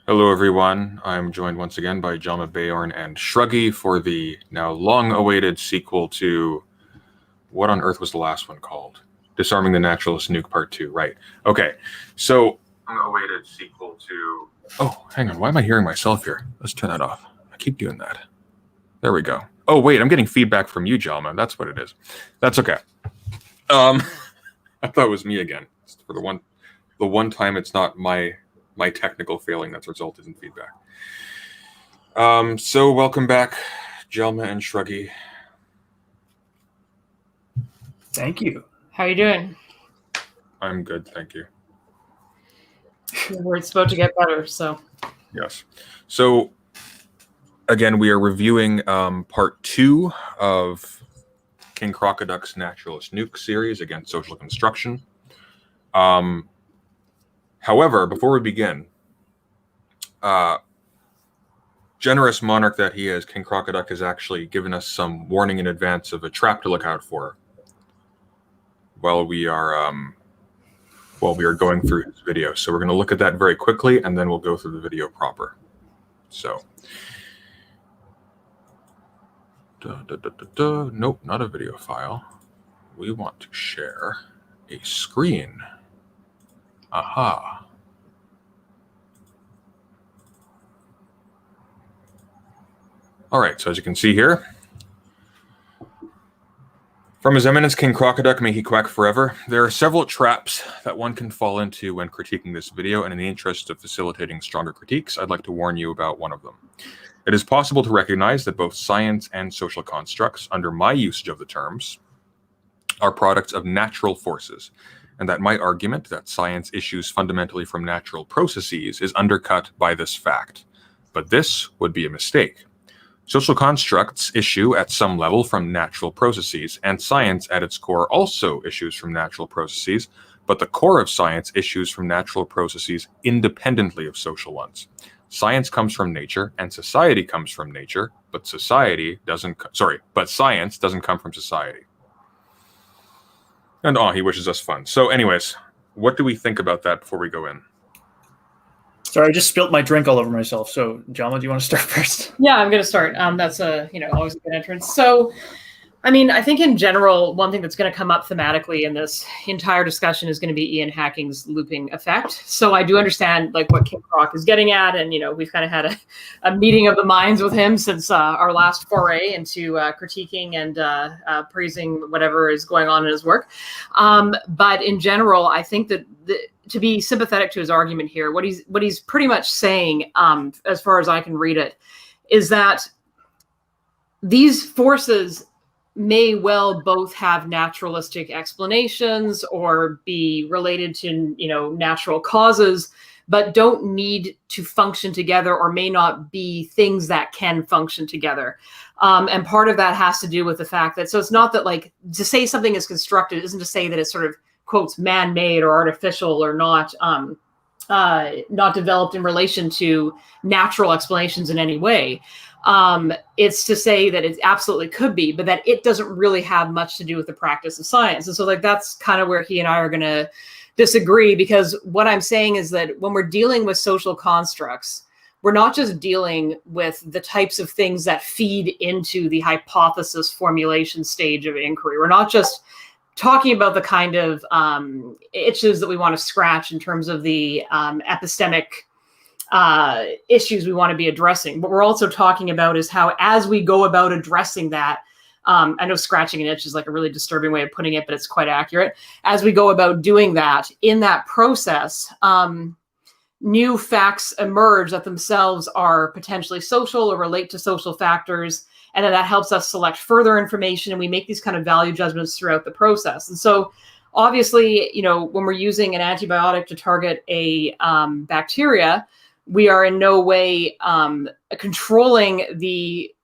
Hello, everyone. I'm joined once again by Jalma Bayorn and Shruggy for the now long-awaited sequel to... What on earth was the last one called? Disarming the Naturalist, Nuke Part 2, right. Okay, so... Long-awaited sequel to... Oh, hang on. Why am I hearing myself here? Let's turn that off. I keep doing that. There we go. Oh, wait, I'm getting feedback from you, Jalma. That's what it is. That's okay. I thought it was me again. For the one time it's not my technical failing that's resulted in feedback. So welcome back, Jalma and Shruggy. Thank you. How are you doing? I'm good, thank you. It's about to get better, so. Yes. So, again, we are reviewing part 2 of King Crocoduck's Naturalist Nuke series against social construction. However, before we begin, generous monarch that he is, King Crocoduck has actually given us some warning in advance of a trap to look out for while we are going through his video. So we're going to look at that very quickly, and then we'll go through the video proper. So, nope, not a video file. We want to share a screen. Aha. All right, so as you can see here, from His Eminence King Crocoduck, may he quack forever, there are several traps that one can fall into when critiquing this video, and in the interest of facilitating stronger critiques, I'd like to warn you about one of them. It is possible to recognize that both science and social constructs, under my usage of the terms, are products of natural forces, and that my argument that science issues fundamentally from natural processes is undercut by this fact. But this would be a mistake. Social constructs issue at some level from natural processes, and science at its core also issues from natural processes, but the core of science issues from natural processes independently of social ones. Science comes from nature, and society comes from nature, but science doesn't come from society. And he wishes us fun. So anyways, what do we think about that before we go in? Sorry, I just spilt my drink all over myself. So, Jalma, do you want to start first? Yeah, I'm going to start. That's always a good entrance. So, I mean, I think in general, one thing that's going to come up thematically in this entire discussion is going to be Ian Hacking's looping effect. So I do understand like what King Croc is getting at, and we've kind of had a meeting of the minds with him since our last foray into critiquing and praising whatever is going on in his work. But in general, I think that to be sympathetic to his argument here, what he's pretty much saying, as far as I can read it, is that these forces may well both have naturalistic explanations or be related to, natural causes, but don't need to function together or may not be things that can function together. And part of that has to do with the fact that, so it's not that like to say something is constructed isn't to say that it's sort of quotes man-made or artificial or not developed in relation to natural explanations in any way. It's to say that it absolutely could be, but that it doesn't really have much to do with the practice of science. And so like, that's kind of where he and I are going to disagree, because what I'm saying is that when we're dealing with social constructs, we're not just dealing with the types of things that feed into the hypothesis formulation stage of inquiry. We're not just talking about the kind of itches that we want to scratch in terms of the epistemic issues we want to be addressing. What we're also talking about is how, as we go about addressing that, I know scratching an itch is like a really disturbing way of putting it, but it's quite accurate. As we go about doing that, in that process, new facts emerge that themselves are potentially social or relate to social factors. And then that helps us select further information, and we make these kind of value judgments throughout the process. And so obviously, when we're using an antibiotic to target a bacteria, we are in no way controlling the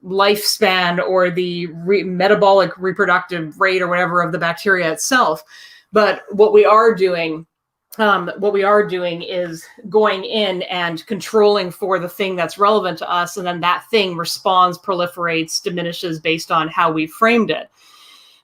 lifespan or the metabolic reproductive rate or whatever of the bacteria itself. But what we are doing is going in and controlling for the thing that's relevant to us, and then that thing responds, proliferates, diminishes based on how we framed it.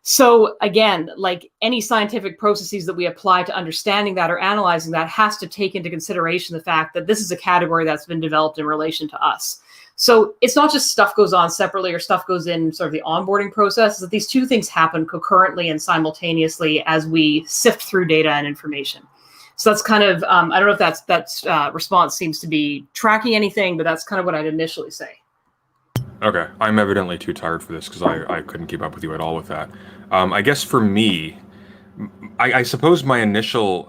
So again, like any scientific processes that we apply to understanding that or analyzing that has to take into consideration the fact that this is a category that's been developed in relation to us. So it's not just stuff goes on separately or stuff goes in sort of the onboarding process, that these two things happen concurrently and simultaneously as we sift through data and information. So that's kind of, I don't know if that response seems to be tracking anything, but that's kind of what I'd initially say. Okay, I'm evidently too tired for this because I couldn't keep up with you at all with that. I guess for me, I suppose my initial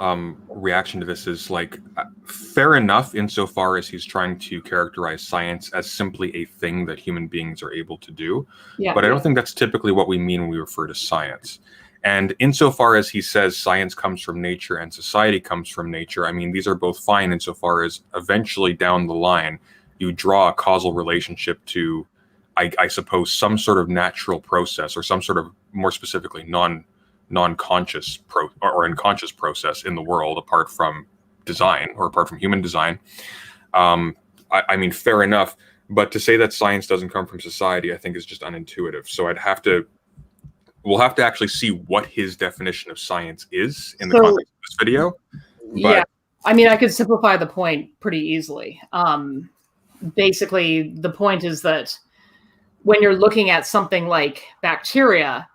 reaction to this is like fair enough insofar as he's trying to characterize science as simply a thing that human beings are able to do. Yeah. But I don't think that's typically what we mean when we refer to science. And insofar as he says science comes from nature and society comes from nature, I mean, these are both fine insofar as eventually down the line, you draw a causal relationship to, I suppose, some sort of natural process or some sort of, more specifically, non-conscious or unconscious process in the world apart from design or apart from human design. I mean, fair enough, but to say that science doesn't come from society, I think is just unintuitive. So we'll have to actually see what his definition of science is in the context of this video. Yeah, I mean, I could simplify the point pretty easily. Basically, the point is that when you're looking at something like bacteria,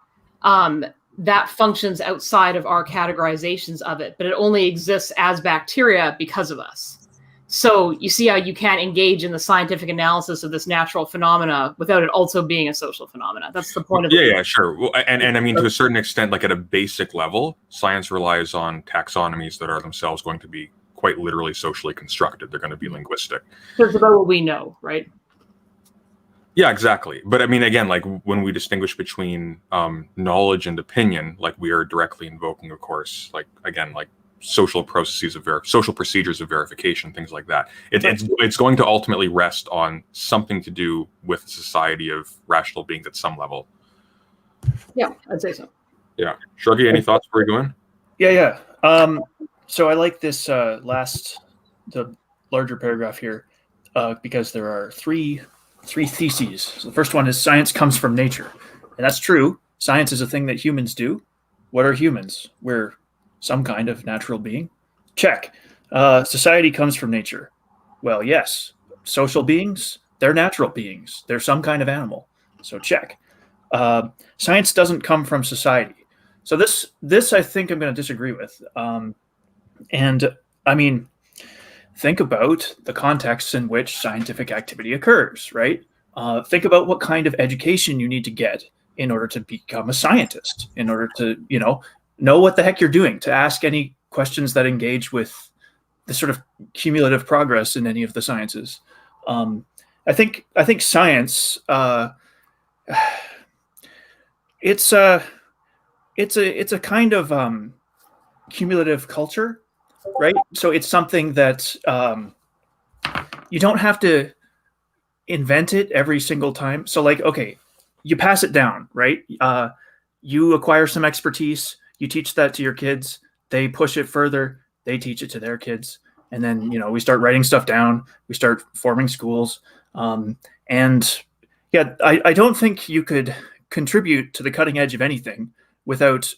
that functions outside of our categorizations of it, but it only exists as bacteria because of us. So you see how you can't engage in the scientific analysis of this natural phenomena without it also being a social phenomena. That's the point of it. Yeah, sure. Well, and I mean, to a certain extent, like at a basic level, science relies on taxonomies that are themselves going to be quite literally socially constructed. They're going to be linguistic. So it's about what we know, right? Yeah, exactly. But I mean, again, like when we distinguish between knowledge and opinion, like we are directly invoking, of course, like again, like social processes of social procedures of verification, things like that. It's going to ultimately rest on something to do with a society of rational beings at some level. Yeah, I'd say so. Yeah, Shruggy, any thoughts before we go in? Yeah. So I like this the larger paragraph here because there are three theses. So the first one is science comes from nature. And that's true. Science is a thing that humans do. What are humans? We're some kind of natural being. Check. Society comes from nature. Well, yes. Social beings, they're natural beings. They're some kind of animal. So check. Science doesn't come from society. So this I think I'm going to disagree with. And I mean, think about the context in which scientific activity occurs, right? Think about what kind of education you need to get in order to become a scientist, in order to, know what the heck you're doing, to ask any questions that engage with the sort of cumulative progress in any of the sciences. I think science, it's a kind of cumulative culture. Right. So it's something that you don't have to invent it every single time. So like, okay, you pass it down, right? You acquire some expertise, you teach that to your kids, they push it further, they teach it to their kids. And then, we start writing stuff down, we start forming schools. And yeah, I don't think you could contribute to the cutting edge of anything without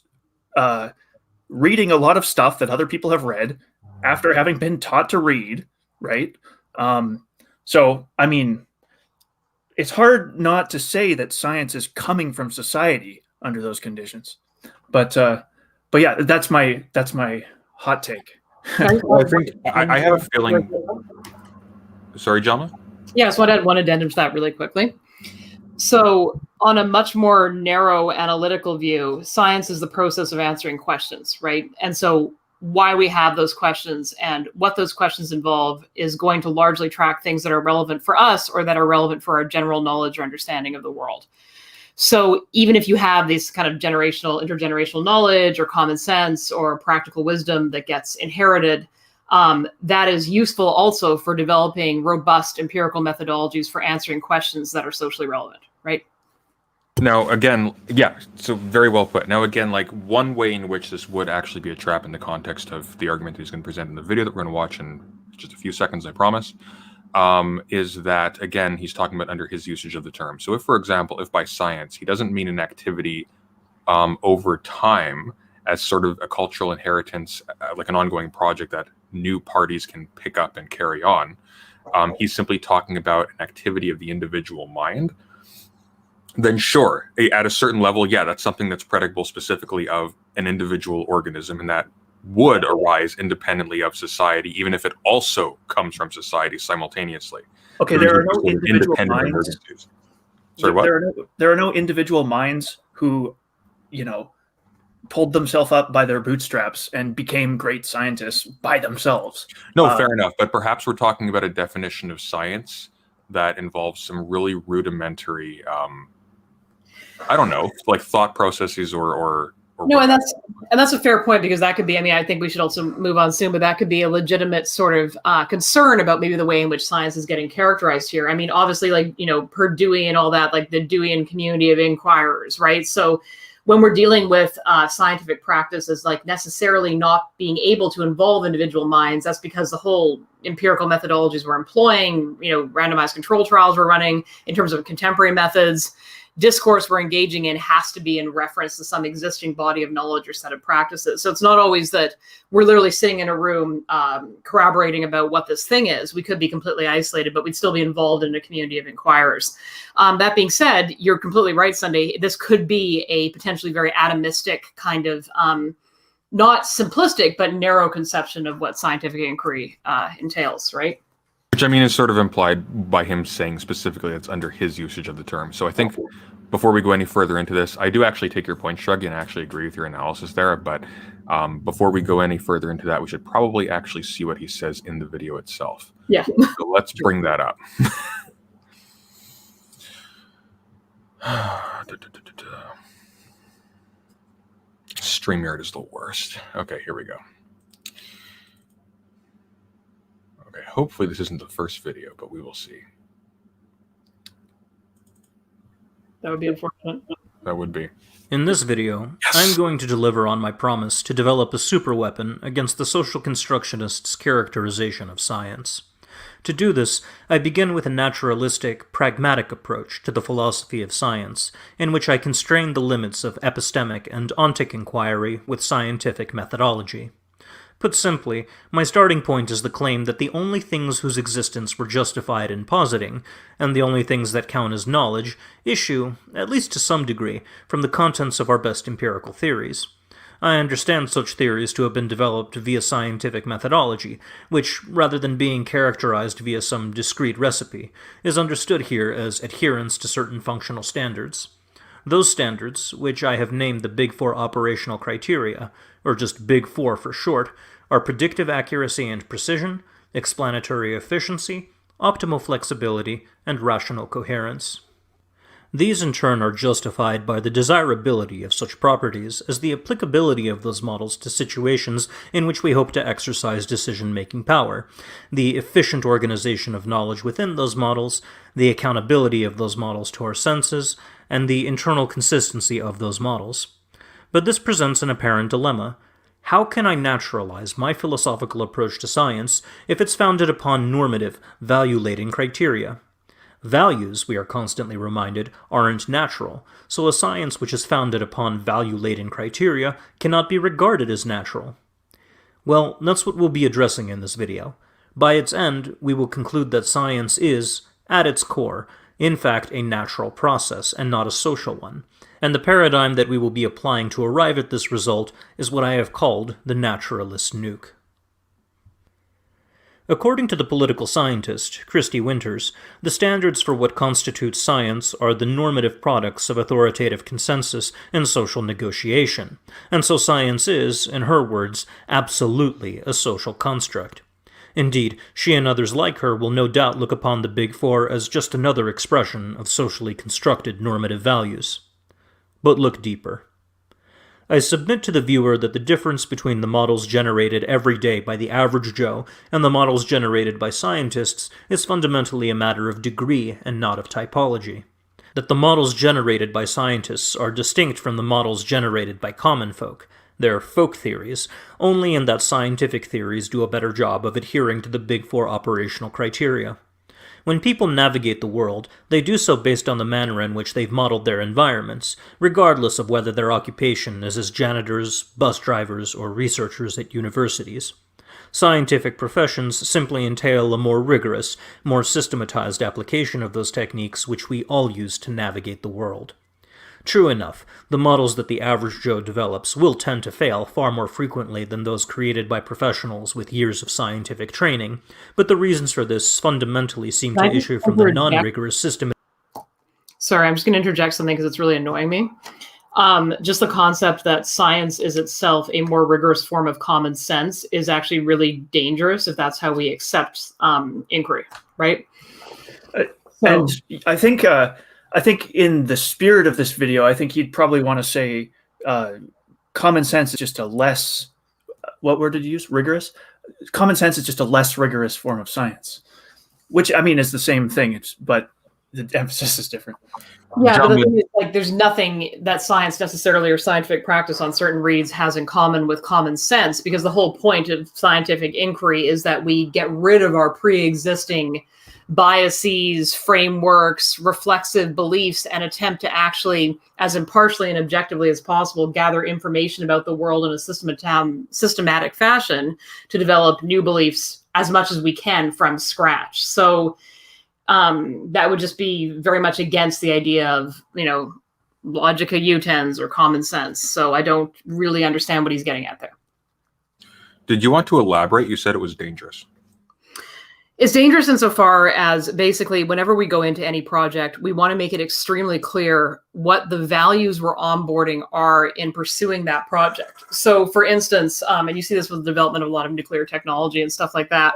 reading a lot of stuff that other people have read after having been taught to read, right? So, I mean, it's hard not to say that science is coming from society under those conditions. But yeah, that's my hot take. Well, I think I have a feeling. Sorry, Jama? Yeah, so I'd add one addendum to that really quickly. So on a much more narrow analytical view, science is the process of answering questions, right? And so why we have those questions and what those questions involve is going to largely track things that are relevant for us or that are relevant for our general knowledge or understanding of the world. So even if you have this kind of intergenerational knowledge or common sense or practical wisdom that gets inherited, that is useful also for developing robust empirical methodologies for answering questions that are socially relevant, right? Now, again, yeah, so very well put. Now, again, like one way in which this would actually be a trap in the context of the argument that he's going to present in the video that we're going to watch in just a few seconds, I promise, is that, again, he's talking about under his usage of the term. So if, for example, if by science, he doesn't mean an activity over time as sort of a cultural inheritance, like an ongoing project that new parties can pick up and carry on. He's simply talking about an activity of the individual mind, then sure, at a certain level, yeah, that's something that's predicable specifically of an individual organism, and that would arise independently of society, even if it also comes from society simultaneously. Okay, there are no individual minds. Sorry, what? There are no individual minds who, pulled themselves up by their bootstraps and became great scientists by themselves. No, fair enough. But perhaps we're talking about a definition of science that involves some really rudimentary, I don't know, like thought processes or no, and that's a fair point, because that could be, I think we should also move on soon, but that could be a legitimate sort of concern about maybe the way in which science is getting characterized here. Obviously, per Dewey and all that, like the Deweyan community of inquirers, right? So when we're dealing with scientific practices, like necessarily not being able to involve individual minds, that's because the whole empirical methodologies we're employing, randomized control trials we're running in terms of contemporary methods, discourse we're engaging in has to be in reference to some existing body of knowledge or set of practices. So it's not always that we're literally sitting in a room corroborating about what this thing is. We could be completely isolated, but we'd still be involved in a community of inquirers. That being said, you're completely right, Sunday. This could be a potentially very atomistic kind of, not simplistic, but narrow conception of what scientific inquiry entails, right? Which is sort of implied by him saying specifically it's under his usage of the term. So I think before we go any further into this, I do actually take your point, Shrug, and actually agree with your analysis there. But before we go any further into that, we should probably actually see what he says in the video itself. Yeah. So let's bring that up. StreamYard is the worst. Okay, here we go. Okay, hopefully this isn't the first video, but we will see. That would be unfortunate. That would be. In this video, yes, I'm going to deliver on my promise to develop a superweapon against the social constructionists' characterization of science. To do this, I begin with a naturalistic, pragmatic approach to the philosophy of science, in which I constrain the limits of epistemic and ontic inquiry with scientific methodology. Put simply, my starting point is the claim that the only things whose existence we're justified in positing, and the only things that count as knowledge, issue, at least to some degree, from the contents of our best empirical theories. I understand such theories to have been developed via scientific methodology, which, rather than being characterized via some discrete recipe, is understood here as adherence to certain functional standards. Those standards, which I have named the Big Four operational criteria, or just Big Four for short, are predictive accuracy and precision, explanatory efficiency, optimal flexibility, and rational coherence. These in turn are justified by the desirability of such properties as the applicability of those models to situations in which we hope to exercise decision-making power, the efficient organization of knowledge within those models, the accountability of those models to our senses, and the internal consistency of those models. But this presents an apparent dilemma. How can I naturalize my philosophical approach to science if it's founded upon normative, value-laden criteria? Values, we are constantly reminded, aren't natural, so a science which is founded upon value-laden criteria cannot be regarded as natural. Well, that's what we'll be addressing in this video. By its end, we will conclude that science is, at its core, in fact a natural process and not a social one, and the paradigm that we will be applying to arrive at this result is what I have called the naturalist nuke. According to the political scientist, Christy Winters, the standards for what constitutes science are the normative products of authoritative consensus and social negotiation, and so science is, in her words, absolutely a social construct. Indeed, she and others like her will no doubt look upon the Big Four as just another expression of socially constructed normative values. But look deeper. I submit to the viewer that the difference between the models generated every day by the average Joe and the models generated by scientists is fundamentally a matter of degree and not of typology. That the models generated by scientists are distinct from the models generated by common folk. They're folk theories, only in that scientific theories do a better job of adhering to the Big Four operational criteria. When people navigate the world, they do so based on the manner in which they've modeled their environments, regardless of whether their occupation is as janitors, bus drivers, or researchers at universities. Scientific professions simply entail a more rigorous, more systematized application of those techniques which we all use to navigate the world. True enough, the models that the average Joe develops will tend to fail far more frequently than those created by professionals with years of scientific training, but the reasons for this fundamentally seem to issue from the non-rigorous system. Sorry, I'm just going to interject something because it's really annoying me. Just the concept that science is itself a more rigorous form of common sense is actually really dangerous if that's how we accept inquiry, right? And I think in the spirit of this video, I think you'd probably want to say common sense is just a less, what word did you use? Rigorous? Common sense is just a less rigorous form of science, which I mean is the same thing, but the emphasis is different. Yeah, but the thing is, like, there's nothing that science necessarily or scientific practice on certain reads has in common with common sense, because the whole point of scientific inquiry is that we get rid of our pre-existing biases, frameworks, reflexive beliefs, and attempt to actually, as impartially and objectively as possible, gather information about the world in a systematic fashion to develop new beliefs as much as we can from scratch. So that would just be very much against the idea of, logica utens or common sense. So I don't really understand what he's getting at there. Did you want to elaborate? You said it was dangerous. It's dangerous insofar as basically whenever we go into any project, we want to make it extremely clear what the values we're onboarding are in pursuing that project. So for instance, and you see this with the development of a lot of nuclear technology and stuff like that,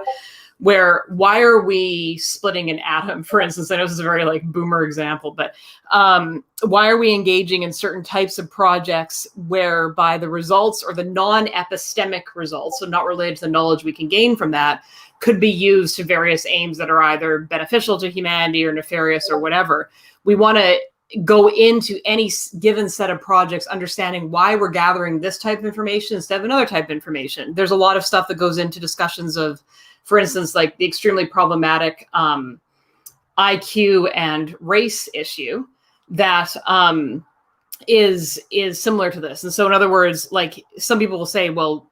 where why are we splitting an atom, for instance? I know this is a very boomer example, but why are we engaging in certain types of projects whereby the results or the non-epistemic results, so not related to the knowledge we can gain from that, could be used to various aims that are either beneficial to humanity or nefarious or whatever. We want to go into any given set of projects understanding why we're gathering this type of information instead of another type of information. There's a lot of stuff that goes into discussions of, for instance, like the extremely problematic IQ and race issue that is similar to this. And so in other words, like some people will say, well,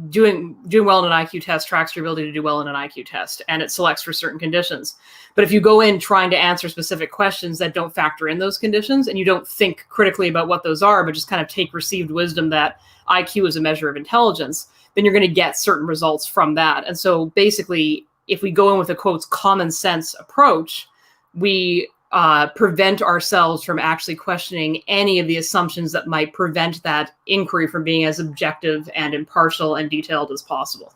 doing well in an IQ test tracks your ability to do well in an IQ test, and it selects for certain conditions. But if you go in trying to answer specific questions that don't factor in those conditions, and you don't think critically about what those are, but just kind of take received wisdom that IQ is a measure of intelligence, then you're going to get certain results from that. And so basically, if we go in with a quotes common sense approach, we prevent ourselves from actually questioning any of the assumptions that might prevent that inquiry from being as objective and impartial and detailed as possible.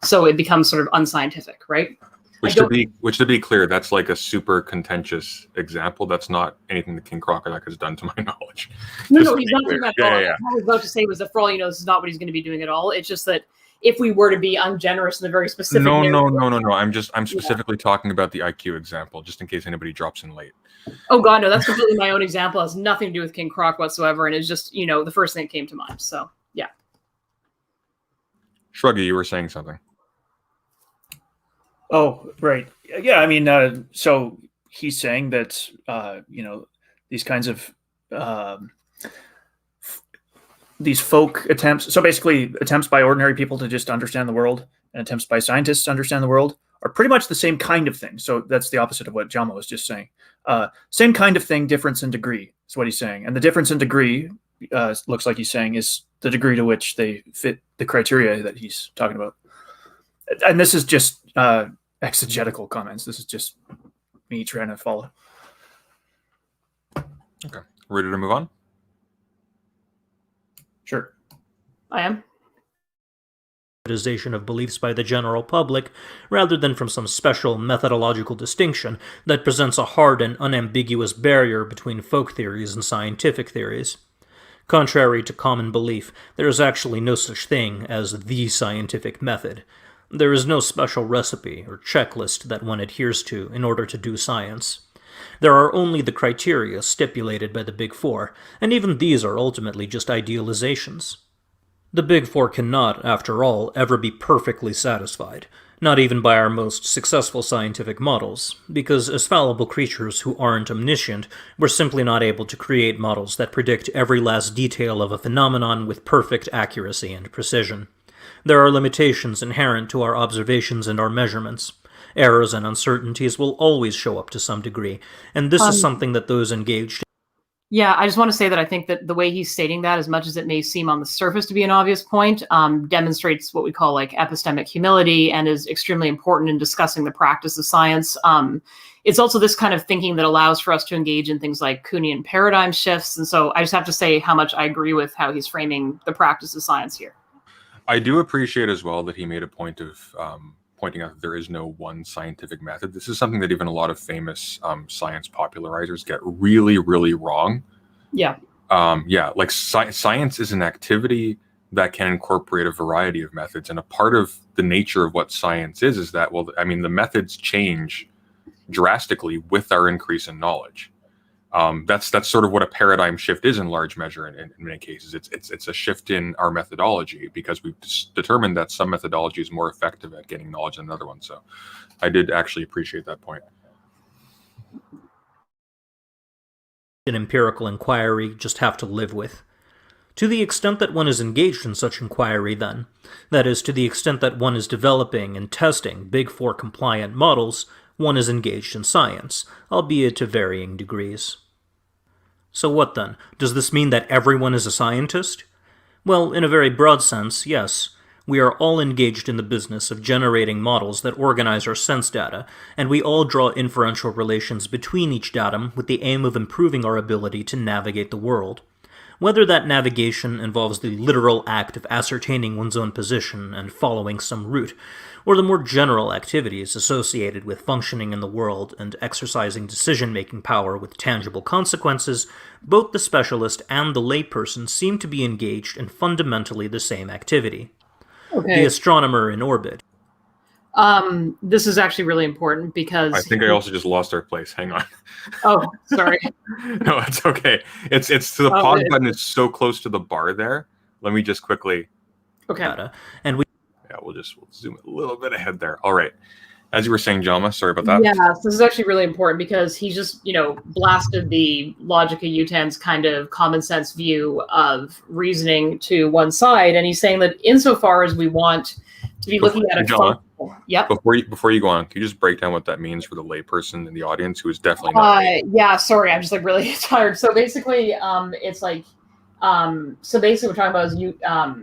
So it becomes sort of unscientific, right? Which to be clear, that's like a super contentious example. That's not anything that King Crocoduck has done to my knowledge. No, he's not doing that at all. What I was about to say was that for all you know, this is not what he's going to be doing at all. It's just that if we were to be ungenerous in a very specific No. I'm specifically talking about the IQ example, just in case anybody drops in late. Oh God, no, that's completely my own example. It has nothing to do with King Croc whatsoever, and it's just the first thing that came to mind. So yeah. Shruggy, you were saying something. Oh, right. Yeah, I mean, so he's saying that these kinds of these folk attempts, so basically attempts by ordinary people to just understand the world and attempts by scientists to understand the world are pretty much the same kind of thing. So that's the opposite of what Jama was just saying. Same kind of thing, difference in degree is what he's saying. And the difference in degree, looks like he's saying, is the degree to which they fit the criteria that he's talking about. And this is just exegetical comments. This is just me trying to follow. Okay. Ready to move on? Sure. I am. Of beliefs by the general public, rather than from some special methodological distinction that presents a hard and unambiguous barrier between folk theories and scientific theories. Contrary to common belief, there is actually no such thing as the scientific method. There is no special recipe or checklist that one adheres to in order to do science. There are only the criteria stipulated by the Big Four, and even these are ultimately just idealizations. The Big Four cannot, after all, ever be perfectly satisfied. Not even by our most successful scientific models, because as fallible creatures who aren't omniscient, we're simply not able to create models that predict every last detail of a phenomenon with perfect accuracy and precision. There are limitations inherent to our observations and our measurements. Errors and uncertainties will always show up to some degree, and this is something that those engaged. Yeah, I just want to say that I think that the way he's stating that, as much as it may seem on the surface to be an obvious point, demonstrates what we call like epistemic humility and is extremely important in discussing the practice of science. It's also this kind of thinking that allows for us to engage in things like Kuhnian paradigm shifts. And so I just have to say how much I agree with how he's framing the practice of science here. I do appreciate as well that he made a point of pointing out that there is no one scientific method. This is something that even a lot of famous science popularizers get really, really wrong. Yeah. Like science is an activity that can incorporate a variety of methods. And a part of the nature of what science is that, well, I mean, the methods change drastically with our increase in knowledge. That's sort of what a paradigm shift is in large measure. In many cases, it's a shift in our methodology because we've determined that some methodology is more effective at getting knowledge than another one. So I did actually appreciate that point. An empirical inquiry just have to live with. To the extent that one is engaged in such inquiry, then, that is, to the extent that one is developing and testing Big Four compliant models, one is engaged in science, albeit to varying degrees. So what then? Does this mean that everyone is a scientist? Well, in a very broad sense, yes. We are all engaged in the business of generating models that organize our sense data, and we all draw inferential relations between each datum with the aim of improving our ability to navigate the world. Whether that navigation involves the literal act of ascertaining one's own position and following some route, or the more general activities associated with functioning in the world and exercising decision-making power with tangible consequences, both the specialist and the layperson seem to be engaged in fundamentally the same activity. Okay. The astronomer in orbit. This is actually really important because I think I also just lost our place. Hang on. Oh, sorry. No, it's okay. It's to the pause button is so close to the bar there. Let me just quickly. Okay. And we'll zoom it a little bit ahead there. All right. As you were saying, Jama, sorry about that. Yeah, so this is actually really important because he just, blasted the Logica Utens kind of common sense view of reasoning to one side. And he's saying that insofar as we want to be looking at a Yep. Before you go on, can you just break down what that means for the layperson in the audience who is definitely not? Yeah, sorry, I'm just like really tired. So basically, it's like, so basically, we're talking about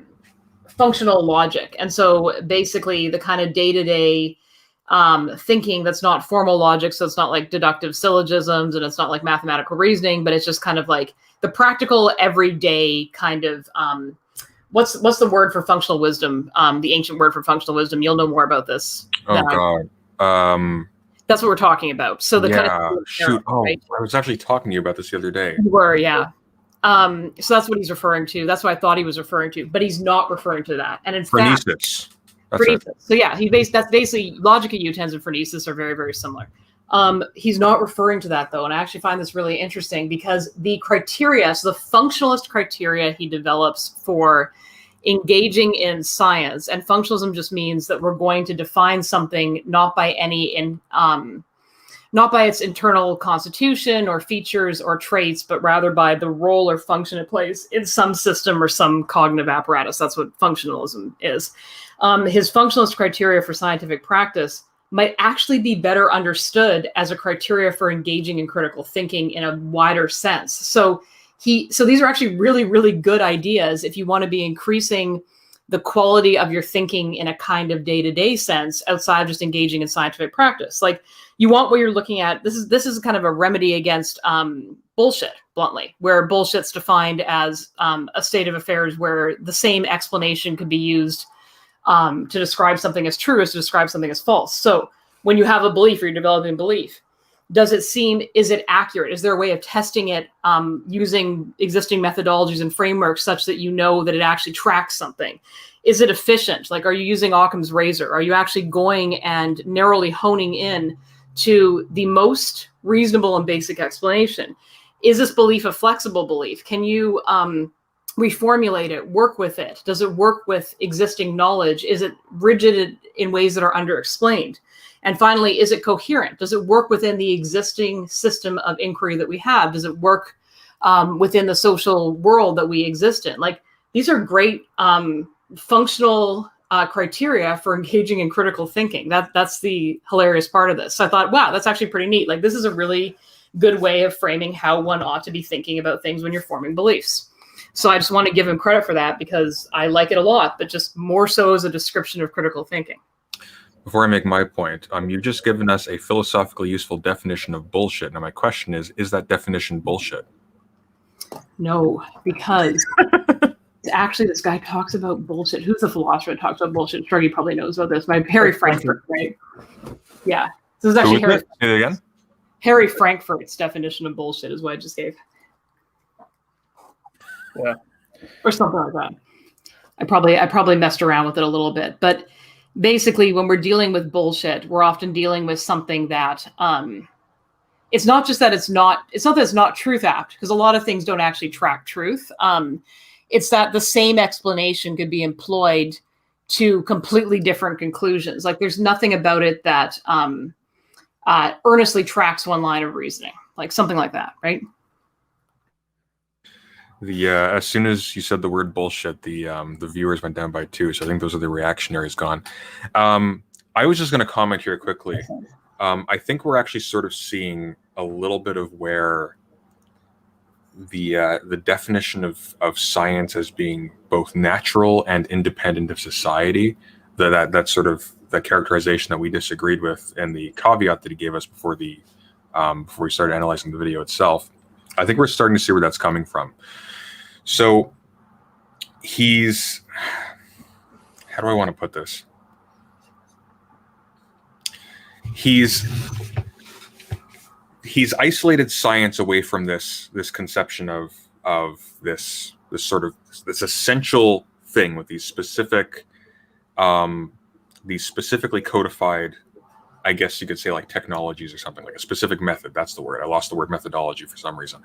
functional logic, and so basically the kind of day-to-day thinking that's not formal logic. So it's not like deductive syllogisms, and it's not like mathematical reasoning, but it's just kind of like the practical, everyday kind of. What's the word for functional wisdom? The ancient word for functional wisdom. You'll know more about this. Oh God. That's what we're talking about. So the kind of shoot. Oh, right? I was actually talking to you about this the other day. You were, yeah. So that's what he's referring to. That's what I thought he was referring to, but he's not referring to that. And in fact, phronesis. So yeah, that's basically Logica Utens and phronesis are very, very similar. He's not referring to that though, and I actually find this really interesting because the criteria, so the functionalist criteria he develops for engaging in science, and functionalism just means that we're going to define something not by not by its internal constitution or features or traits, but rather by the role or function it plays in some system or some cognitive apparatus. That's what functionalism is. His functionalist criteria for scientific practice might actually be better understood as a criteria for engaging in critical thinking in a wider sense. So these are actually really, really good ideas if you want to be increasing the quality of your thinking in a kind of day-to-day sense outside of just engaging in scientific practice. Like you want what you're looking at. This is kind of a remedy against bullshit, bluntly, where bullshit's defined as a state of affairs where the same explanation could be used to describe something as true as to describe something as false. So when you have a belief or you're developing a belief, is it accurate? Is there a way of testing it using existing methodologies and frameworks such that you know that it actually tracks something? Is it efficient? Like, are you using Occam's razor? Are you actually going and narrowly honing in to the most reasonable and basic explanation? Is this belief a flexible belief? Can you reformulate it, work with it? Does it work with existing knowledge? Is it rigid in ways that are underexplained? And finally, is it coherent? Does it work within the existing system of inquiry that we have? Does it work within the social world that we exist in? Like, these are great functional criteria for engaging in critical thinking. That's the hilarious part of this. So I thought, wow, that's actually pretty neat. Like, this is a really good way of framing how one ought to be thinking about things when you're forming beliefs. So I just want to give him credit for that because I like it a lot, but just more so as a description of critical thinking. Before I make my point, you've just given us a philosophically useful definition of bullshit. Now my question is that definition bullshit? No, because actually this guy talks about bullshit. Who's the philosopher that talks about bullshit? Sure, he probably knows about this. Harry Frankfurt, right? Yeah. This is actually Harry. Say it again? Harry Frankfurt's definition of bullshit is what I just gave. Yeah. Or something like that. I probably messed around with it a little bit, but basically when we're dealing with bullshit, we're often dealing with something that it's not just that it's not that it's not truth apt, because a lot of things don't actually track truth. It's that the same explanation could be employed to completely different conclusions. Like, there's nothing about it that earnestly tracks one line of reasoning, like something like that, right? As soon as you said the word bullshit, the viewers went down by 2. So I think those are the reactionaries gone. I was just going to comment here quickly. I think we're actually sort of seeing a little bit of where the definition of science as being both natural and independent of society, that sort of that characterization that we disagreed with, and the caveat that he gave us before we started analyzing the video itself. I think we're starting to see where that's coming from. So how do I want to put this? He's isolated science away from this conception of this essential thing with these specifically codified, I guess you could say, like technologies or something, like a specific method. That's the word. I lost the word methodology for some reason.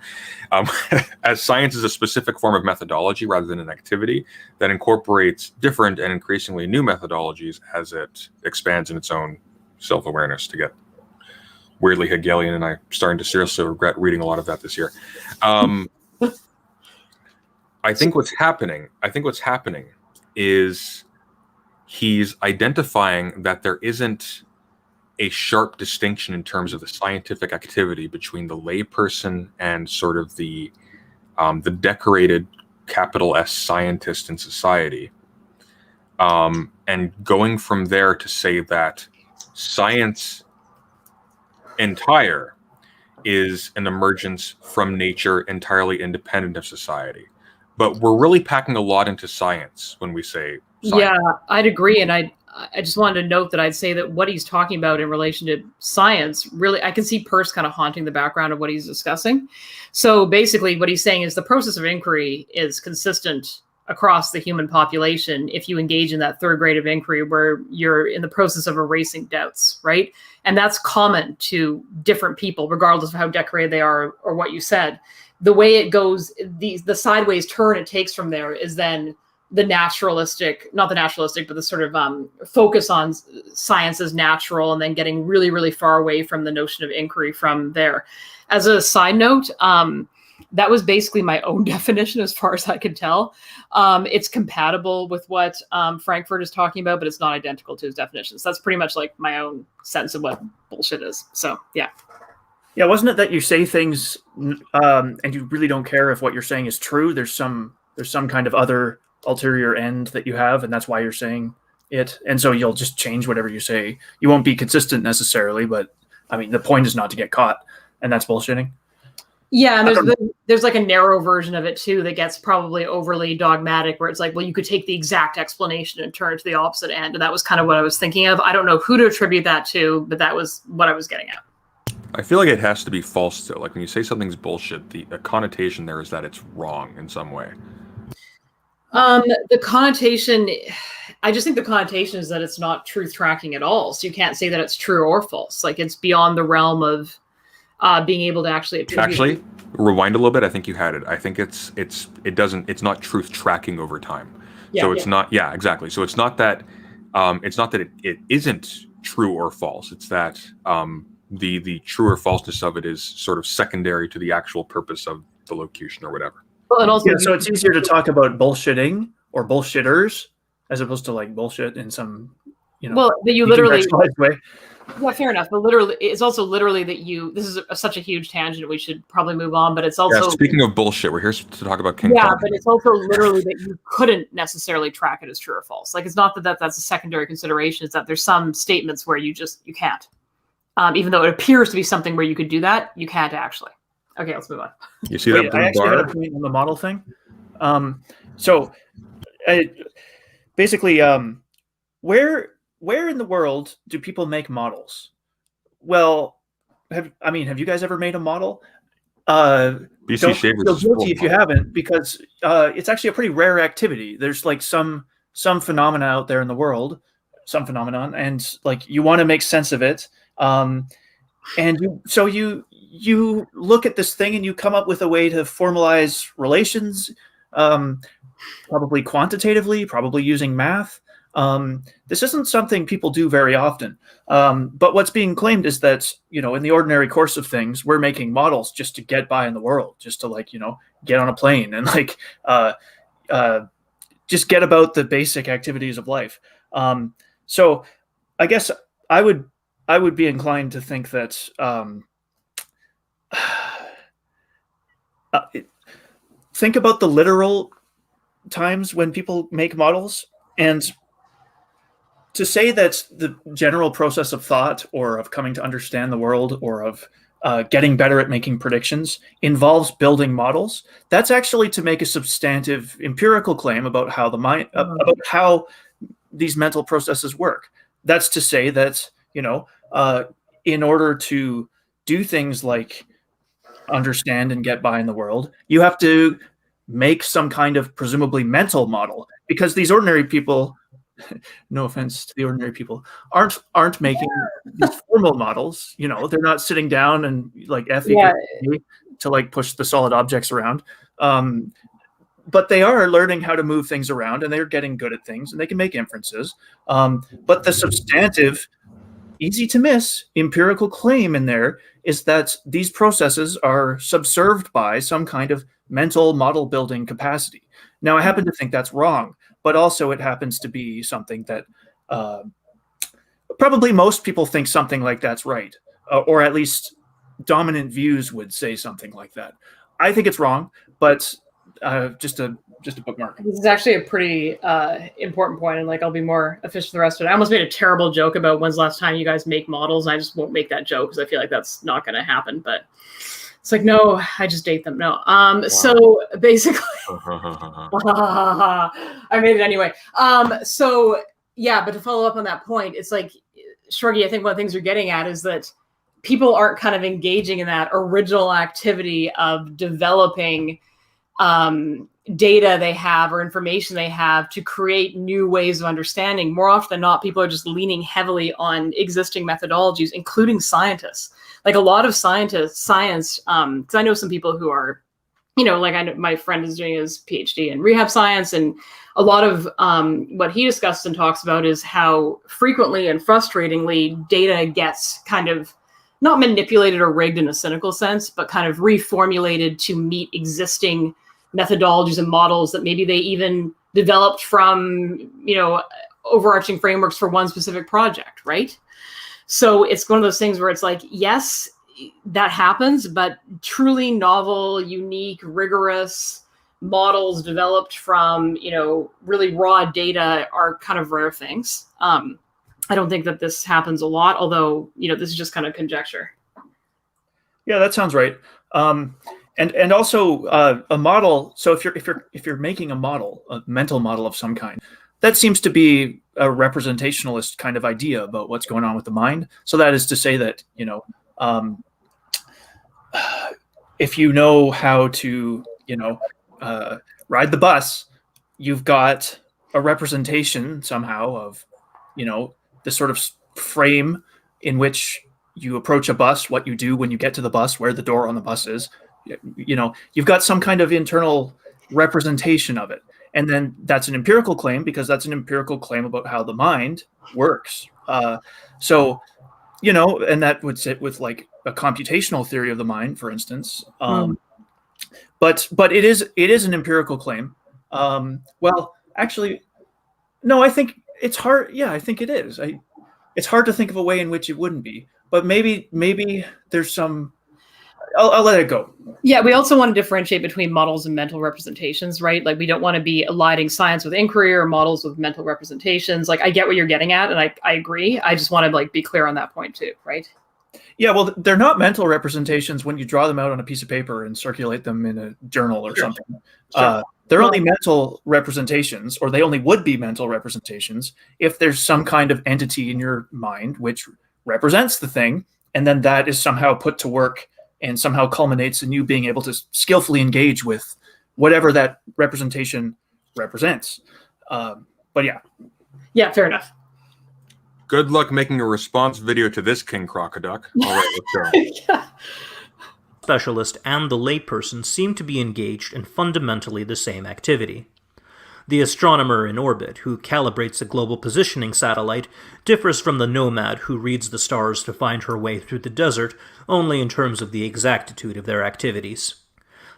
As science is a specific form of methodology rather than an activity that incorporates different and increasingly new methodologies as it expands in its own self-awareness, to get weirdly Hegelian, and I'm starting to seriously regret reading a lot of that this year. I think what's happening is he's identifying that there isn't a sharp distinction in terms of the scientific activity between the layperson and sort of the decorated capital S scientist in society, and going from there to say that science entire is an emergence from nature entirely independent of society. But we're really packing a lot into science when we say science. Yeah, I'd agree. And I just wanted to note that I'd say that what he's talking about in relation to science, really, I can see Peirce kind of haunting the background of what he's discussing. So basically what he's saying is the process of inquiry is consistent across the human population if you engage in that third grade of inquiry where you're in the process of erasing doubts, right? And that's common to different people, regardless of how decorated they are or what you said. The way it goes, the sideways turn it takes from there is then the naturalistic, not the naturalistic, but the sort of focus on science as natural, and then getting really, really far away from the notion of inquiry from there. As a side note, that was basically my own definition as far as I could tell. It's compatible with what Frankfurt is talking about, but it's not identical to his definitions. That's pretty much like my own sense of what bullshit is. So, yeah. Yeah, wasn't it that you say things and you really don't care if what you're saying is true? There's some kind of other ulterior end that you have, and that's why you're saying it. And so you'll just change whatever you say. You won't be consistent necessarily, but I mean, the point is not to get caught, and that's bullshitting. Yeah, and there's like a narrow version of it too that gets probably overly dogmatic, where it's like, well, you could take the exact explanation and turn it to the opposite end. And that was kind of what I was thinking of. I don't know who to attribute that to, but that was what I was getting at. I feel like it has to be false though. Like when you say something's bullshit, the connotation there is that it's wrong in some way. The connotation, I just think the connotation is that it's not truth tracking at all. So you can't say that it's true or false. Like it's beyond the realm of being able to actually attribute. Actually, rewind a little bit. I think you had it. I think it's not truth tracking over time. Yeah, so it's not. Yeah, exactly. So it's not that it isn't true or false. It's that the true or falseness of it is sort of secondary to the actual purpose of the locution or whatever. Well, and also, so it's easier to talk about bullshitting or bullshitters as opposed to like bullshit in some, well, that you literally way. Yeah, fair enough. But literally, it's also literally that this is such a huge tangent. We should probably move on. But it's also speaking of bullshit, we're here to talk about King. Yeah, but it's also literally that you couldn't necessarily track it as true or false. Like, it's not that's a secondary consideration. It's that there's some statements where you can't. Even though it appears to be something where you could do that, you can't actually. Okay, let's move on. You see that blue I actually bar? had a point on the model thing. Basically, where in the world do people make models? Well, have you guys ever made a model? BC Don't Shavers feel is full guilty of if you haven't, because it's actually a pretty rare activity. There's like some phenomena out there in the world, some phenomenon, and like you want to make sense of it. And you look at this thing and you come up with a way to formalize relations, probably quantitatively, probably using math. This isn't something people do very often. But what's being claimed is that, in the ordinary course of things, we're making models just to get by in the world, just to get on a plane and just get about the basic activities of life. So I guess I would be inclined to think that think about the literal times when people make models, and to say that the general process of thought or of coming to understand the world or of getting better at making predictions involves building models, that's actually to make a substantive empirical claim about how the mind, about how these mental processes work. That's to say that, in order to do things like understand and get by in the world, you have to make some kind of presumably mental model, because these ordinary people, no offense to the ordinary people, aren't making these formal models. They're not sitting down and to push the solid objects around. But they are learning how to move things around, and they're getting good at things, and they can make inferences. But the substantive, easy to miss empirical claim in there is that these processes are subserved by some kind of mental model building capacity. Now, I happen to think that's wrong, but also it happens to be something that probably most people think something like that's right, or at least dominant views would say something like that. I think it's wrong, but just a bookmark. This is actually a pretty important point, and I'll be more efficient the rest of it. I almost made a terrible joke about when's the last time you guys make models. I just won't make that joke because I feel like that's not going to happen. But it's no, I just date them. No. Wow. So basically, I made it anyway. So yeah, but to follow up on that point, it's Shorgy, I think one of the things you're getting at is that people aren't kind of engaging in that original activity of developing data they have or information they have to create new ways of understanding. More often than not, people are just leaning heavily on existing methodologies, including scientists. A lot of science, because I know some people who are, I know my friend is doing his PhD in rehab science, and a lot of what he discussed and talks about is how frequently and frustratingly data gets kind of not manipulated or rigged in a cynical sense, but kind of reformulated to meet existing methodologies and models that maybe they even developed from, overarching frameworks for one specific project, right? So it's one of those things where it's yes, that happens, but truly novel, unique, rigorous models developed from, really raw data are kind of rare things. I don't think that this happens a lot, although, this is just kind of conjecture. Yeah, that sounds right. And also a model. So if you're making a model, a mental model of some kind, that seems to be a representationalist kind of idea about what's going on with the mind. So that is to say that, if you know how to, ride the bus, you've got a representation somehow of, the sort of frame in which you approach a bus, what you do when you get to the bus, where the door on the bus is. You know, you've got some kind of internal representation of it. And then that's an empirical claim, because that's an empirical claim about how the mind works. So, you know, and that would sit with like a computational theory of the mind, for instance. But it is an empirical claim. Well, actually, no, I think it's hard. Yeah, I think it is. It's hard to think of a way in which it wouldn't be. But maybe there's some. I'll let it go. Yeah, we also want to differentiate between models and mental representations, right? Like, we don't want to be aligning science with inquiry or models with mental representations. Like, I get what you're getting at, and I agree. I just want to like be clear on that point too, right? Yeah, well, they're not mental representations when you draw them out on a piece of paper and circulate them in a journal or something. Sure. They're only mental representations, or they only would be mental representations if there's some kind of entity in your mind which represents the thing, and then that is somehow put to work and somehow culminates in you being able to skillfully engage with whatever that representation represents. But yeah. Yeah, fair enough. Good luck making a response video to this, King Crocoduck. All right, let's go. Yeah. Specialist and the layperson seem to be engaged in fundamentally the same activity. The astronomer in orbit, who calibrates a global positioning satellite, differs from the nomad who reads the stars to find her way through the desert only in terms of the exactitude of their activities.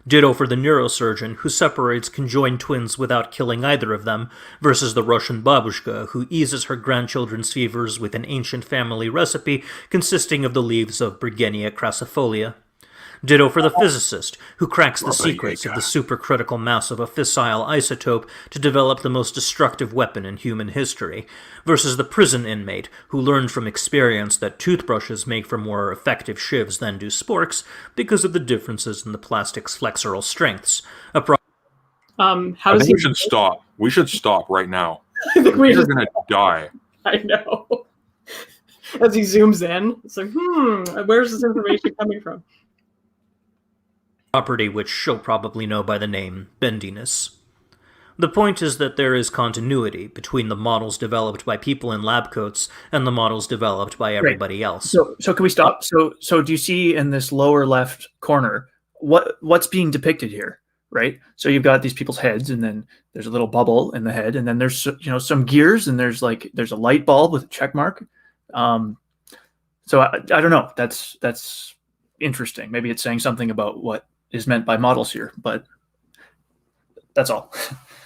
Ditto for the neurosurgeon, who separates conjoined twins without killing either of them, versus the Russian babushka, who eases her grandchildren's fevers with an ancient family recipe consisting of the leaves of Brigenia crassifolia. Ditto for the physicist, who cracks the secrets of the supercritical mass of a fissile isotope to develop the most destructive weapon in human history, versus the prison inmate, who learned from experience that toothbrushes make for more effective shivs than do sporks because of the differences in the plastic's flexural strengths. How I does think we should stop. We should stop right now. I think We're going to die. I know. As he zooms in, it's like, where's this information coming from? Property which she'll probably know by the name bendiness. The point is that there is continuity between the models developed by people in lab coats and the models developed by everybody else. So can we stop? So do you see in this lower left corner what's being depicted here, right? So you've got these people's heads, and then there's a little bubble in the head, and then there's some gears, and there's a light bulb with a check mark. So I don't know. That's interesting. Maybe it's saying something about what is meant by models here, but that's all.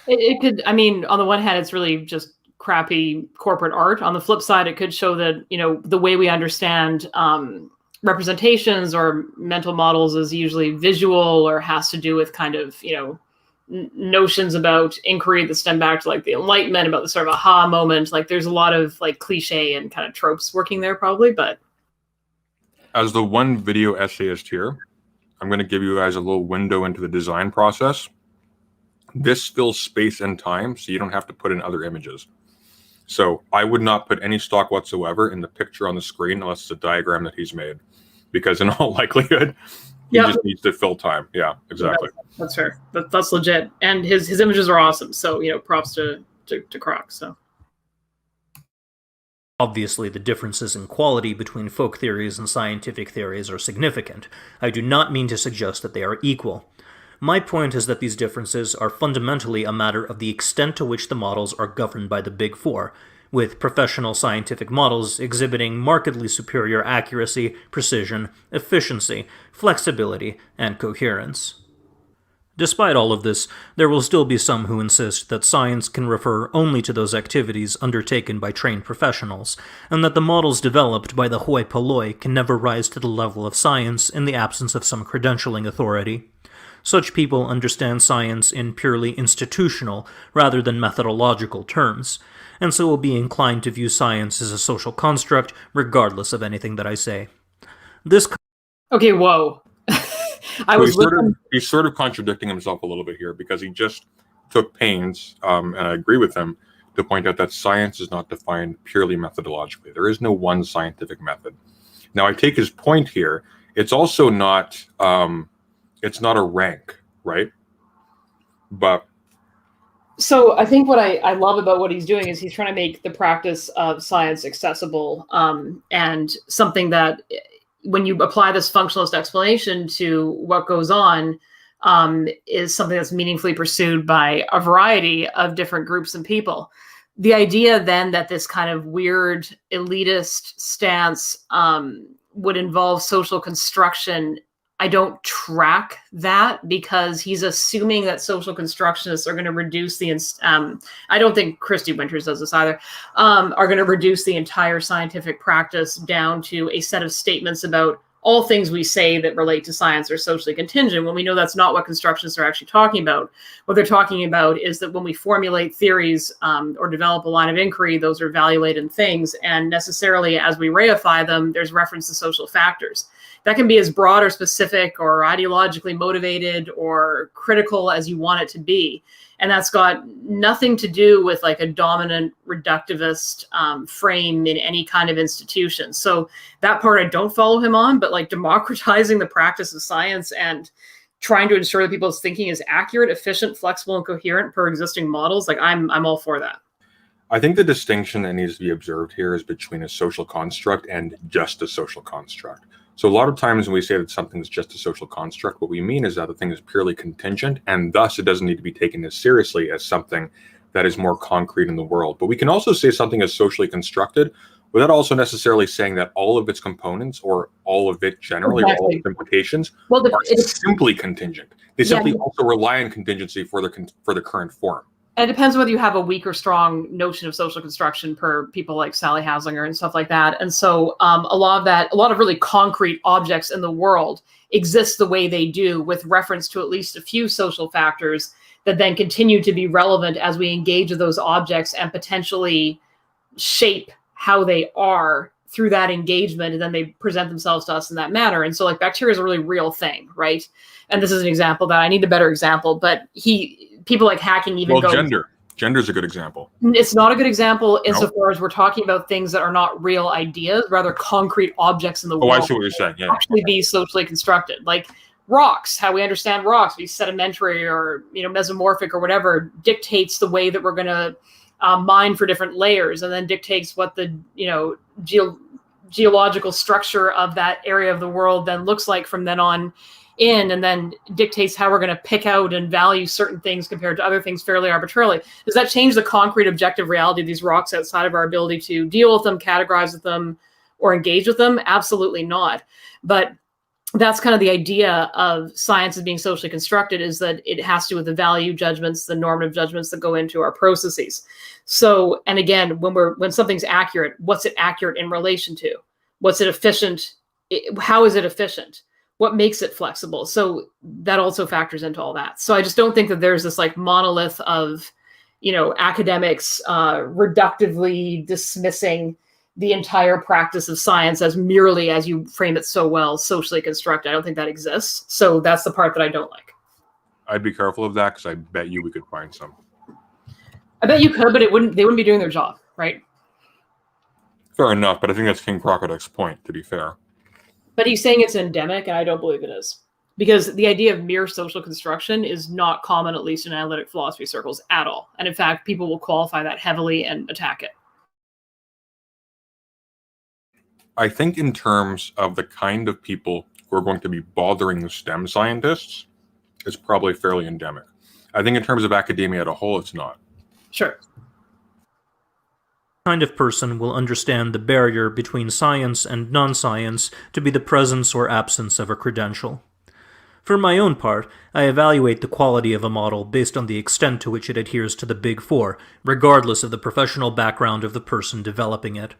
It could, I mean, on the one hand, it's really just crappy corporate art. On the flip side, it could show that, the way we understand representations or mental models is usually visual, or has to do with kind of, notions about inquiry that stem back to like the Enlightenment, about the sort of aha moment. Like, there's a lot of like cliche and kind of tropes working there probably, but. As the one video essayist here, I'm going to give you guys a little window into the design process. This fills space and time, so you don't have to put in other images. So I would not put any stock whatsoever in the picture on the screen unless it's a diagram that he's made, because in all likelihood, he just needs to fill time. Yeah, exactly. That's fair. That's legit. And his images are awesome. So, props to Croc. So. Obviously, the differences in quality between folk theories and scientific theories are significant. I do not mean to suggest that they are equal. My point is that these differences are fundamentally a matter of the extent to which the models are governed by the Big Four, with professional scientific models exhibiting markedly superior accuracy, precision, efficiency, flexibility, and coherence. Despite all of this, there will still be some who insist that science can refer only to those activities undertaken by trained professionals, and that the models developed by the hoi polloi can never rise to the level of science in the absence of some credentialing authority. Such people understand science in purely institutional rather than methodological terms, and so will be inclined to view science as a social construct regardless of anything that I say. Okay, whoa. He's sort of contradicting himself a little bit here, because he just took pains, and I agree with him, to point out that science is not defined purely methodologically. There is no one scientific method. Now, I take his point here. It's also not, it's not a rank, right? But So I think what I love about what he's doing is he's trying to make the practice of science accessible, and something that when you apply this functionalist explanation to what goes on, is something that's meaningfully pursued by a variety of different groups and people. The idea then that this kind of weird elitist stance would involve social construction, I don't track that, because he's assuming that social constructionists are going to reduce the, I don't think Christy Winters does this either, are going to reduce the entire scientific practice down to a set of statements about all things we say that relate to science are socially contingent, when we know that's not what constructionists are actually talking about. What they're talking about is that when we formulate theories or develop a line of inquiry, those are value-laden things, and necessarily as we reify them, there's reference to social factors. That can be as broad or specific or ideologically motivated or critical as you want it to be. And that's got nothing to do with like a dominant reductivist frame in any kind of institution. So that part I don't follow him on, but like democratizing the practice of science and trying to ensure that people's thinking is accurate, efficient, flexible, and coherent per existing models, like I'm all for that. I think the distinction that needs to be observed here is between a social construct and just a social construct. So a lot of times when we say that something is just a social construct, what we mean is that the thing is purely contingent, and thus it doesn't need to be taken as seriously as something that is more concrete in the world. But we can also say something is socially constructed without also necessarily saying that all of its components or all of it generally, or all of its implications are simply contingent. They simply also rely on contingency for the current form. And it depends whether you have a weak or strong notion of social construction per people like Sally Haslinger and stuff like that. And so a lot of really concrete objects in the world exist the way they do, with reference to at least a few social factors that then continue to be relevant as we engage with those objects and potentially shape how they are through that engagement, and then they present themselves to us in that manner. And so like bacteria is a really real thing, right? And this is an example that I need a better example, but people like hacking even go... Gender's a good example. It's not a good example insofar as we're talking about things that are not real ideas, rather concrete objects in the world. Oh, I see what you're saying. Yeah. Actually be socially constructed. Like rocks, how we understand rocks, be sedimentary or mesomorphic or whatever, dictates the way that we're going to mine for different layers, and then dictates what the geological structure of that area of the world then looks like from then on in, and then dictates how we're going to pick out and value certain things compared to other things fairly arbitrarily. Does that change the concrete objective reality of these rocks outside of our ability to deal with them, categorize with them, or engage with them? Absolutely not. But that's kind of the idea of science as being socially constructed, is that it has to do with the value judgments, the normative judgments that go into our processes. So, and again, when something's accurate, what's it accurate in relation to? What's it efficient? How is it efficient? What makes it flexible? So that also factors into all that. So I just don't think that there's this like monolith of, academics reductively dismissing the entire practice of science as merely, as you frame it so well, socially constructed. I don't think that exists. So that's the part that I don't like. I'd be careful of that, because I bet you we could find some. I bet you could, but they wouldn't be doing their job, right? Fair enough, but I think that's King Crocoduck's point, to be fair. But he's saying it's endemic, and I don't believe it is. Because the idea of mere social construction is not common, at least in analytic philosophy circles, at all. And in fact, people will qualify that heavily and attack it. I think in terms of the kind of people who are going to be bothering the STEM scientists, it's probably fairly endemic. I think in terms of academia as a whole, it's not. Sure. Kind of person will understand the barrier between science and non-science to be the presence or absence of a credential. For my own part, I evaluate the quality of a model based on the extent to which it adheres to the Big Four, regardless of the professional background of the person developing it.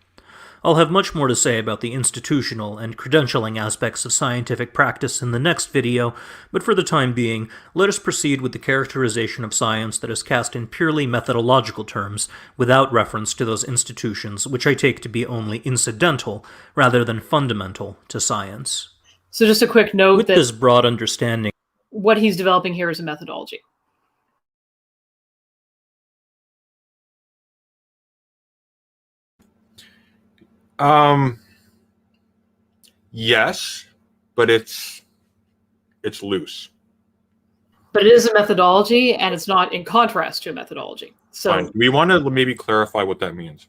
I'll have much more to say about the institutional and credentialing aspects of scientific practice in the next video, but for the time being, let us proceed with the characterization of science that is cast in purely methodological terms, without reference to those institutions which I take to be only incidental, rather than fundamental, to science. So just a quick note with that this broad understanding, what he's developing here is a methodology. Yes, but it's loose. But it is a methodology, and it's not in contrast to a methodology. So Fine. We want to maybe clarify what that means.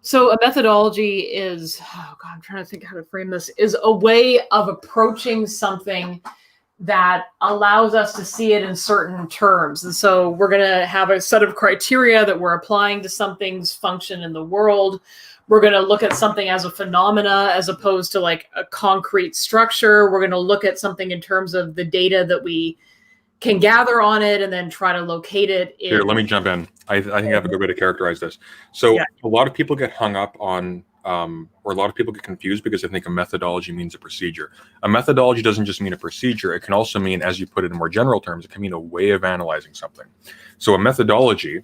So a methodology is, oh God, I'm trying to think how to frame this, is a way of approaching something that allows us to see it in certain terms. And so we're going to have a set of criteria that we're applying to something's function in the world. We're going to look at something as a phenomena as opposed to like a concrete structure. We're going to look at something in terms of the data that we can gather on it and then try to locate it. Here, let me jump in. I think I have a good way to characterize this. So a lot of people get hung up on, or a lot of people get confused because they think a methodology means a procedure. A methodology doesn't just mean a procedure. It can also mean, as you put it in more general terms, it can mean a way of analyzing something. So a methodology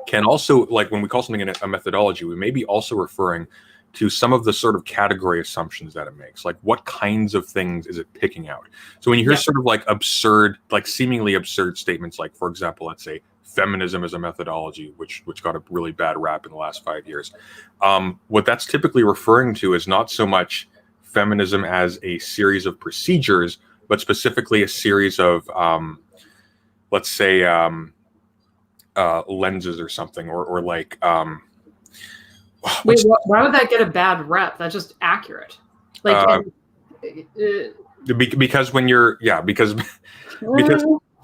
can also, like when we call something a methodology, we may be also referring to some of the sort of category assumptions that it makes. Like what kinds of things is it picking out? So when you hear sort of like absurd, like seemingly absurd statements, like for example, let's say feminism is a methodology, which got a really bad rap in the last 5 years. What that's typically referring to is not so much feminism as a series of procedures, but specifically a series of, let's say, lenses or something, or like, wait, why would that get a bad rep? That's just accurate. Like, because when you're, because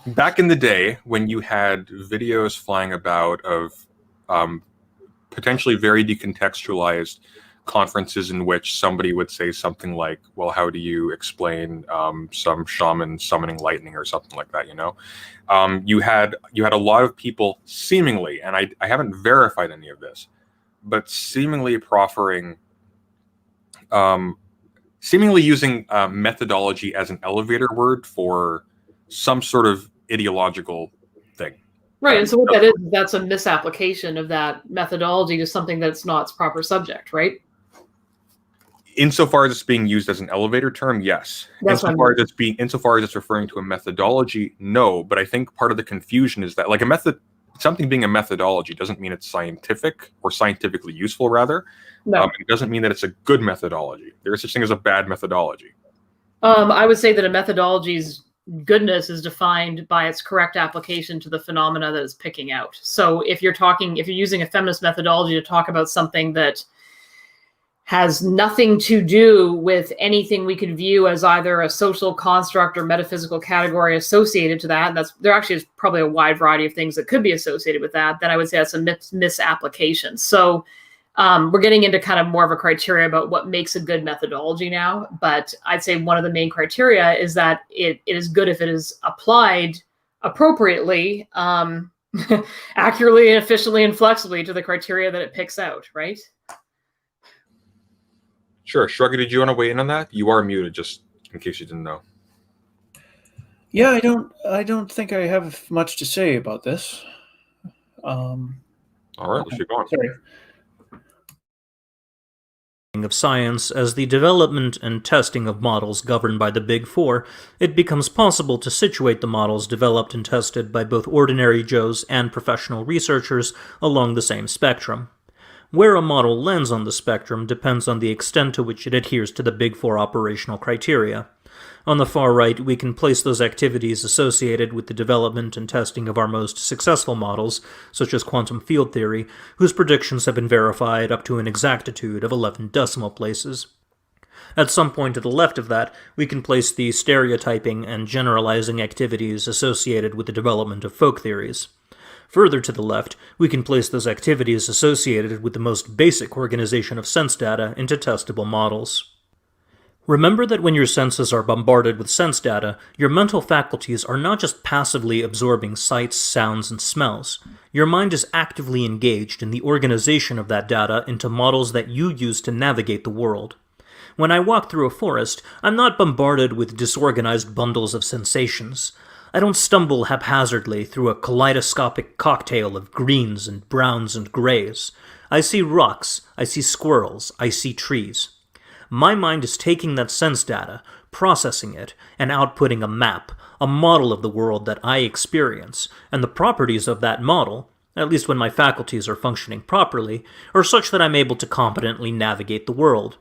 back in the day when you had videos flying about of potentially very decontextualized conferences in which somebody would say something like, well, how do you explain some shaman summoning lightning or something like that, you know? You had a lot of people seemingly, and I haven't verified any of this, but seemingly proffering, seemingly using methodology as an elevator word for some sort of ideological thing. Right, and so what that is, that's a misapplication of that methodology to something that's not its proper subject, right? Insofar as it's being used as an elevator term, yes. Insofar as it's referring to a methodology, no. But I think part of the confusion is that, like, something being a methodology doesn't mean it's scientific or scientifically useful, rather. No. It doesn't mean that it's a good methodology. There is such thing as a bad methodology. I would say that a methodology's goodness is defined by its correct application to the phenomena that it's picking out. So if you're using a feminist methodology to talk about something that has nothing to do with anything we could view as either a social construct or metaphysical category associated to that, and there actually is probably a wide variety of things that could be associated with that, then I would say that's a misapplication. So we're getting into kind of more of a criteria about what makes a good methodology now, but I'd say one of the main criteria is that it is good if it is applied appropriately, accurately, efficiently, and flexibly to the criteria that it picks out, right? Sure. Shruggy, did you want to weigh in on that? You are muted, just in case you didn't know. Yeah, I don't think I have much to say about this. All right, let's keep going. Sorry. Of science as the development and testing of models governed by the Big Four, it becomes possible to situate the models developed and tested by both ordinary Joes and professional researchers along the same spectrum. Where a model lands on the spectrum depends on the extent to which it adheres to the Big Four operational criteria. On the far right, we can place those activities associated with the development and testing of our most successful models, such as quantum field theory, whose predictions have been verified up to an exactitude of 11 decimal places. At some point to the left of that, we can place the stereotyping and generalizing activities associated with the development of folk theories. Further to the left, we can place those activities associated with the most basic organization of sense data into testable models. Remember that when your senses are bombarded with sense data, your mental faculties are not just passively absorbing sights, sounds, and smells. Your mind is actively engaged in the organization of that data into models that you use to navigate the world. When I walk through a forest, I'm not bombarded with disorganized bundles of sensations. I don't stumble haphazardly through a kaleidoscopic cocktail of greens and browns and grays. I see rocks, I see squirrels, I see trees. My mind is taking that sense data, processing it, and outputting a map, a model of the world that I experience, and the properties of that model, at least when my faculties are functioning properly, are such that I'm able to competently navigate the world.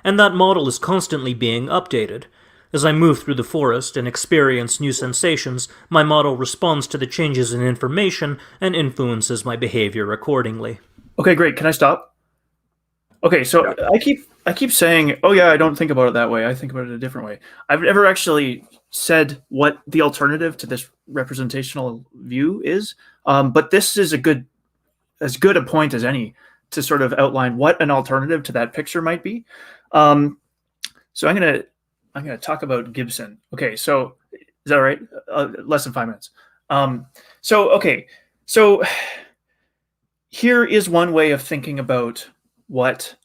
And that model is constantly being updated. As I move through the forest and experience new sensations, my model responds to the changes in information and influences my behavior accordingly. Okay, great. Can I stop? Okay, so I keep saying, oh yeah, I don't think about it that way. I think about it a different way. I've never actually said what the alternative to this representational view is, but this is as good a point as any to sort of outline what an alternative to that picture might be. So I'm gonna talk about Gibson. Okay, so is that all right? Less than 5 minutes. So here is one way of thinking about what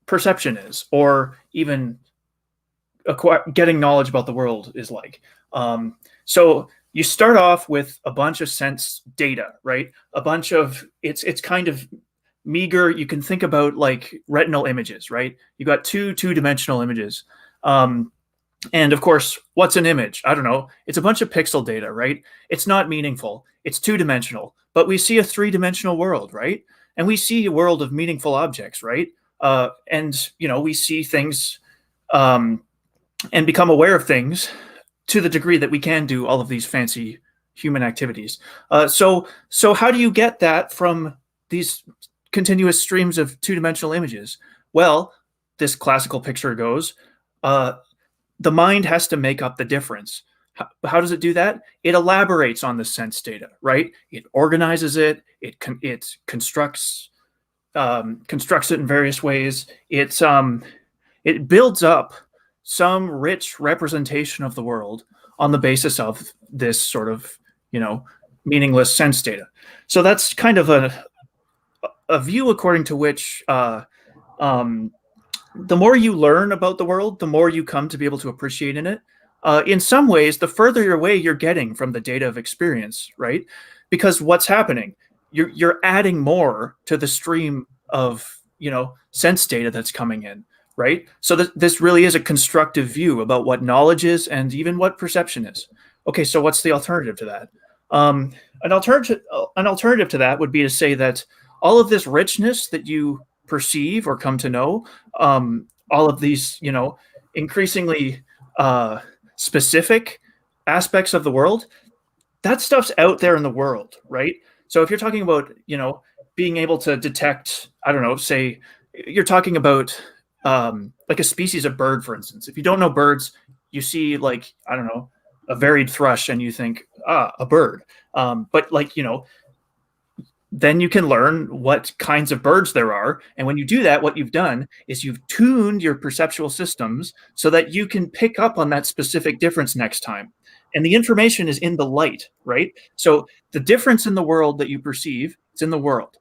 perception is, or even getting knowledge about the world is like. So you start off with a bunch of sense data, right? A bunch of it's kind of meager. You can think about like retinal images, right? You got two-dimensional images. And of course, what's an image? I don't know. It's a bunch of pixel data, right? It's not meaningful. It's two-dimensional, but we see a three-dimensional world, right? And we see a world of meaningful objects, right? And we see things and become aware of things to the degree that we can do all of these fancy human activities. So how do you get that from these continuous streams of two-dimensional images? Well, this classical picture goes, the mind has to make up the difference. How does it do that? It elaborates on the sense data, right? It organizes it. It constructs it in various ways. It builds up some rich representation of the world on the basis of this sort of meaningless sense data. So that's kind of a view according to which the more you learn about the world, the more you come to be able to appreciate in it. In some ways, the further away you're getting from the data of experience, right? Because what's happening, you're adding more to the stream of sense data that's coming in, right? So this really is a constructive view about what knowledge is and even what perception is. Okay, so what's the alternative to that? An alternative to that would be to say that all of this richness that you perceive or come to know, all of these increasingly specific aspects of the world, that stuff's out there in the world, right? So if you're talking about being able to detect, I don't know, say you're talking about like a species of bird, for instance. If you don't know birds, you see like, I don't know, a varied thrush and you think, a bird. But like, then you can learn what kinds of birds there are. And when you do that, what you've done is you've tuned your perceptual systems so that you can pick up on that specific difference next time. And the information is in the light, right? So the difference in the world that you perceive, it's in the world.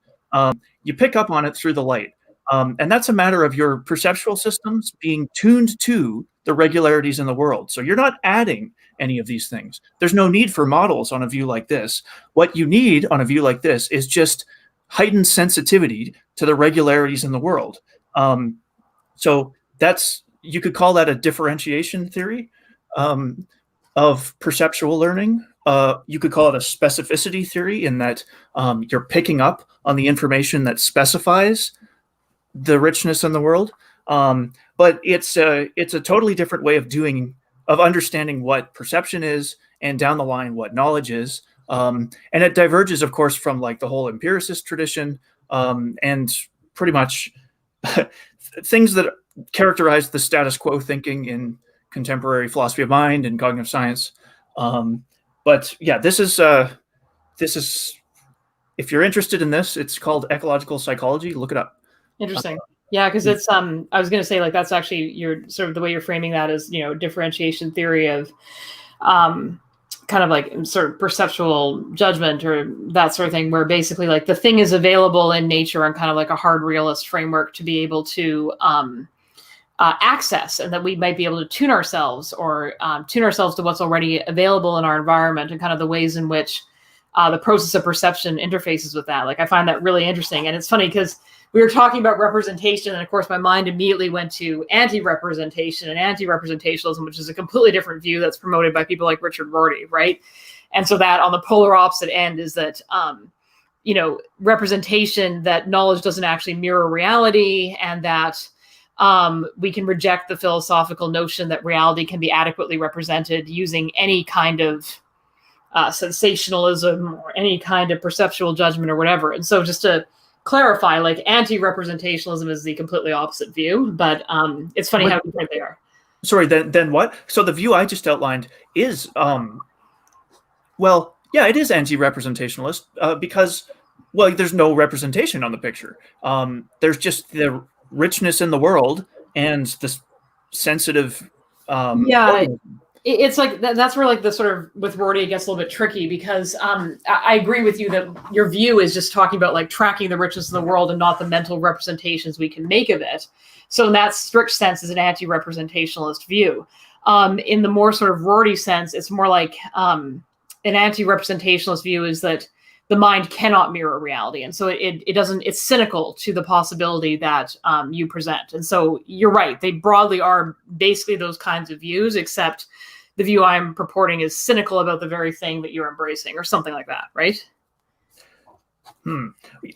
You pick up on it through the light. And that's a matter of your perceptual systems being tuned to the regularities in the world. So you're not adding any of these things. There's no need for models on a view like this. What you need on a view like this is just heightened sensitivity to the regularities in the world. So you could call that a differentiation theory of perceptual learning. You could call it a specificity theory in that you're picking up on the information that specifies the richness in the world. But it's a totally different way of understanding what perception is, and down the line what knowledge is. And it diverges, of course, from like the whole empiricist tradition and pretty much things that characterize the status quo thinking in contemporary philosophy of mind and cognitive science. But yeah, this is if you're interested in this, it's called ecological psychology. Look it up. Interesting. Yeah, because it's I was going to say, like, that's actually your sort of the way you're framing that is, differentiation theory of kind of like sort of perceptual judgment or that sort of thing, where basically like the thing is available in nature on kind of like a hard realist framework to be able to access, and that we might be able to tune ourselves or tune ourselves to what's already available in our environment, and kind of the ways in which the process of perception interfaces with that. Like, I find that really interesting. And it's funny because we were talking about representation, and of course my mind immediately went to anti-representation and anti-representationalism, which is a completely different view that's promoted by people like Richard Rorty, right? And so that on the polar opposite end is that, representation, that knowledge doesn't actually mirror reality, and that We can reject the philosophical notion that reality can be adequately represented using any kind of sensationalism or any kind of perceptual judgment or whatever. And so just to clarify, like, anti-representationalism is the completely opposite view, but it's funny how different they are. Sorry, then what? So the view I just outlined is, well, yeah, it is anti-representationalist because, well, there's no representation on the picture. There's just the richness in the world and this sensitive. It's like that's where like the sort of with Rorty it gets a little bit tricky because I agree with you that your view is just talking about like tracking the richness of the world and not the mental representations we can make of it. So in that strict sense is an anti-representationalist view. In the more sort of Rorty sense, it's more like an anti-representationalist view is that the mind cannot mirror reality. And so it doesn't, it's cynical to the possibility that you present. And so you're right. They broadly are basically those kinds of views, except the view I'm purporting is cynical about the very thing that you're embracing or something like that. Right.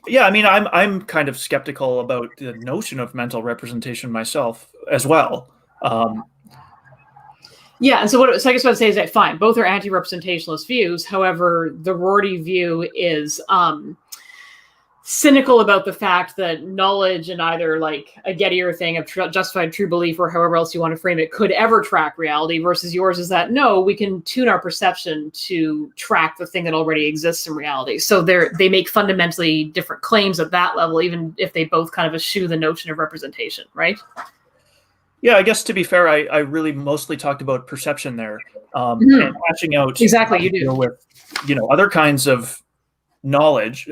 Yeah. I mean, I'm kind of skeptical about the notion of mental representation myself as well. Yeah, and so I guess what I'd say is that fine, both are anti-representationalist views. However, the Rorty view is cynical about the fact that knowledge and either like a Gettier thing of justified true belief or however else you want to frame it could ever track reality, versus yours is that no, we can tune our perception to track the thing that already exists in reality. So they make fundamentally different claims at that level, even if they both kind of eschew the notion of representation, right? Yeah, I guess to be fair, I really mostly talked about perception there, and hatching out exactly you do with other kinds of knowledge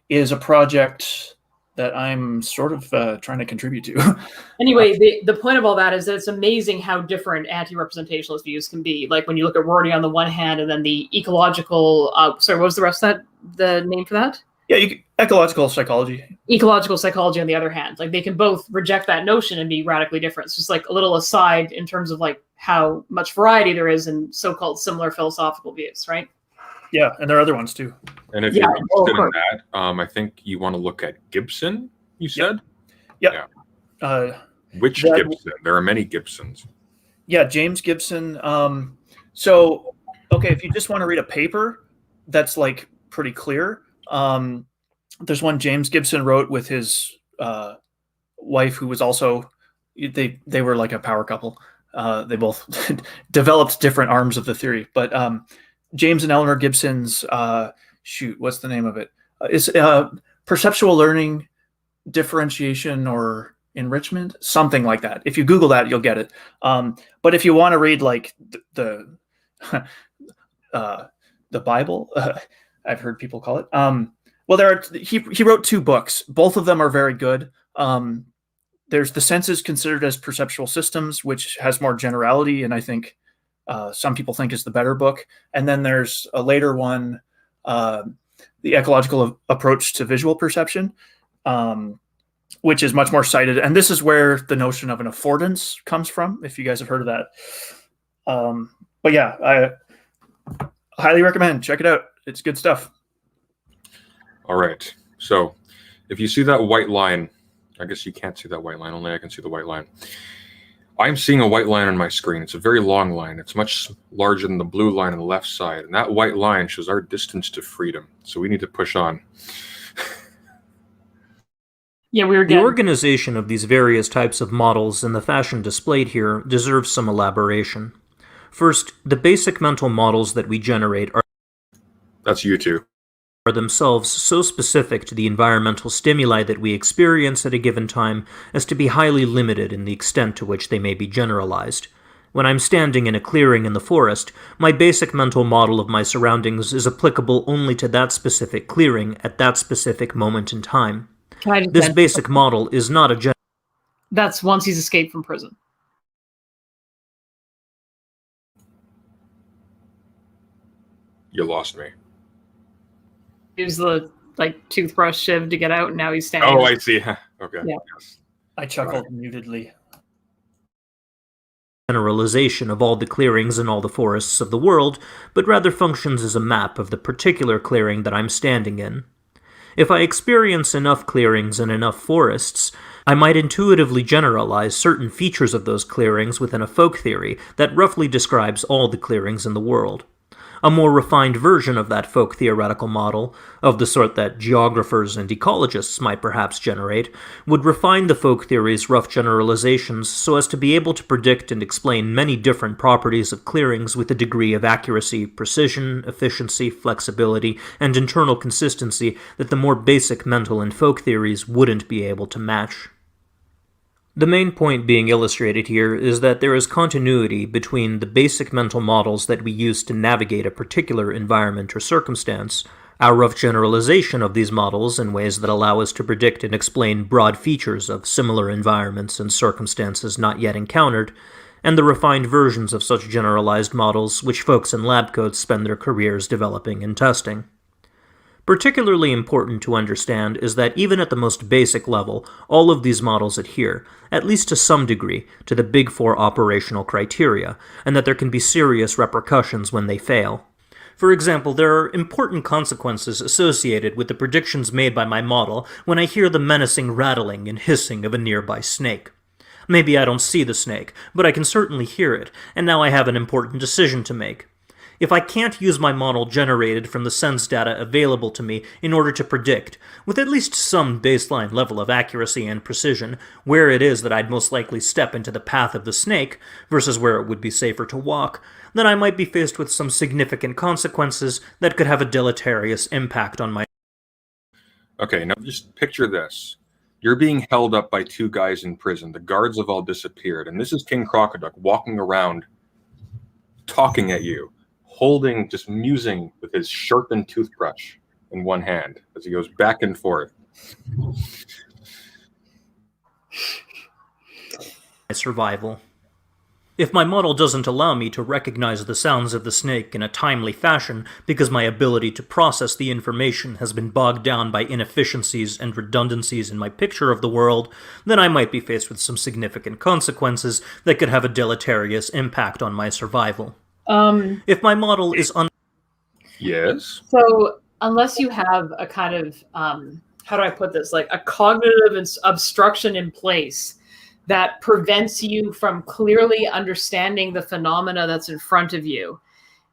is a project that I'm sort of trying to contribute to. Anyway, the point of all that is that it's amazing how different anti-representationalist views can be. Like when you look at Rorty on the one hand, and then the ecological. Sorry, what was the rest of that? The name for that? Yeah, ecological psychology. Ecological psychology, on the other hand, like they can both reject that notion and be radically different. It's just like a little aside in terms of like how much variety there is in so-called similar philosophical views, right? Yeah, and there are other ones too. And if you're interested in that, I think you want to look at Gibson, you said? Yeah. Which Gibson? There are many Gibsons. Yeah, James Gibson. So, okay, if you just want to read a paper that's like pretty clear, there's one James Gibson wrote with his wife, who was also they were like a power couple. They both developed different arms of the theory, but James and Eleanor Gibson's what's the name of it? It's perceptual learning, differentiation, or enrichment, something like that. If you Google that, you'll get it. But if you want to read like the Bible, I've heard people call it. Well, he wrote two books. Both of them are very good. There's The Senses Considered as Perceptual Systems, which has more generality, and I think some people think is the better book. And then there's a later one, The Ecological Approach to Visual Perception, which is much more cited. And this is where the notion of an affordance comes from, if you guys have heard of that. But yeah, I highly recommend. Check it out. It's good stuff. All right. So if you see that white line, I guess you can't see that white line. Only I can see the white line. I'm seeing a white line on my screen. It's a very long line. It's much larger than the blue line on the left side. And that white line shows our distance to freedom. So we need to push on. Yeah, we were The organization of these various types of models in the fashion displayed here deserves some elaboration. First, the basic mental models that we generate are That's you two. Are themselves so specific to the environmental stimuli that we experience at a given time as to be highly limited in the extent to which they may be generalized. When I'm standing in a clearing in the forest, my basic mental model of my surroundings is applicable only to that specific clearing at that specific moment in time. This basic model is not a general. That's once he's escaped from prison. You lost me. Use the toothbrush shiv to get out, and now he's standing. Oh, I see. Okay. Yeah. Yes. I chuckled mutedly. Generalization of all the clearings and all the forests of the world, but rather functions as a map of the particular clearing that I'm standing in. If I experience enough clearings and enough forests, I might intuitively generalize certain features of those clearings within a folk theory that roughly describes all the clearings in the world. A more refined version of that folk theoretical model, of the sort that geographers and ecologists might perhaps generate, would refine the folk theory's rough generalizations so as to be able to predict and explain many different properties of clearings with a degree of accuracy, precision, efficiency, flexibility, and internal consistency that the more basic mental and folk theories wouldn't be able to match. The main point being illustrated here is that there is continuity between the basic mental models that we use to navigate a particular environment or circumstance, our rough generalization of these models in ways that allow us to predict and explain broad features of similar environments and circumstances not yet encountered, and the refined versions of such generalized models which folks in lab coats spend their careers developing and testing. Particularly important to understand is that even at the most basic level, all of these models adhere, at least to some degree, to the Big Four operational criteria, and that there can be serious repercussions when they fail. For example, there are important consequences associated with the predictions made by my model when I hear the menacing rattling and hissing of a nearby snake. Maybe I don't see the snake, but I can certainly hear it, and now I have an important decision to make. If I can't use my model generated from the sense data available to me in order to predict, with at least some baseline level of accuracy and precision, where it is that I'd most likely step into the path of the snake, versus where it would be safer to walk, then I might be faced with some significant consequences that could have a deleterious impact on my... Okay, now just picture this. You're being held up by two guys in prison. The guards have all disappeared, and this is King Crocoduck walking around, talking at you, holding, just musing with his sharpened toothbrush in one hand as he goes back and forth. Survival. If my model doesn't allow me to recognize the sounds of the snake in a timely fashion because my ability to process the information has been bogged down by inefficiencies and redundancies in my picture of the world, then I might be faced with some significant consequences that could have a deleterious impact on my survival. If my model is Yes. So unless you have a kind of, how do I put this, like a cognitive obstruction in place that prevents you from clearly understanding the phenomena that's in front of you,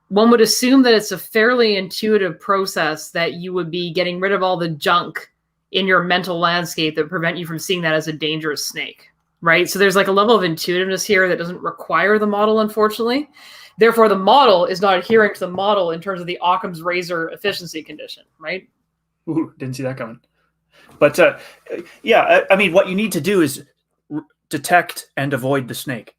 one would assume that it's a fairly intuitive process that you would be getting rid of all the junk in your mental landscape that prevent you from seeing that as a dangerous snake, right? So there's like a level of intuitiveness here that doesn't require the model, unfortunately. Therefore, the model is not adhering to the model in terms of the Occam's razor efficiency condition, right? Ooh, didn't see that coming. But yeah, I mean, what you need to do is detect and avoid the snake.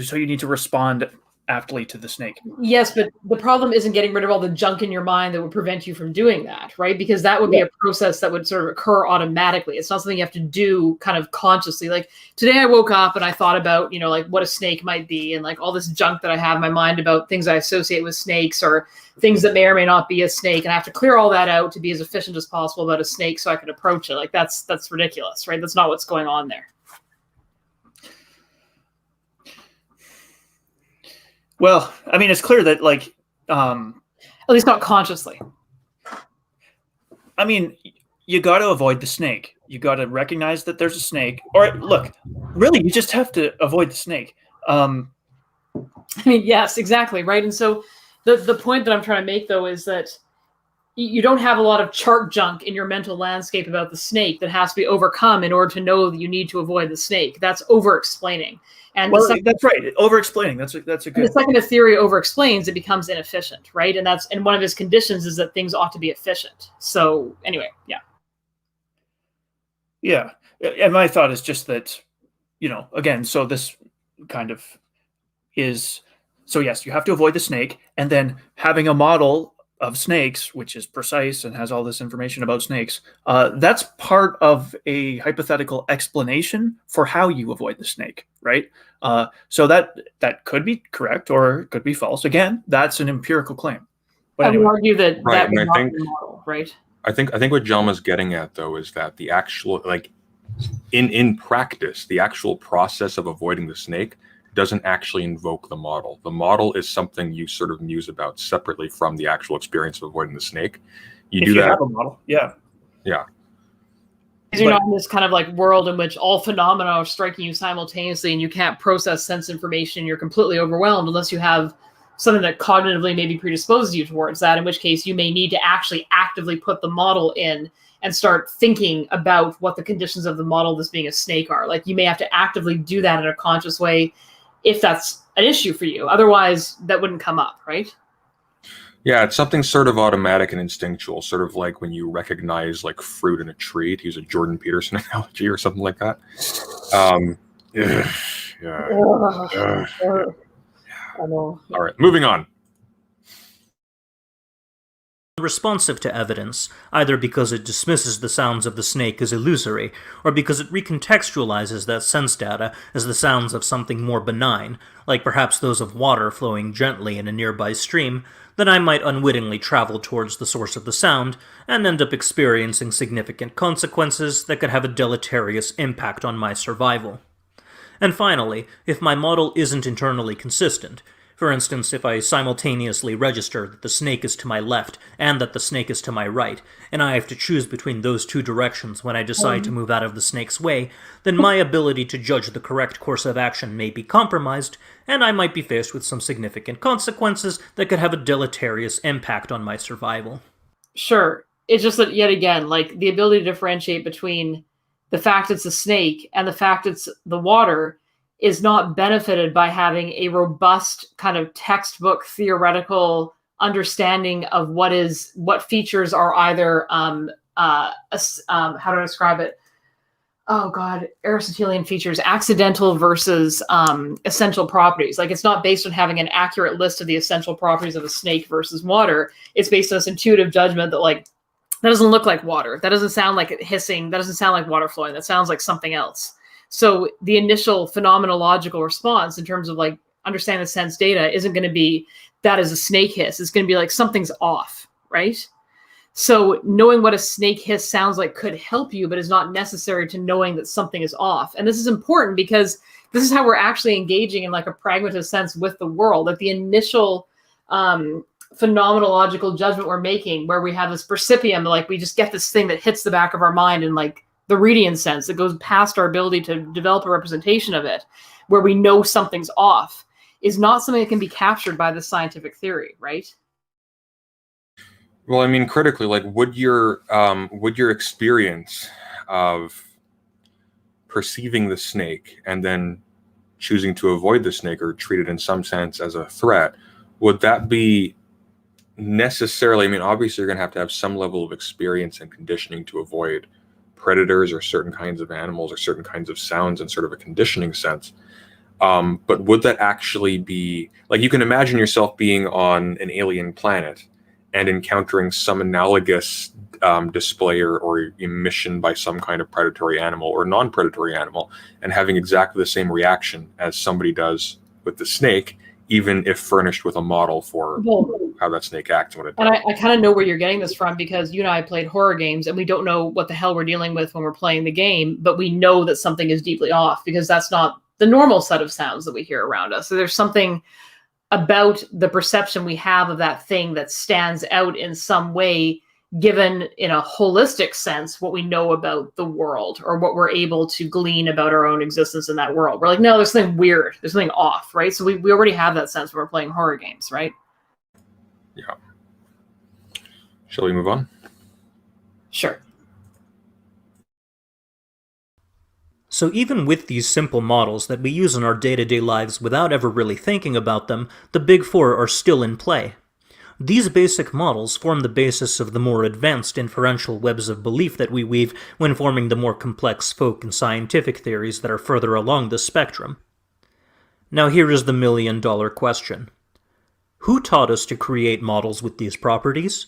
So you need to respond aptly to the snake. Yes, but the problem isn't getting rid of all the junk in your mind that would prevent you from doing that, right? Because that would be a process that would sort of occur automatically. It's not something you have to do kind of consciously. Like today I woke up and I thought about, you know, like what a snake might be and like all this junk that I have in my mind about things I associate with snakes or things that may or may not be a snake. And I have to clear all that out to be as efficient as possible about a snake so I can approach it. Like that's ridiculous, right? That's not what's going on there. Well, I mean, it's clear that, like, at least not consciously. I mean, you got to avoid the snake. You got to recognize that there's a snake. Or look, really, you just have to avoid the snake. I mean, yes, exactly, right. And so the point that I'm trying to make, though, is that you don't have a lot of chart junk in your mental landscape about the snake that has to be overcome in order to know that you need to avoid the snake. That's over-explaining. And well, that's right. Over-explaining. That's a good. The second a theory over-explains, it becomes inefficient, right? And one of his conditions is that things ought to be efficient. So anyway, yeah. Yeah, and my thought is just that, you know, again, so this kind of is, so yes, you have to avoid the snake, and then having a model of snakes, which is precise and has all this information about snakes, that's part of a hypothetical explanation for how you avoid the snake, right? So that could be correct or it could be false. Again, that's an empirical claim. But anyway. I would argue that right, that would not be the model, right? I think what Jalma's getting at, though, is that the actual, like, in practice, the actual process of avoiding the snake doesn't actually invoke the model. The model is something you sort of muse about separately from the actual experience of avoiding the snake. You do that. Have a model, yeah. Yeah. Because you're not in this kind of like world in which all phenomena are striking you simultaneously and you can't process sense information. You're completely overwhelmed unless you have something that cognitively maybe predisposes you towards that, in which case you may need to actually actively put the model in and start thinking about what the conditions of the model, this being a snake, are. Like, you may have to actively do that in a conscious way if that's an issue for you. Otherwise, that wouldn't come up, right? Yeah, it's something sort of automatic and instinctual, sort of like when you recognize like fruit in a tree, to use a Jordan Peterson analogy or something like that. I know. All right, moving on. Responsive to evidence, either because it dismisses the sounds of the snake as illusory, or because it recontextualizes that sense data as the sounds of something more benign, like perhaps those of water flowing gently in a nearby stream, then I might unwittingly travel towards the source of the sound, and end up experiencing significant consequences that could have a deleterious impact on my survival. And finally, if my model isn't internally consistent, for instance, if I simultaneously register that the snake is to my left and that the snake is to my right, and I have to choose between those two directions when I decide to move out of the snake's way, then my ability to judge the correct course of action may be compromised, and I might be faced with some significant consequences that could have a deleterious impact on my survival. Sure. It's just that, yet again, like, the ability to differentiate between the fact it's a snake and the fact it's the water is not benefited by having a robust kind of textbook theoretical understanding of what features are either how do I describe it? Oh God, Aristotelian features, accidental versus essential properties. Like, it's not based on having an accurate list of the essential properties of a snake versus water. It's based on this intuitive judgment that, like, that doesn't look like water. That doesn't sound like it hissing. That doesn't sound like water flowing. That sounds like something else. So the initial phenomenological response in terms of like understanding the sense data isn't going to be that is a snake hiss. It's going to be like something's off, right? So knowing what a snake hiss sounds like could help you, but is not necessary to knowing that something is off. And this is important because this is how we're actually engaging in like a pragmatist sense with the world. Like, the initial phenomenological judgment we're making, where we have this percipium, like we just get this thing that hits the back of our mind and like the Irradiating sense that goes past our ability to develop a representation of it, where we know something's off, is not something that can be captured by the scientific theory, right? Well, I mean, critically, like, would your experience of perceiving the snake and then choosing to avoid the snake or treat it in some sense as a threat, would that be necessarily? I mean, obviously, you're going to have some level of experience and conditioning to avoid predators or certain kinds of animals or certain kinds of sounds in sort of a conditioning sense. But would that actually be, like, you can imagine yourself being on an alien planet and encountering some analogous display or emission by some kind of predatory animal or non-predatory animal, and having exactly the same reaction as somebody does with the snake, even if furnished with a model for how that snake acts when it does. And I kind of know where you're getting this from, because you and I played horror games and we don't know what the hell we're dealing with when we're playing the game, but we know that something is deeply off because that's not the normal set of sounds that we hear around us. So there's something about the perception we have of that thing that stands out in some way, given in a holistic sense what we know about the world or what we're able to glean about our own existence in that world. We're like, no, there's something weird. There's something off, right? So we already have that sense when we're playing horror games, right? Yeah. Shall we move on? Sure. So even with these simple models that we use in our day-to-day lives without ever really thinking about them, the big four are still in play. These basic models form the basis of the more advanced inferential webs of belief that we weave when forming the more complex folk and scientific theories that are further along the spectrum. Now here is the million-dollar question. Who taught us to create models with these properties?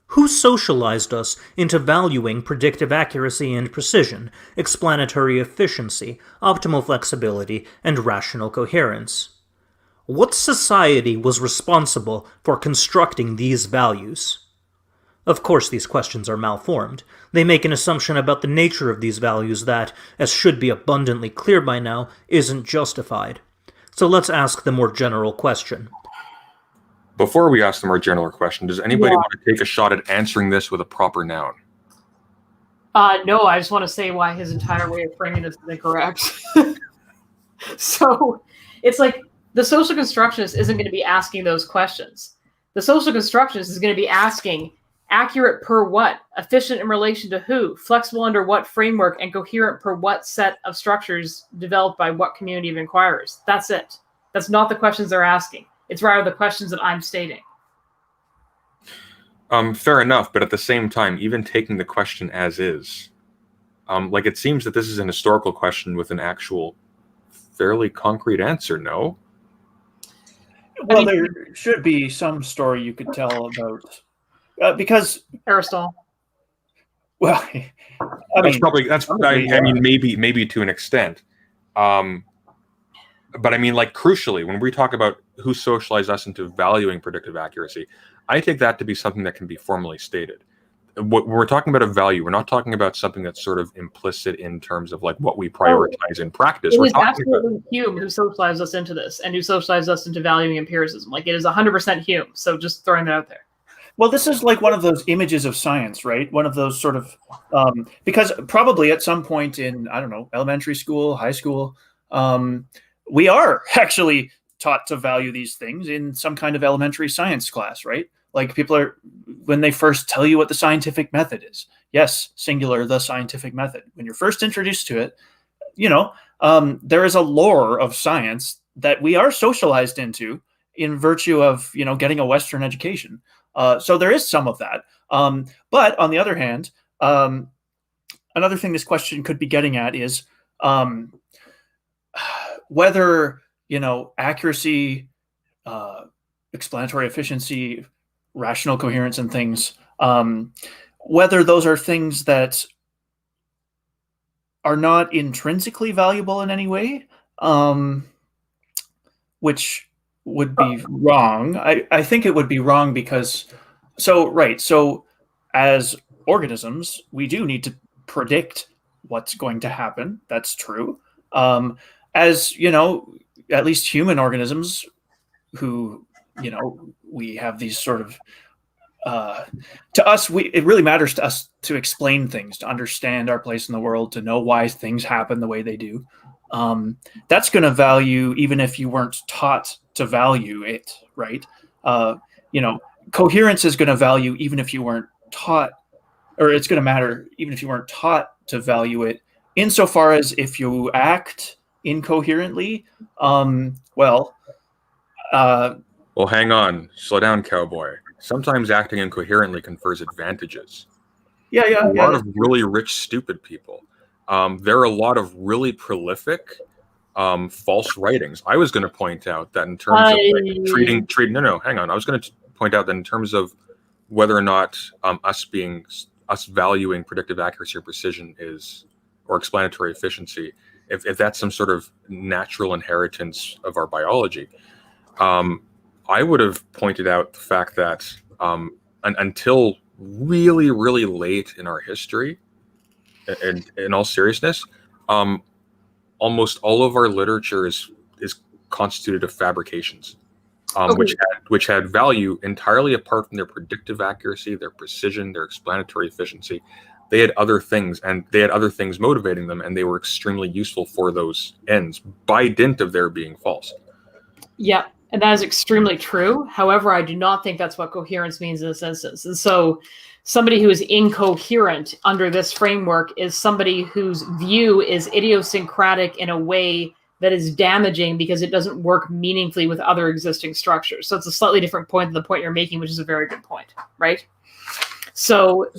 Who socialized us into valuing predictive accuracy and precision, explanatory efficiency, optimal flexibility, and rational coherence? What society was responsible for constructing these values? Of course, these questions are malformed. They make an assumption about the nature of these values that, as should be abundantly clear by now, isn't justified. So let's ask the more general question. Before we ask the more general question, does anybody want to take a shot at answering this with a proper noun? No, I just want to say why his entire way of framing this is incorrect. So it's like the social constructionist isn't going to be asking those questions. The social constructionist is going to be asking, accurate per what, efficient in relation to who, flexible under what framework, and coherent per what set of structures developed by what community of inquirers. That's it. That's not the questions they're asking. It's rather the questions that I'm stating. Fair enough, but at the same time, even taking the question as is, like it seems that this is an historical question with an actual fairly concrete answer, no? Well, there should be some story you could tell about, because Aristotle. Well, I mean, maybe to an extent. But I mean, like, crucially, when we talk about who socialized us into valuing predictive accuracy, I take that to be something that can be formally stated. When we're talking about a value, we're not talking about something that's sort of implicit in terms of like what we prioritize in practice. It We're is talking absolutely Hume who socialized us into this and who socialized us into valuing empiricism. Like, it is 100% Hume. So just throwing that out there. Well, this is like one of those images of science, right? One of those sort of, because probably at some point in, I don't know, elementary school, high school, we are actually taught to value these things in some kind of elementary science class, right? Like people are, when they first tell you what the scientific method is, yes, singular, the scientific method. When you're first introduced to it, you know, there is a lore of science that we are socialized into in virtue of, you know, getting a Western education. So there is some of that. But on the other hand, another thing this question could be getting at is whether, you know, accuracy, explanatory efficiency, rational coherence and things, whether those are things that are not intrinsically valuable in any way, which would be wrong. I think it would be wrong because, so as organisms, we do need to predict what's going to happen. That's true. As, you know, at least human organisms who, you know, we have these sort of, to us, it really matters to us to explain things, to understand our place in the world, to know why things happen the way they do. That's going to value even if you weren't taught to value it, right? You know, coherence is going to value even if you weren't taught, or it's going to matter even if you weren't taught to value it, insofar as if you act incoherently, well, hang on, slow down, cowboy. Sometimes acting incoherently confers advantages. A lot of really rich, stupid people. There are a lot of really prolific false writings. I was going to point out that in terms of like, treating. No, hang on. I was going to point out that in terms of whether or not us valuing predictive accuracy or precision or explanatory efficiency, if that's some sort of natural inheritance of our biology, I would have pointed out the fact that until really, really late in our history, and in all seriousness, almost all of our literature is constituted of fabrications, which had value entirely apart from their predictive accuracy, their precision, their explanatory efficiency. They had other things, and they had other things motivating them, and they were extremely useful for those ends by dint of their being false. Yeah, and that is extremely true. However, I do not think that's what coherence means in this instance. And so somebody who is incoherent under this framework is somebody whose view is idiosyncratic in a way that is damaging because it doesn't work meaningfully with other existing structures. So it's a slightly different point than the point you're making, which is a very good point, right? So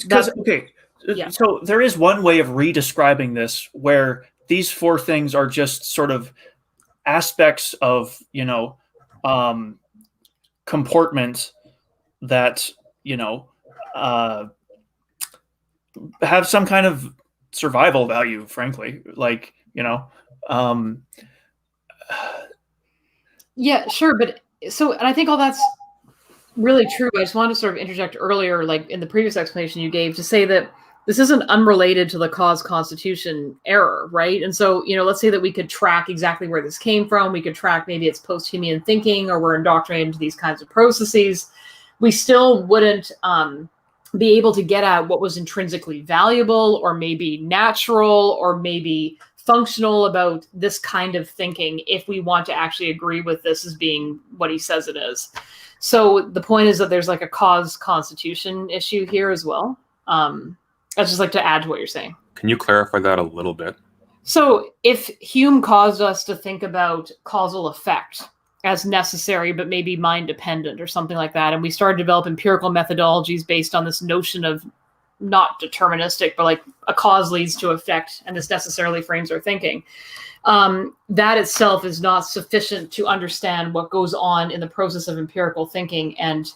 so there is one way of redescribing this where these four things are just sort of aspects of, you know, comportment that, you know, have some kind of survival value, frankly, like, you know. Yeah, sure. But so, and I think all that's really true. I just wanted to sort of interject earlier, like in the previous explanation you gave, to say that this isn't unrelated to the cause constitution error, right? And so, you know, let's say that we could track exactly where this came from. We could track maybe it's post-Humean thinking, or we're indoctrinated into these kinds of processes. We still wouldn't be able to get at what was intrinsically valuable or maybe natural or maybe functional about this kind of thinking if we want to actually agree with this as being what he says it is. So the point is that there's like a cause constitution issue here as well. I'd just like to add to what you're saying. Can you clarify that a little bit? So if Hume caused us to think about causal effect as necessary, but maybe mind dependent or something like that, and we started to develop empirical methodologies based on this notion of not deterministic, but like a cause leads to effect, and this necessarily frames our thinking. That itself is not sufficient to understand what goes on in the process of empirical thinking and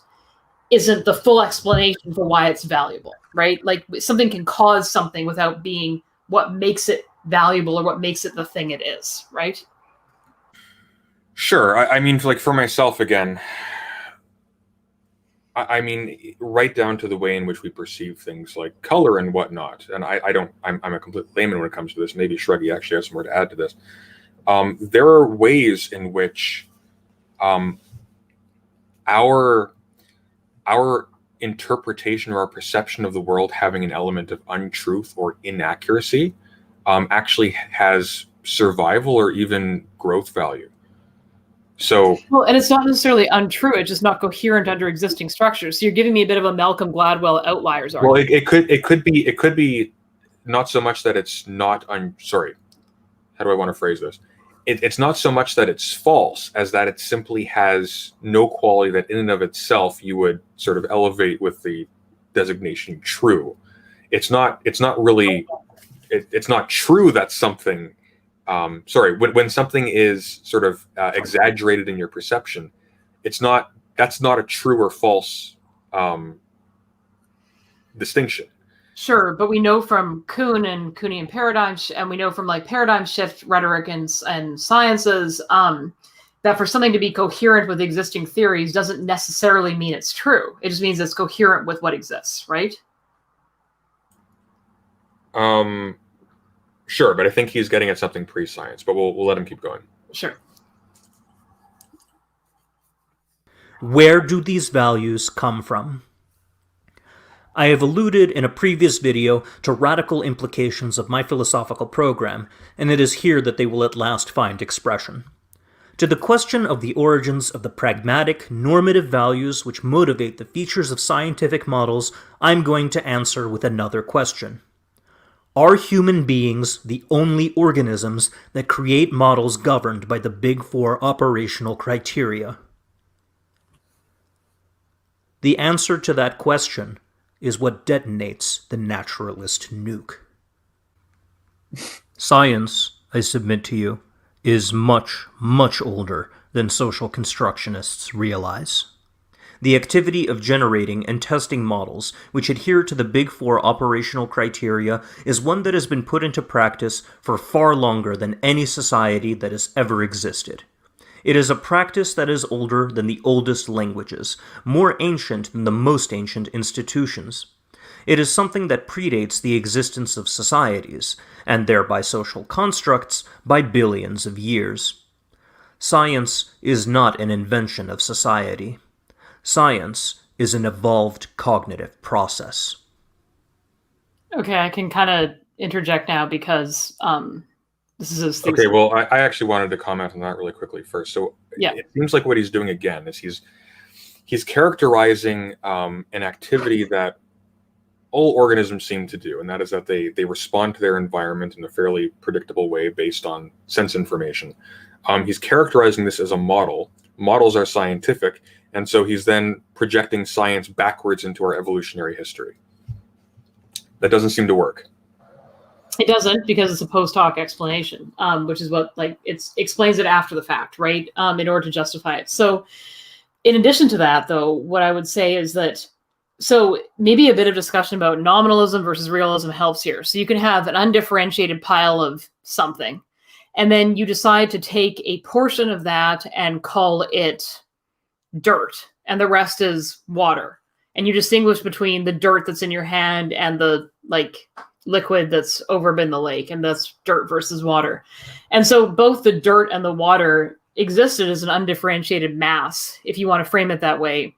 isn't the full explanation for why it's valuable, right? Like something can cause something without being what makes it valuable or what makes it the thing it is, right? Sure. I mean, like for myself, again, I mean, right down to the way in which we perceive things like color and whatnot. And I'm a complete layman when it comes to this. Maybe Shruggy actually has some more to add to this. There are ways in which our interpretation or our perception of the world having an element of untruth or inaccuracy actually has survival or even growth value. So, well, and it's not necessarily untrue; it's just not coherent under existing structures. So you're giving me a bit of a Malcolm Gladwell outliers argument. Well, it could be not so much that it's not sorry. How do I want to phrase this? It's not so much that it's false as that it simply has no quality that in and of itself you would sort of elevate with the designation true. It's not really. It's not true that something. When something is sort of exaggerated in your perception, that's not a true or false distinction. Sure, but we know from Kuhn and Kuhnian paradigm, and we know from like paradigm shift rhetoric and sciences that for something to be coherent with existing theories doesn't necessarily mean it's true. It just means it's coherent with what exists, right? Sure, but I think he's getting at something pre-science, but we'll let him keep going. Sure. Where do these values come from? I have alluded in a previous video to radical implications of my philosophical program, and it is here that they will at last find expression. To the question of the origins of the pragmatic, normative values which motivate the features of scientific models, I'm going to answer with another question. Are human beings the only organisms that create models governed by the Big Four operational criteria? The answer to that question is what detonates the naturalist nuke. Science, I submit to you, is much, much older than social constructionists realize. The activity of generating and testing models which adhere to the Big Four operational criteria is one that has been put into practice for far longer than any society that has ever existed. It is a practice that is older than the oldest languages, more ancient than the most ancient institutions. It is something that predates the existence of societies, and thereby social constructs, by billions of years. Science is not an invention of society. Science is an evolved cognitive process. Okay, I can kind of interject now because this is okay. Well, I actually wanted to comment on that really quickly first. So yeah. It seems like what he's doing again is he's characterizing an activity that all organisms seem to do, and that is that they respond to their environment in a fairly predictable way based on sense information. He's characterizing this as a model. Models are scientific. And so he's then projecting science backwards into our evolutionary history. That doesn't seem to work. It doesn't, because it's a post hoc explanation, which is what it explains it after the fact, right? In order to justify it. So in addition to that, though, what I would say is that, so maybe a bit of discussion about nominalism versus realism helps here. So you can have an undifferentiated pile of something, and then you decide to take a portion of that and call it dirt, and the rest is water, and you distinguish between the dirt that's in your hand and the liquid that's over in the lake, and that's dirt versus water. And so both the dirt and the water existed as an undifferentiated mass, if you want to frame it that way,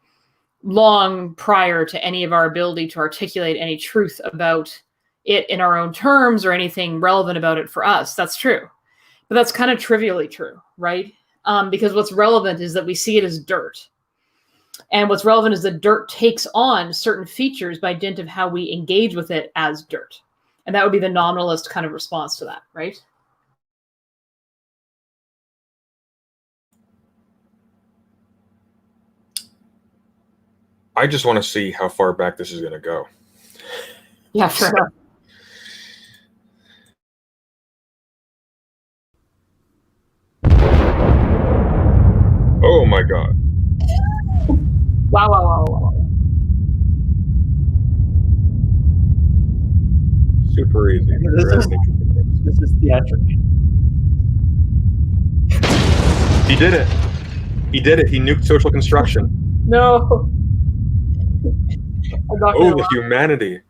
long prior to any of our ability to articulate any truth about it in our own terms or anything relevant about it for us. That's true. But that's kind of trivially true, right? Because what's relevant is that we see it as dirt. And what's relevant is that dirt takes on certain features by dint of how we engage with it as dirt. And that would be the nominalist kind of response to that, right? I just want to see how far back this is going to go. Yeah, sure. Oh my god. Wow. Super easy. This is theatrical. He did it. He did it. He nuked social construction. No. Oh, the humanity.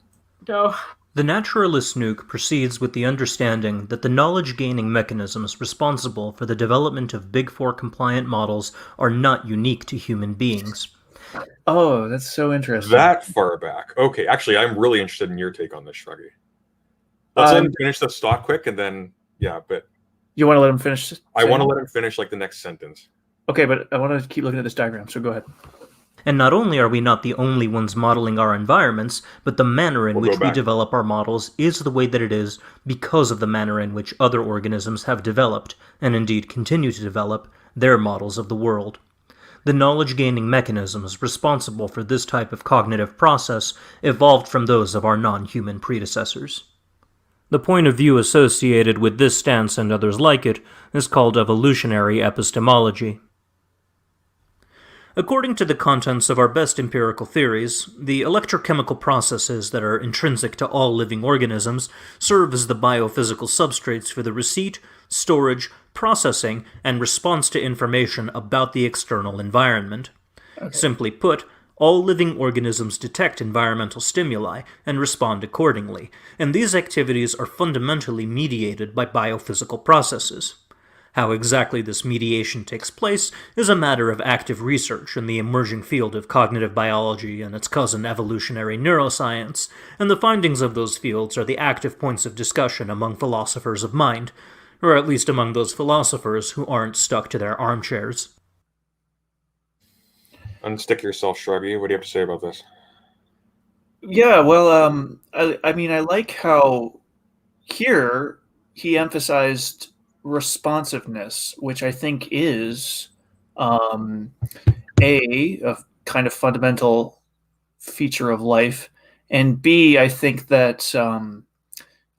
No. The naturalist Nuke proceeds with the understanding that the knowledge-gaining mechanisms responsible for the development of Big Four compliant models are not unique to human beings. Oh, that's so interesting. That far back. Okay, actually, I'm really interested in your take on this, Shruggy. Let's let him finish the stock quick, and then, yeah, but... You want to let him finish? I want to let him finish, like, the next sentence. Okay, but I want to keep looking at this diagram, so go ahead. And not only are we not the only ones modeling our environments, but the manner in which we develop our models is the way that it is because of the manner in which other organisms have developed, and indeed continue to develop, their models of the world. The knowledge-gaining mechanisms responsible for this type of cognitive process evolved from those of our non-human predecessors. The point of view associated with this stance and others like it is called evolutionary epistemology. According to the contents of our best empirical theories, the electrochemical processes that are intrinsic to all living organisms serve as the biophysical substrates for the receipt, storage, processing, and response to information about the external environment. Okay. Simply put, all living organisms detect environmental stimuli and respond accordingly, and these activities are fundamentally mediated by biophysical processes. How exactly this mediation takes place is a matter of active research in the emerging field of cognitive biology and its cousin evolutionary neuroscience, and the findings of those fields are the active points of discussion among philosophers of mind, or at least among those philosophers who aren't stuck to their armchairs. Unstick yourself, Shruggy. What do you have to say about this? Yeah, well, I mean, I like how here he emphasized responsiveness, which I think is a kind of fundamental feature of life, and B, I think that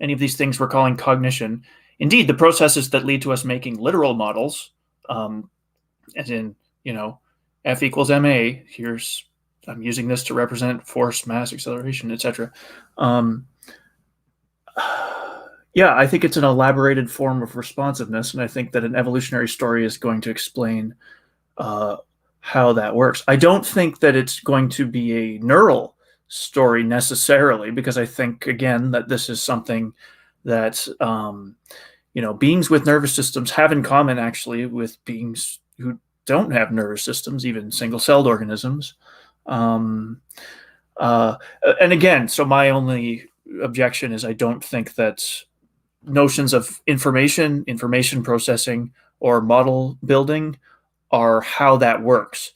any of these things we're calling cognition, indeed, the processes that lead to us making literal models, as in, F equals ma. I'm using this to represent force, mass, acceleration, etc. Yeah, I think it's an elaborated form of responsiveness, and I think that an evolutionary story is going to explain how that works. I don't think that it's going to be a neural story necessarily, because I think, again, that this is something that beings with nervous systems have in common, actually, with beings who don't have nervous systems, even single-celled organisms. And again, so my only objection is I don't think that notions of information processing, or model building are how that works.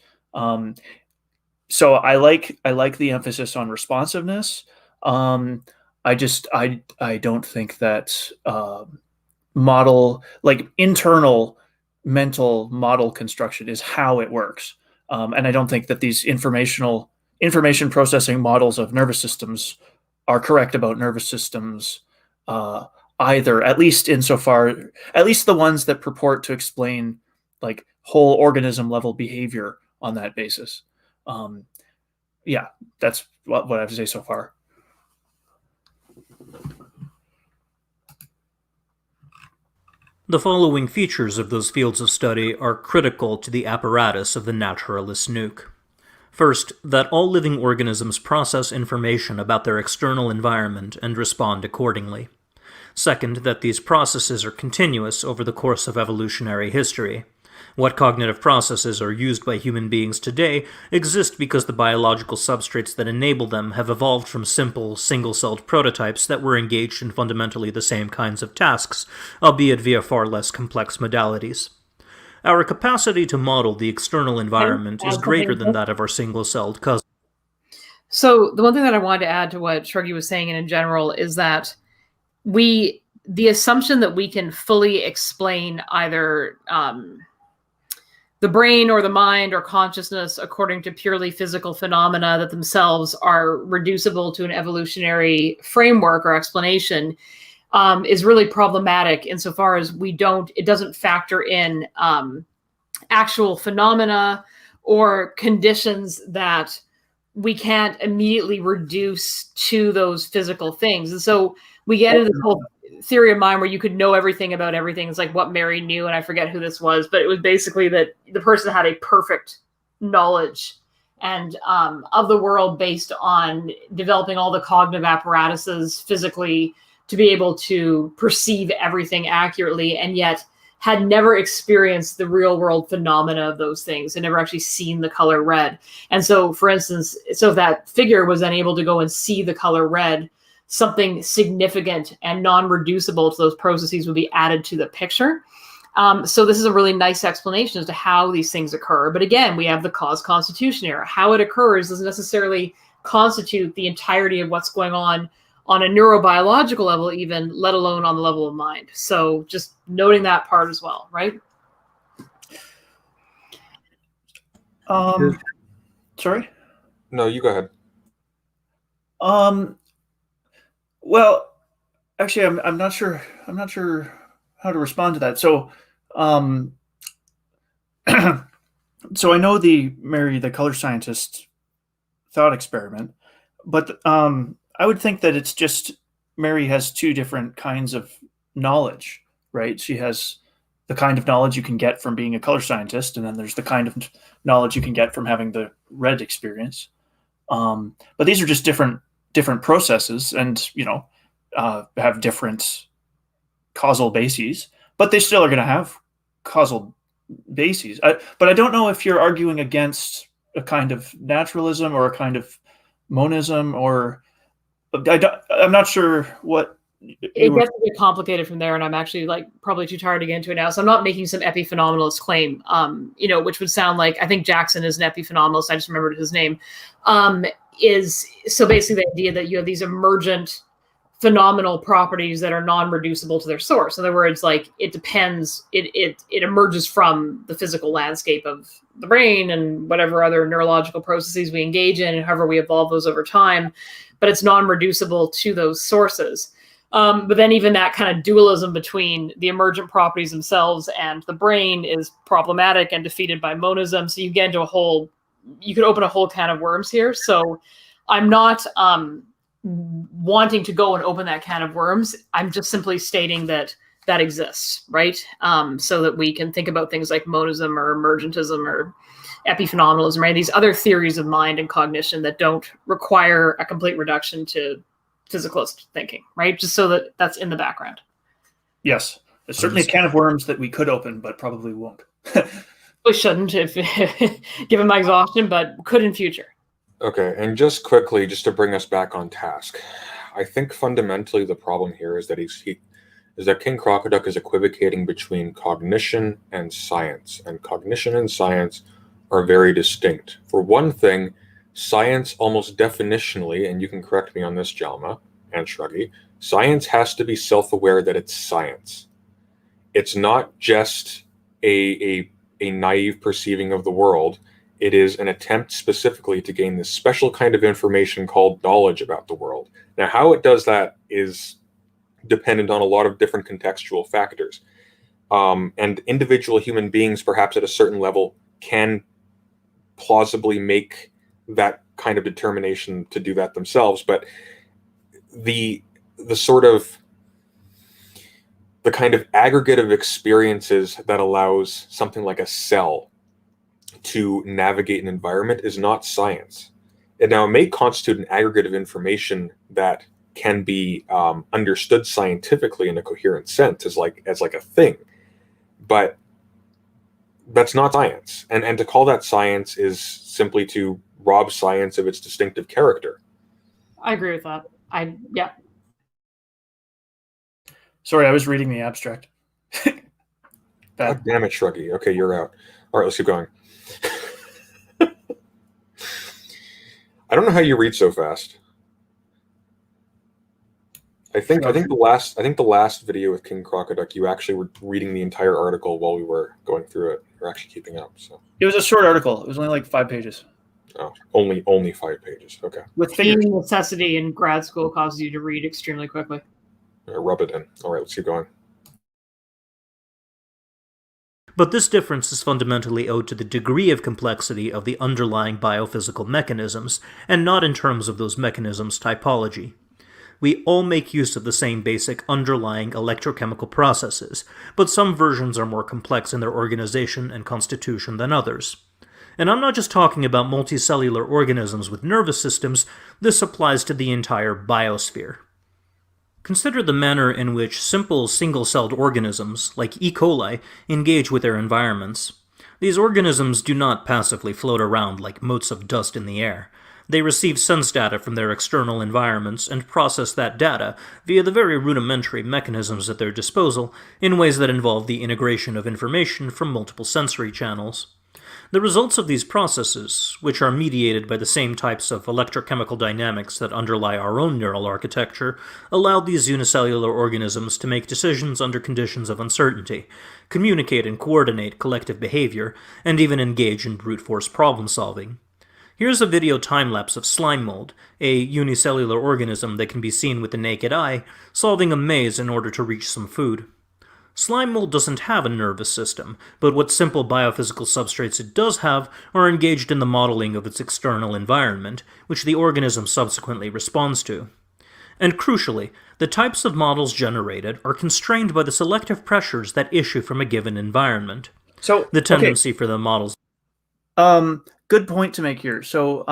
So I like the emphasis on responsiveness. I don't think that model, like internal mental model construction, is how it works. And I don't think that these information processing models of nervous systems are correct about nervous systems either, at least the ones that purport to explain like whole organism level behavior on that basis. Yeah, that's what I have to say so far. The following features of those fields of study are critical to the apparatus of the naturalist Nuke. First, that all living organisms process information about their external environment and respond accordingly. Second, that these processes are continuous over the course of evolutionary history. What cognitive processes are used by human beings today exist because the biological substrates that enable them have evolved from simple, single-celled prototypes that were engaged in fundamentally the same kinds of tasks, albeit via far less complex modalities. Our capacity to model the external environment is greater than that of our single-celled cousins. So the one thing that I wanted to add to what Shruggy was saying and in general is that the assumption that we can fully explain either the brain or the mind or consciousness according to purely physical phenomena that themselves are reducible to an evolutionary framework or explanation is really problematic insofar as it doesn't factor in actual phenomena or conditions that we can't immediately reduce to those physical things. And so we get into this whole theory of mind where you could know everything about everything. It's like what Mary knew, and I forget who this was, but it was basically that the person had a perfect knowledge and of the world based on developing all the cognitive apparatuses physically to be able to perceive everything accurately, and yet had never experienced the real world phenomena of those things and never actually seen the color red. And so, for instance, if that figure was then able to go and see the color red, something significant and non-reducible to those processes would be added to the picture. So this is a really nice explanation as to how these things occur. But again, we have the cause constitution error. How it occurs doesn't necessarily constitute the entirety of what's going on a neurobiological level even, let alone on the level of mind. So just noting that part as well, right? Sorry? No, you go ahead. Well, actually, I'm not sure how to respond to that. So, so I know the color scientist thought experiment, but I would think that it's just Mary has two different kinds of knowledge, right? She has the kind of knowledge you can get from being a color scientist, and then there's the kind of knowledge you can get from having the red experience. But these are just different processes, and have different causal bases, but they still are going to have causal bases. But I don't know if you're arguing against a kind of naturalism or a kind of monism, or I'm not sure what. It gets a bit complicated from there, and I'm actually probably too tired to get into it now. So I'm not making some epiphenomenalist claim, which would sound like, I think Jackson is an epiphenomenalist. I just remembered his name. Is so basically the idea that you have these emergent phenomenal properties that are non-reducible to their source. In other words, it depends, it emerges from the physical landscape of the brain and whatever other neurological processes we engage in, and however we evolve those over time, but it's non-reducible to those sources. But then even that kind of dualism between the emergent properties themselves and the brain is problematic and defeated by monism. So you get into you could open a whole can of worms here. So I'm not wanting to go and open that can of worms. I'm just simply stating that exists, right? So that we can think about things like monism or emergentism or epiphenomenalism, right? These other theories of mind and cognition that don't require a complete reduction to physicalist thinking, right? Just so that that's in the background. Yes, there's certainly a can of worms that we could open, but probably won't. We shouldn't, if given my exhaustion, but could in future. Okay, and just quickly, just to bring us back on task, I think fundamentally the problem here is that that King Crocoduck is equivocating between cognition and science, and cognition and science are very distinct. For one thing, science almost definitionally, and you can correct me on this, Jalma and Shruggy, science has to be self-aware that it's science. It's not just a naive perceiving of the world. It is an attempt specifically to gain this special kind of information called knowledge about the world. Now, how it does that is dependent on a lot of different contextual factors. And individual human beings, perhaps at a certain level, can plausibly make that kind of determination to do that themselves. But the kind of aggregate of experiences that allows something like a cell to navigate an environment is not science. And now it may constitute an aggregate of information that can be understood scientifically in a coherent sense as like a thing. But that's not science. And to call that science is simply to rob science of its distinctive character. I agree with that. Yeah. Sorry, I was reading the abstract. God damn it, Shruggy. Okay, you're out. All right, let's keep going. I don't know how you read so fast. I think the last video with King Crocoduck, you actually were reading the entire article while we were going through it. You're actually keeping up. So it was a short article. It was only like 5 pages. Oh, only 5 pages. Okay. With figures. Being necessity in grad school causes you to read extremely quickly. Rub it in. All right, let's keep going. But this difference is fundamentally owed to the degree of complexity of the underlying biophysical mechanisms, and not in terms of those mechanisms' typology. We all make use of the same basic underlying electrochemical processes, but some versions are more complex in their organization and constitution than others. And I'm not just talking about multicellular organisms with nervous systems, this applies to the entire biosphere. Consider the manner in which simple single-celled organisms, like E. coli, engage with their environments. These organisms do not passively float around like motes of dust in the air. They receive sense data from their external environments and process that data via the very rudimentary mechanisms at their disposal in ways that involve the integration of information from multiple sensory channels. The results of these processes, which are mediated by the same types of electrochemical dynamics that underlie our own neural architecture, allow these unicellular organisms to make decisions under conditions of uncertainty, communicate and coordinate collective behavior, and even engage in brute force problem solving. Here's a video time-lapse of slime mold, a unicellular organism that can be seen with the naked eye, solving a maze in order to reach some food. Slime mold doesn't have a nervous system, but what simple biophysical substrates it does have are engaged in the modeling of its external environment, which the organism subsequently responds to. And crucially, the types of models generated are constrained by the selective pressures that issue from a given environment. So the tendency for the models... Good point to make here. So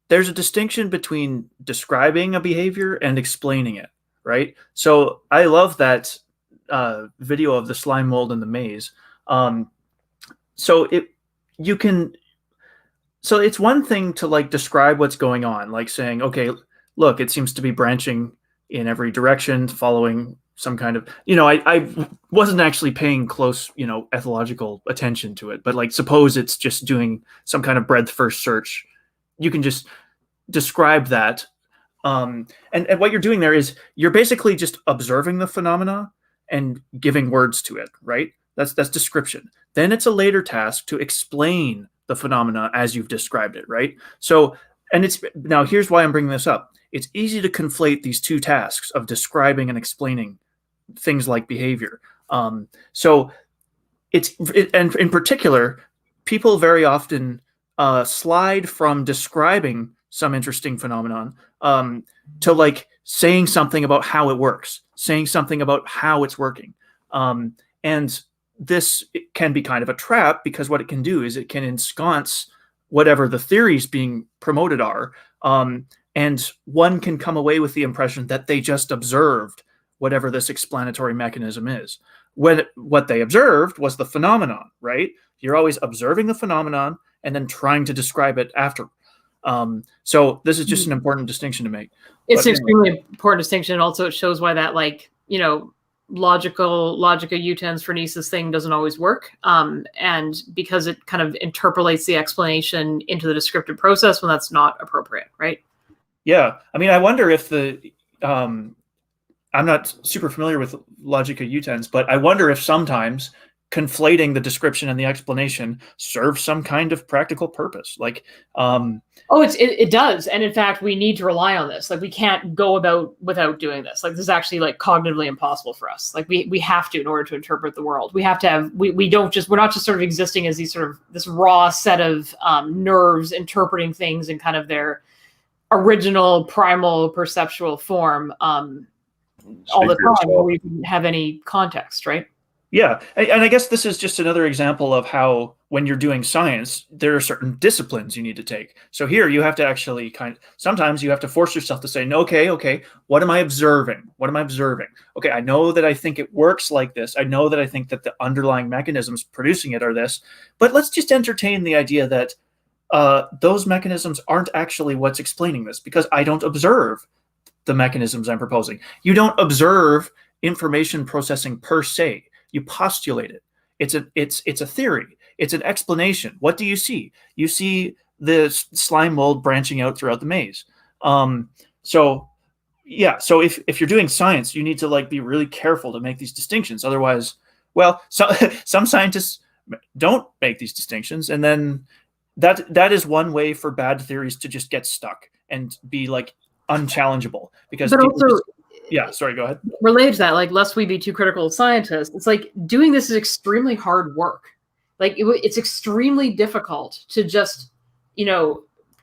there's a distinction between describing a behavior and explaining it, right? So I love that video of the slime mold in the maze. So it's one thing to like describe what's going on, like saying, okay, look, it seems to be branching in every direction, following some kind of, I wasn't actually paying close, ethological attention to it, but like, suppose it's just doing some kind of breadth first search. You can just describe that. And what you're doing there is you're basically just observing the phenomena and giving words to it, right? That's description. Then it's a later task to explain the phenomena as you've described it, right? So, now here's why I'm bringing this up. It's easy to conflate these two tasks of describing and explaining things like behavior. And in particular, people very often slide from describing some interesting phenomenon to like saying something about how it works, saying something about how it's working. And this can be kind of a trap, because what it can do is it can ensconce whatever the theories being promoted are. And one can come away with the impression that they just observed whatever this explanatory mechanism is, when what they observed was the phenomenon, right? You're always observing the phenomenon and then trying to describe it after. So this is just an important distinction to make. It's an extremely important distinction. And also it shows why that, like, logica utens phronesis thing doesn't always work. And because it kind of interpolates the explanation into the descriptive process when that's not appropriate, right? Yeah. I mean, I wonder if I'm not super familiar with logica utens, but I wonder if sometimes conflating the description and the explanation serves some kind of practical purpose. Like, it does. And in fact, we need to rely on this. Like, we can't go about without doing this. Like, this is actually like cognitively impossible for us. Like, we have to, in order to interpret the world, we have to have, we're not just sort of existing as this raw set of nerves interpreting things in kind of their original primal perceptual form all the time, where we didn't have any context, right? Yeah, and I guess this is just another example of how when you're doing science, there are certain disciplines you need to take. So here you have to actually sometimes you have to force yourself to say, no, okay, what am I observing? What am I observing? Okay, I know that I think it works like this. I know that I think that the underlying mechanisms producing it are this, but let's just entertain the idea that those mechanisms aren't actually what's explaining this, because I don't observe the mechanisms I'm proposing. You don't observe information processing per se. You postulate it. It's a theory. It's an explanation. What do you see? You see the slime mold branching out throughout the maze. So if you're doing science, you need to like be really careful to make these distinctions. Otherwise, well, some scientists don't make these distinctions, and then that is one way for bad theories to just get stuck and be like unchallengeable, because but also sorry, go ahead. Related to that, like, lest we be too critical of scientists, it's like doing this is extremely hard work. Like it's extremely difficult to just,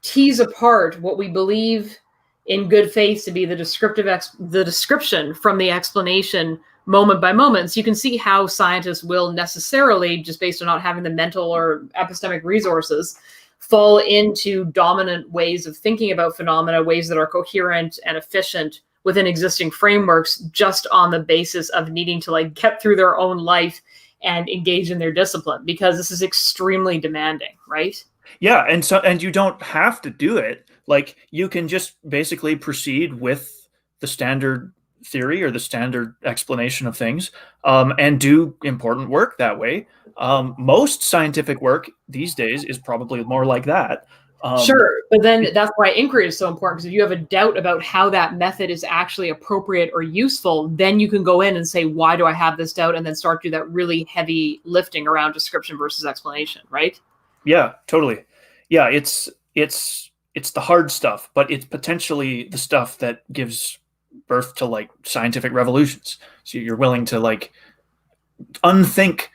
tease apart what we believe in good faith to be the description from the explanation moment by moment. So you can see how scientists will necessarily, just based on not having the mental or epistemic resources, fall into dominant ways of thinking about phenomena, ways that are coherent and efficient within existing frameworks, just on the basis of needing to like get through their own life and engage in their discipline, because this is extremely demanding, right? Yeah, and you don't have to do it. Like, you can just basically proceed with the standard theory or the standard explanation of things, and do important work that way. Most scientific work these days is probably more like that. Sure, but then that's why inquiry is so important, because if you have a doubt about how that method is actually appropriate or useful, then you can go in and say, why do I have this doubt? And then start to do that really heavy lifting around description versus explanation, right? Yeah, totally. Yeah, it's the hard stuff, but it's potentially the stuff that gives birth to like scientific revolutions. So you're willing to like unthink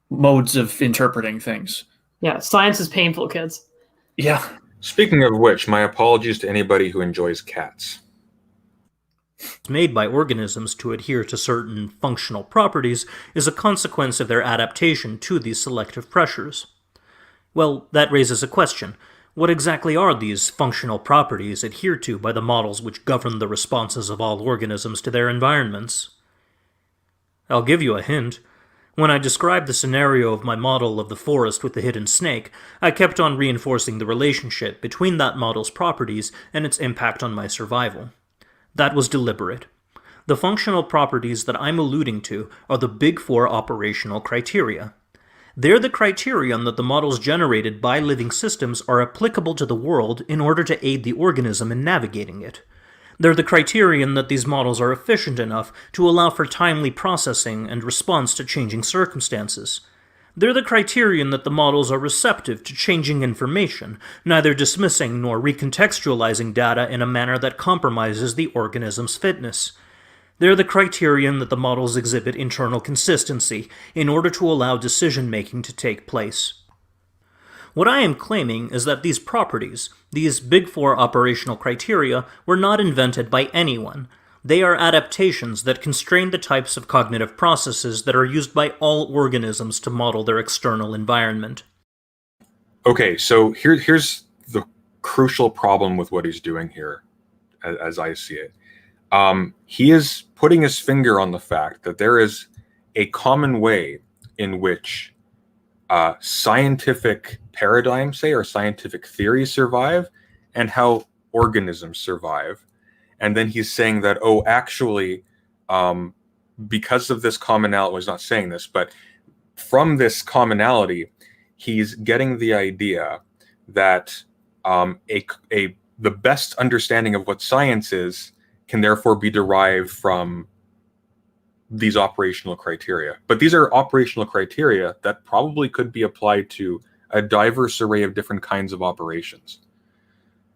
modes of interpreting things. Yeah, science is painful, kids. Yeah. Speaking of which, my apologies to anybody who enjoys cats. Made by organisms to adhere to certain functional properties is a consequence of their adaptation to these selective pressures. Well, that raises a question. What exactly are these functional properties adhered to by the models which govern the responses of all organisms to their environments? I'll give you a hint. When I described the scenario of my model of the forest with the hidden snake, I kept on reinforcing the relationship between that model's properties and its impact on my survival. That was deliberate. The functional properties that I'm alluding to are the big four operational criteria. They're the criterion that the models generated by living systems are applicable to the world in order to aid the organism in navigating it. They're the criterion that these models are efficient enough to allow for timely processing and response to changing circumstances. They're the criterion that the models are receptive to changing information, neither dismissing nor recontextualizing data in a manner that compromises the organism's fitness. They're the criterion that the models exhibit internal consistency in order to allow decision-making to take place. What I am claiming is that these properties, these big four operational criteria, were not invented by anyone. They are adaptations that constrain the types of cognitive processes that are used by all organisms to model their external environment. Okay, so here's the crucial problem with what he's doing here, as I see it. He is putting his finger on the fact that there is a common way in which scientific paradigms, say, or scientific theories survive, and how organisms survive. And then he's saying that, actually, because of this commonality, well, he's not saying this, but from this commonality, he's getting the idea that the best understanding of what science is can therefore be derived from these operational criteria. But these are operational criteria that probably could be applied to a diverse array of different kinds of operations.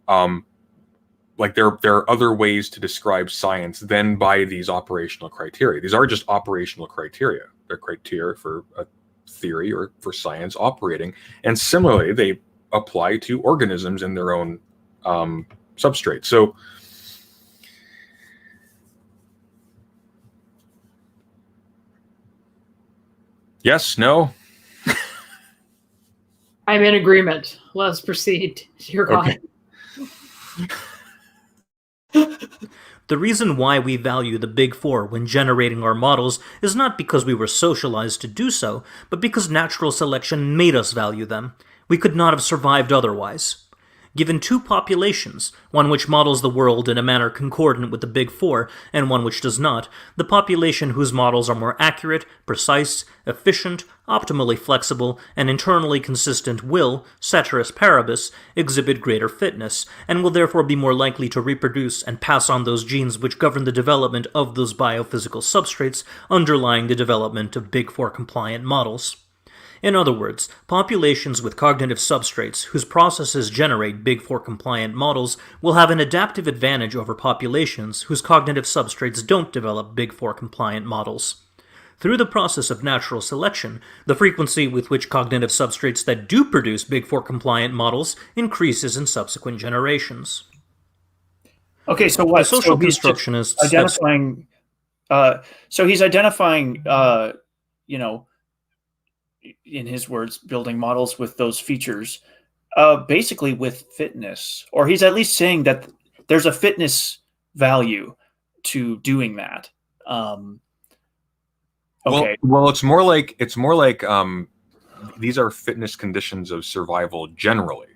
Like there are other ways to describe science than by these operational criteria. These are just operational criteria. They're criteria for a theory or for science operating. And similarly, they apply to organisms in their own substrate. So Yes, no? I'm in agreement. Let's proceed. You're gone. The reason why we value the Big Four when generating our models is not because we were socialized to do so, but because natural selection made us value them. We could not have survived otherwise. Given two populations, one which models the world in a manner concordant with the Big Four, and one which does not, the population whose models are more accurate, precise, efficient, optimally flexible, and internally consistent will, ceteris paribus, exhibit greater fitness, and will therefore be more likely to reproduce and pass on those genes which govern the development of those biophysical substrates underlying the development of Big Four compliant models. In other words, populations with cognitive substrates whose processes generate Big Four compliant models will have an adaptive advantage over populations whose cognitive substrates don't develop Big Four compliant models. Through the process of natural selection, the frequency with which cognitive substrates that do produce Big Four compliant models increases in subsequent generations. Okay, so what? The social so he's constructionists identifying. So he's identifying. In his words, building models with those features, basically with fitness, or he's at least saying that there's a fitness value to doing that. Okay. Well, it's more like these are fitness conditions of survival generally.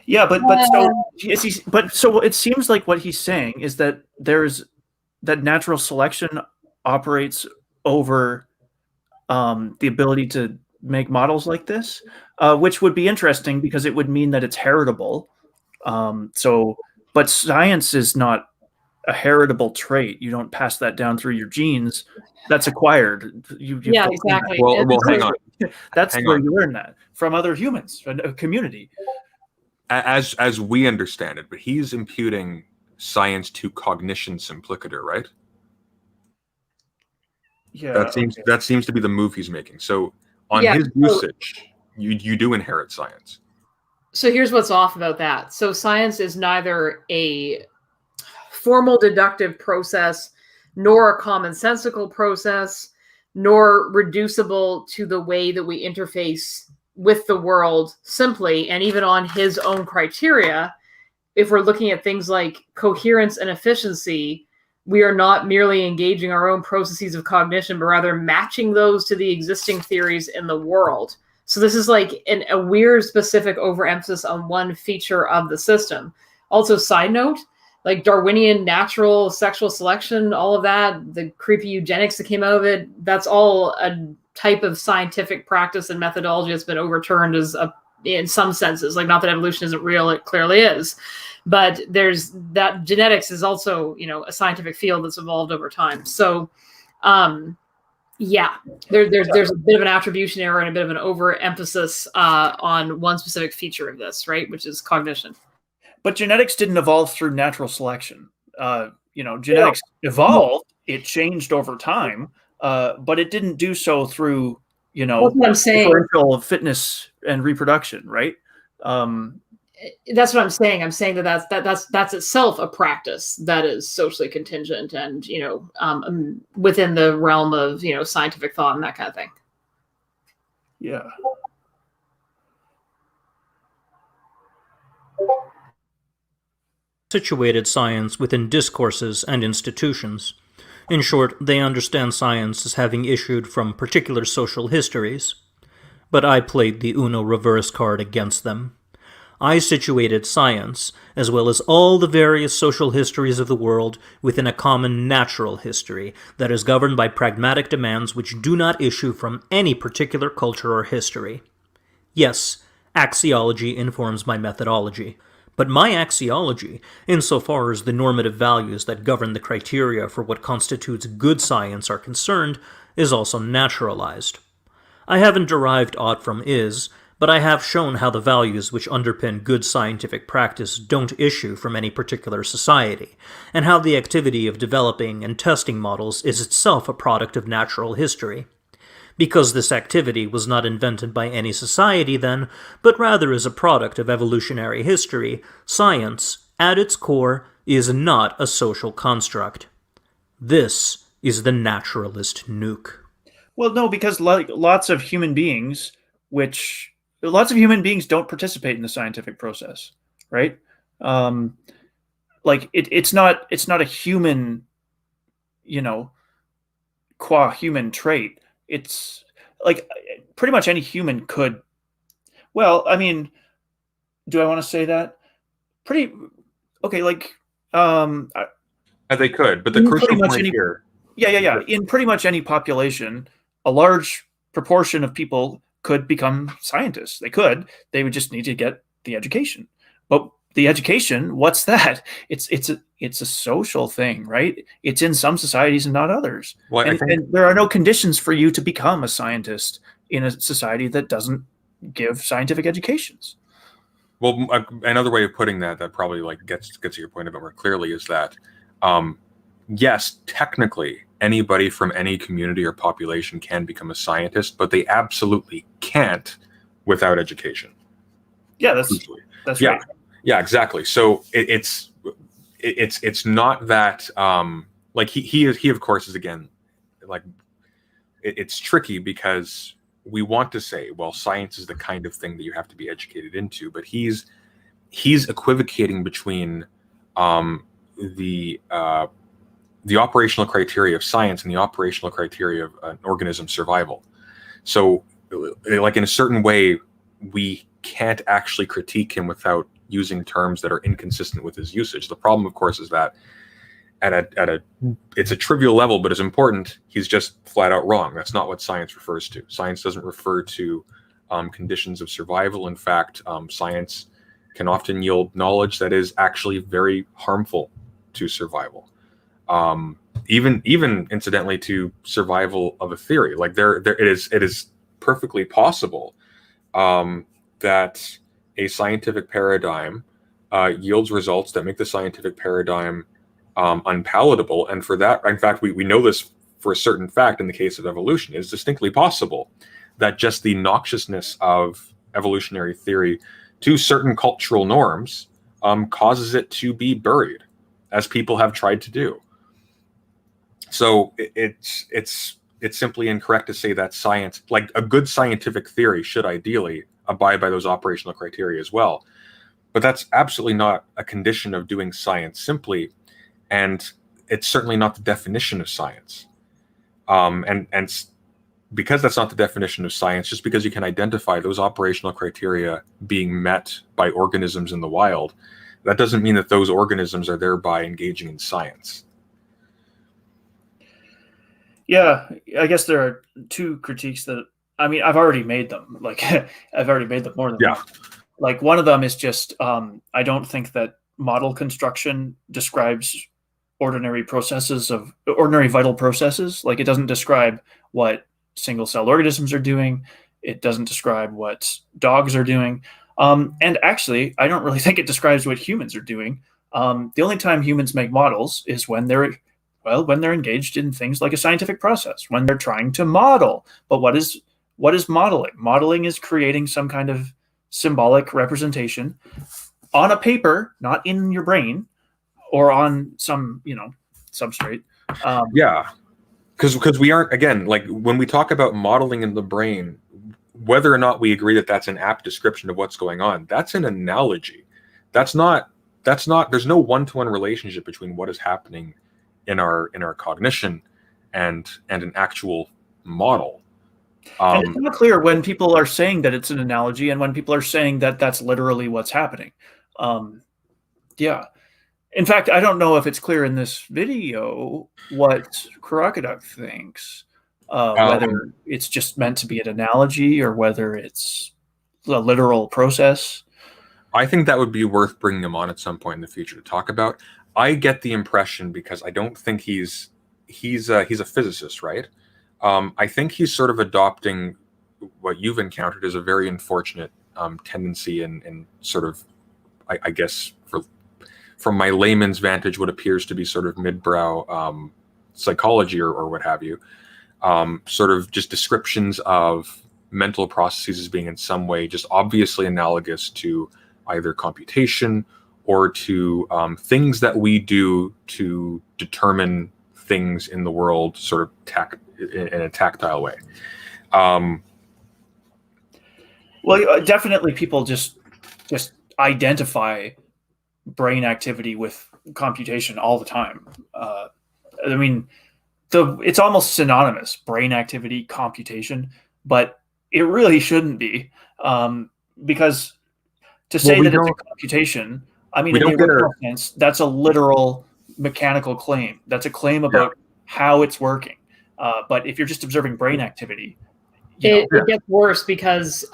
Yeah, but so it seems like what he's saying is that that natural selection operates over the ability to make models like this, which would be interesting because it would mean that it's heritable. But science is not a heritable trait. You don't pass that down through your genes. That's acquired. Yeah, exactly. Well, hang on. That's where you learn that from other humans, a community. As we understand it, but he's imputing science to cognition simplicator, right? Yeah, that seems to be the move he's making. So on his usage, you do inherit science. So here's what's off about that. So science is neither a formal deductive process, nor a commonsensical process, nor reducible to the way that we interface with the world simply, and even on his own criteria. If we're looking at things like coherence and efficiency, we are not merely engaging our own processes of cognition, but rather matching those to the existing theories in the world. So this is like a weird specific overemphasis on one feature of the system. Also, side note, like Darwinian natural sexual selection, all of that, the creepy eugenics that came out of it, that's all a type of scientific practice and methodology that's been overturned in some senses. Like, not that evolution isn't real, it clearly is. But there's that genetics is also, a scientific field that's evolved over time. So, there's a bit of an attribution error and a bit of an overemphasis on one specific feature of this, right? Which is cognition. But genetics didn't evolve through natural selection. Genetics evolved; it changed over time, but it didn't do so through, That's what I'm saying. differential fitness and reproduction, right? That's what I'm saying. I'm saying that's itself a practice that is socially contingent and within the realm of scientific thought and that kind of thing. Yeah. Situated science within discourses and institutions. In short, they understand science as having issued from particular social histories. But I played the Uno reverse card against them. I situated science, as well as all the various social histories of the world, within a common natural history that is governed by pragmatic demands which do not issue from any particular culture or history. Yes, axiology informs my methodology. But my axiology, insofar as the normative values that govern the criteria for what constitutes good science are concerned, is also naturalized. I haven't derived aught from is, but I have shown how the values which underpin good scientific practice don't issue from any particular society, and how the activity of developing and testing models is itself a product of natural history. Because this activity was not invented by any society then, but rather is a product of evolutionary history, science, at its core, is not a social construct. This is the naturalist Nuke. Well, no, because lots of human beings don't participate in the scientific process, right? It's not a human, qua human trait. It's like pretty much any human could. Well, I mean, do I want to say that? Pretty okay. They could, but the crucial point here. Yeah. In pretty much any population, a large proportion of people could become scientists. They would just need to get the education. But the education, what's that? It's a social thing, right? It's in some societies and not others. Well, and there are no conditions for you to become a scientist in a society that doesn't give scientific educations. Well, another way of putting that probably gets to your point a bit more clearly is that, yes, technically anybody from any community or population can become a scientist, but they absolutely can't without education. Yeah, that's right. Yeah, exactly. So it's not that he of course is, again, it's tricky because we want to say, well, science is the kind of thing that you have to be educated into, but he's equivocating between the operational criteria of science and the operational criteria of an organism's survival. So, in a certain way, we can't actually critique him without using terms that are inconsistent with his usage. The problem, of course, is that it's a trivial level, but it's important. He's just flat out wrong. That's not what science refers to. Science doesn't refer to conditions of survival. In fact, science can often yield knowledge that is actually very harmful to survival. Even incidentally to survival of a theory. It is perfectly possible that a scientific paradigm yields results that make the scientific paradigm unpalatable, and for that, in fact, we know this for a certain fact in the case of evolution. It is distinctly possible that just the noxiousness of evolutionary theory to certain cultural norms causes it to be buried, as people have tried to do. So it's simply incorrect to say that science, like a good scientific theory, should ideally abide by those operational criteria as well. But that's absolutely not a condition of doing science simply, and it's certainly not the definition of science. And because that's not the definition of science, just because you can identify those operational criteria being met by organisms in the wild, that doesn't mean that those organisms are thereby engaging in science. Yeah, I guess there are two critiques that, I mean, I've already made them. I've already made them more than one. One of them is just, I don't think that model construction describes ordinary vital processes. It doesn't describe what single-celled organisms are doing. It doesn't describe what dogs are doing. And actually, I don't really think it describes what humans are doing. The only time humans make models is when they're engaged in things like a scientific process, when they're trying to model. But what is modeling? Modeling is creating some kind of symbolic representation on a paper, not in your brain, or on some, substrate. Because we aren't, again, when we talk about modeling in the brain, whether or not we agree that that's an apt description of what's going on, that's an analogy. There's no one-to-one relationship between what is happening in our cognition and an actual model. And it's not clear when people are saying that it's an analogy and when people are saying that that's literally what's happening. In fact, I don't know if it's clear in this video what Crocoduck thinks, whether it's just meant to be an analogy or whether it's a literal process. I think that would be worth bringing him on at some point in the future to talk about. I get the impression, because I don't think he's a physicist, right? I think he's sort of adopting what you've encountered as a very unfortunate tendency in sort of, I guess, from my layman's vantage, what appears to be sort of midbrow psychology or what have you, sort of just descriptions of mental processes as being in some way just obviously analogous to either computation or to things that we do to determine things in the world sort of in a tactile way. Well, definitely people just identify brain activity with computation all the time. I mean, it's almost synonymous, brain activity, computation, but it really shouldn't be, because to say that it's a computation, I mean, in the original sense, that's a literal mechanical claim. That's a claim about how it's working. But if you're just observing brain activity, it gets worse, because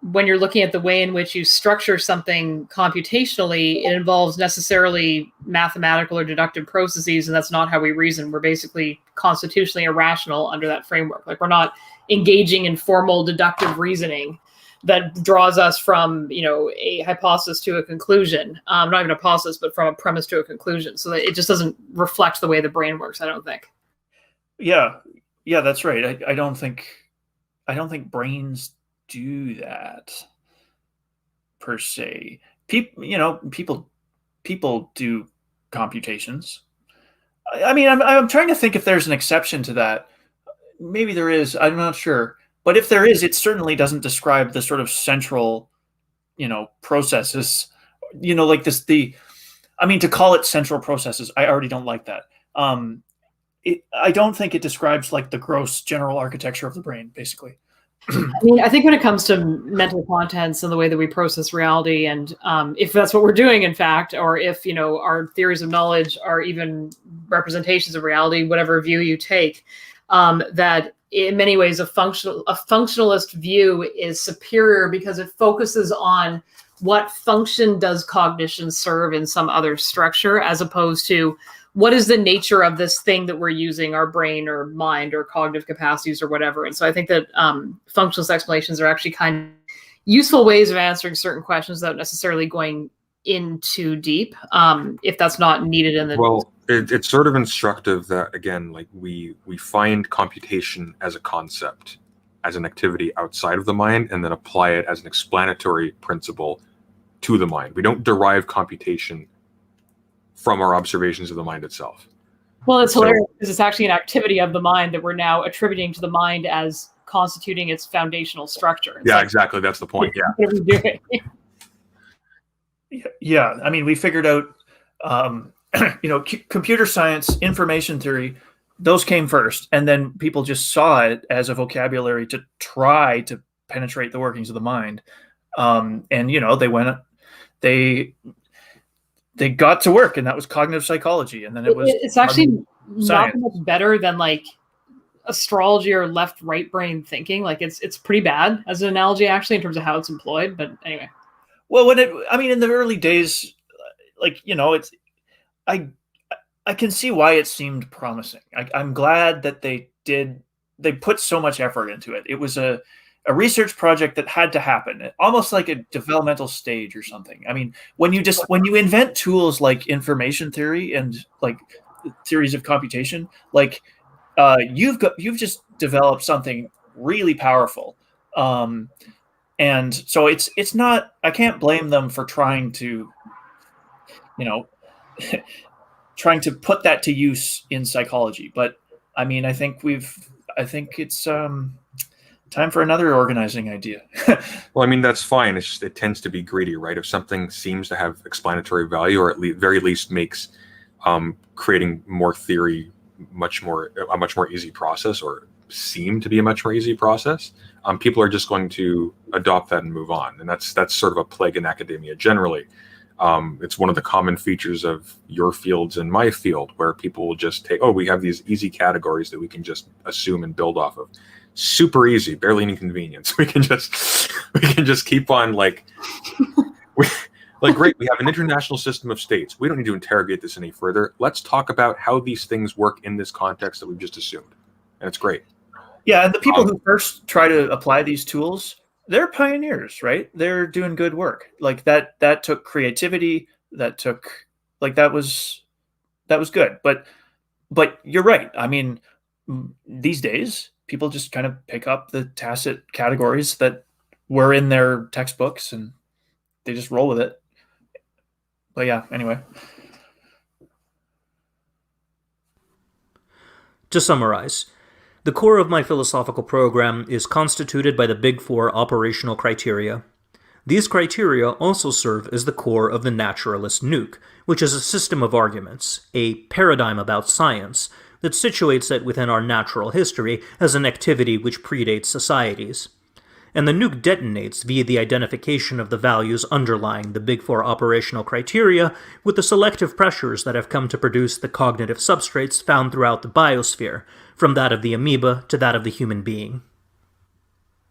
when you're looking at the way in which you structure something computationally, it involves necessarily mathematical or deductive processes, and that's not how we reason. We're basically constitutionally irrational under that framework. Like, we're not engaging in formal deductive reasoning that draws us from, a hypothesis to a conclusion. Not even a hypothesis, but from a premise to a conclusion. So that it just doesn't reflect the way the brain works, I don't think. Yeah, that's right. I don't think brains do that per se. People do computations. I mean, I'm trying to think if there's an exception to that. Maybe there is. I'm not sure. But if there is, it certainly doesn't describe the sort of central, processes, like this. To call it central processes, I already don't like that. I don't think it describes like the gross general architecture of the brain, basically. I think when it comes to mental contents and the way that we process reality, and if that's what we're doing, in fact, or if, our theories of knowledge are even representations of reality, whatever view you take, that in many ways a functionalist view is superior because it focuses on what function does cognition serve in some other structure, as opposed to what is the nature of this thing that we're using, our brain or mind or cognitive capacities or whatever. And so I think that functionalist explanations are actually kind of useful ways of answering certain questions without necessarily going in too deep, if that's not needed in the... Well, it's sort of instructive that, again, like we find computation as a concept, as an activity outside of the mind, and then apply it as an explanatory principle to the mind. We don't derive computation from our observations of the mind itself. Well, it's hilarious because it's actually an activity of the mind that we're now attributing to the mind as constituting its foundational structure. It's exactly. That's the point. Yeah. What are we doing? Yeah. I mean, we figured out, computer science, information theory, those came first. And then people just saw it as a vocabulary to try to penetrate the workings of the mind. They got to work, and that was cognitive psychology. And then it's actually not much better than like astrology or left-right brain thinking. Like it's pretty bad as an analogy, actually, in terms of how it's employed. But anyway. Well, in the early days, I can see why it seemed promising. I'm glad that they put so much effort into it. It was a research project that had to happen, almost like a developmental stage or something. I mean, when you invent tools like information theory and like theories of computation, like you've just developed something really powerful. And so it's not, I can't blame them for trying to, trying to put that to use in psychology. But I mean, I think it's time for another organizing idea. Well, I mean, that's fine. It's just, it tends to be greedy, right? If something seems to have explanatory value, or at very least makes creating more theory a much more easy process, or seem to be a much more easy process, people are just going to adopt that and move on. And that's sort of a plague in academia generally. It's one of the common features of your fields and my field, where people will just take, we have these easy categories that we can just assume and build off of. Super easy, barely an inconvenience. We can just keep on like great, we have an international system of states. We don't need to interrogate this any further. Let's talk about how these things work in this context that we've just assumed. And it's great. Yeah, and the people who first try to apply these tools, they're pioneers, right? They're doing good work. Like that took creativity, that was good. But you're right. I mean, these days people just kind of pick up the tacit categories that were in their textbooks and they just roll with it. But yeah, anyway. To summarize, the core of my philosophical program is constituted by the Big Four operational criteria. These criteria also serve as the core of the Naturalist Nuke, which is a system of arguments, a paradigm about science, that situates it within our natural history as an activity which predates societies. And the nuke detonates via the identification of the values underlying the Big Four operational criteria with the selective pressures that have come to produce the cognitive substrates found throughout the biosphere, from that of the amoeba to that of the human being.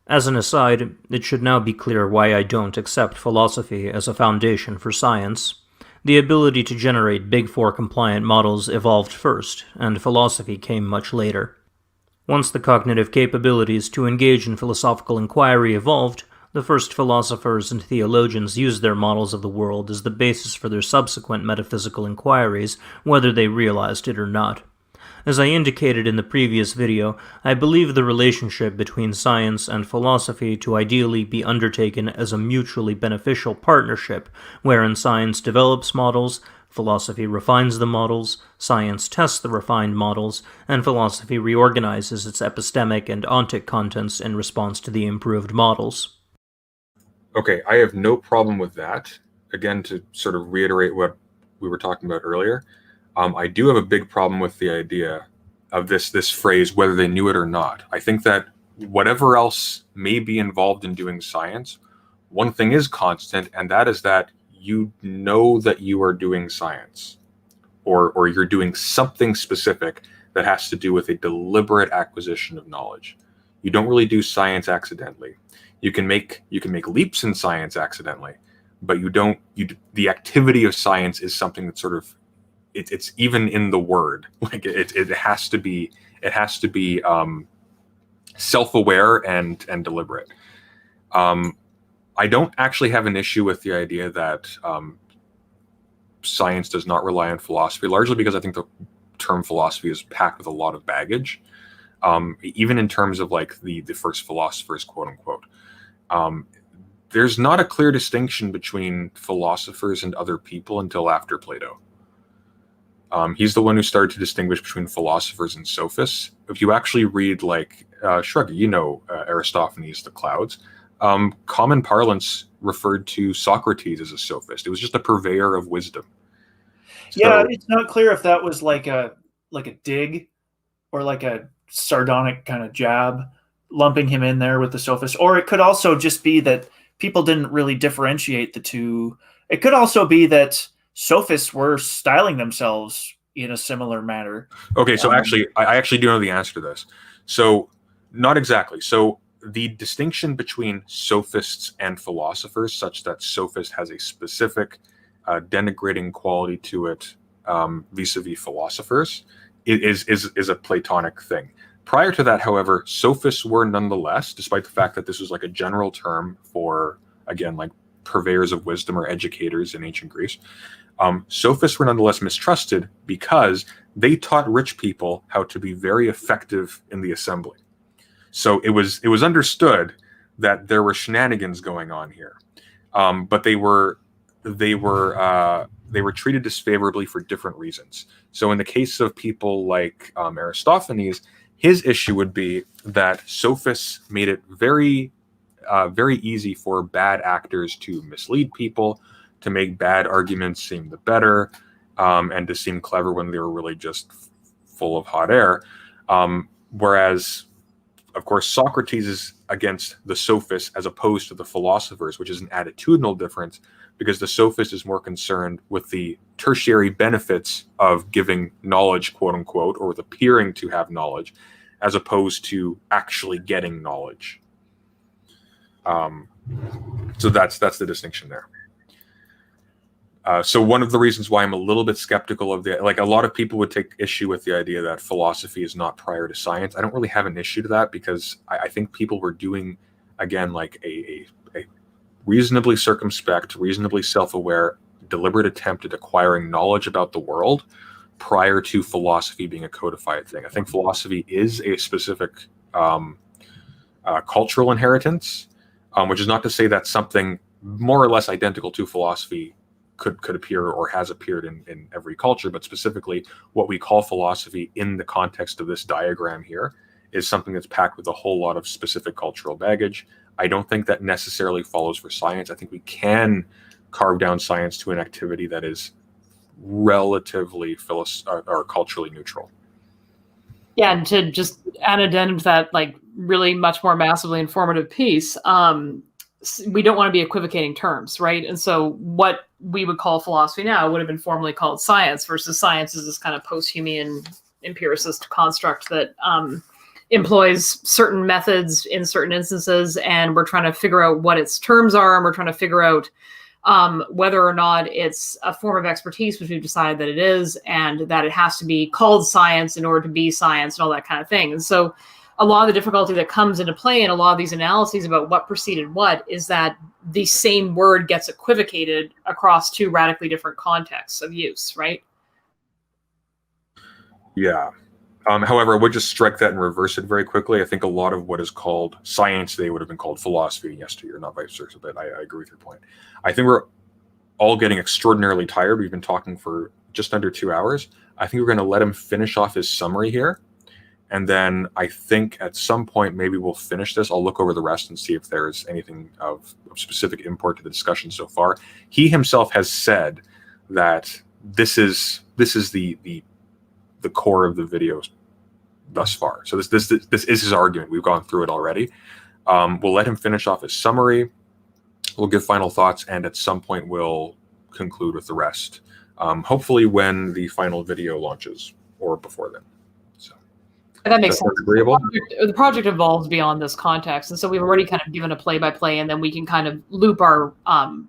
As an aside, it should now be clear why I don't accept philosophy as a foundation for science. The ability to generate Big Four compliant models evolved first, and philosophy came much later. Once the cognitive capabilities to engage in philosophical inquiry evolved, the first philosophers and theologians used their models of the world as the basis for their subsequent metaphysical inquiries, whether they realized it or not. As I indicated in the previous video, I believe the relationship between science and philosophy to ideally be undertaken as a mutually beneficial partnership, wherein science develops models, philosophy refines the models, science tests the refined models, and philosophy reorganizes its epistemic and ontic contents in response to the improved models. Okay, I have no problem with that. Again, to sort of reiterate what we were talking about earlier, I do have a big problem with the idea of this phrase, whether they knew it or not. I think that whatever else may be involved in doing science, one thing is constant, and that is that you know that you are doing science, or you're doing something specific that has to do with a deliberate acquisition of knowledge. You don't really do science accidentally. You can make leaps in science accidentally, but the activity of science is something that sort of it's even in the word. Like it has to be self-aware and deliberate. I don't actually have an issue with the idea that science does not rely on philosophy, largely because I think the term philosophy is packed with a lot of baggage, even in terms of like the first philosophers, quote unquote. There's not a clear distinction between philosophers and other people until after Plato. He's the one who started to distinguish between philosophers and sophists. If you actually read like Shruggy, Aristophanes, the Clouds, common parlance referred to Socrates as a sophist. It was just a purveyor of wisdom. Yeah, so, it's not clear if that was like a dig or like a sardonic kind of jab, lumping him in there with the sophist. Or it could also just be that people didn't really differentiate the two. It could also be that sophists were styling themselves in a similar manner. Okay, so actually, I actually do know the answer to this. So, not exactly. So, the distinction between sophists and philosophers, such that sophist has a specific denigrating quality to it vis-a-vis philosophers, is a Platonic thing. Prior to that, however, sophists were nonetheless, despite the fact that this was like a general term for, again, like purveyors of wisdom or educators in ancient Greece, sophists were nonetheless mistrusted because they taught rich people how to be very effective in the assembly. So it was understood that there were shenanigans going on here, but they were treated disfavorably for different reasons. So in the case of people like Aristophanes, his issue would be that sophists made it very easy for bad actors to mislead people, to make bad arguments seem the better, and to seem clever when they were really just full of hot air. Whereas, of course, Socrates is against the sophists as opposed to the philosophers, which is an attitudinal difference, because the sophist is more concerned with the tertiary benefits of giving knowledge, quote unquote, or with appearing to have knowledge, as opposed to actually getting knowledge. So that's the distinction there. So one of the reasons why I'm a little bit skeptical of a lot of people would take issue with the idea that philosophy is not prior to science. I don't really have an issue to that, because I think people were doing, again, like a reasonably circumspect, reasonably self-aware, deliberate attempt at acquiring knowledge about the world prior to philosophy being a codified thing. I think philosophy is a specific cultural inheritance, which is not to say that something more or less identical to philosophy could appear or has appeared in every culture, but specifically what we call philosophy in the context of this diagram here is something that's packed with a whole lot of specific cultural baggage. I don't think that necessarily follows for science. I think we can carve down science to an activity that is relatively or culturally neutral. Yeah, and to just add an addendum to that, like really much more massively informative piece, we don't want to be equivocating terms, right? And so what we would call philosophy now would have been formerly called science, versus science is this kind of post-Humean empiricist construct that employs certain methods in certain instances, and we're trying to figure out what its terms are, and we're trying to figure out whether or not it's a form of expertise, which we've decided that it is, and that it has to be called science in order to be science and all that kind of thing. And so a lot of the difficulty that comes into play in a lot of these analyses about what preceded what is that the same word gets equivocated across two radically different contexts of use, right? Yeah. However, I would just strike that and reverse it very quickly. I think a lot of what is called science today would have been called philosophy yesteryear, not vice versa, but I agree with your point. I think we're all getting extraordinarily tired. We've been talking for just under 2 hours. I think we're going to let him finish off his summary here. And then I think at some point, maybe we'll finish this. I'll look over the rest and see if there's anything of specific import to the discussion so far. He himself has said that this is the core of the video thus far. So this is his argument. We've gone through it already. We'll let him finish off his summary. We'll give final thoughts, and at some point we'll conclude with the rest. Hopefully when the final video launches or before then. That makes sense. Agreeable? The project evolves beyond this context, and so we've already kind of given a play-by-play, and then we can kind of loop our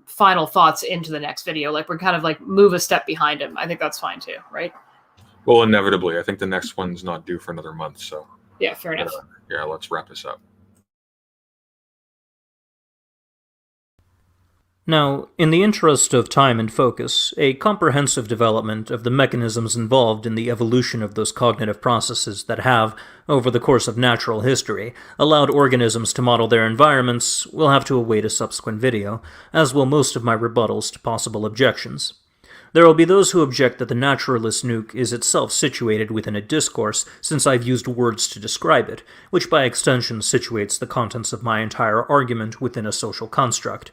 final thoughts into the next video. Like we're kind of like move a step behind him. I think that's fine too, right? Well, inevitably. I think the next one's not due for another month, so. Yeah, fair enough. Yeah, let's wrap this up. Now, in the interest of time and focus, a comprehensive development of the mechanisms involved in the evolution of those cognitive processes that have, over the course of natural history, allowed organisms to model their environments will have to await a subsequent video, as will most of my rebuttals to possible objections. There will be those who object that the naturalist Nuke is itself situated within a discourse, since I've used words to describe it, which by extension situates the contents of my entire argument within a social construct.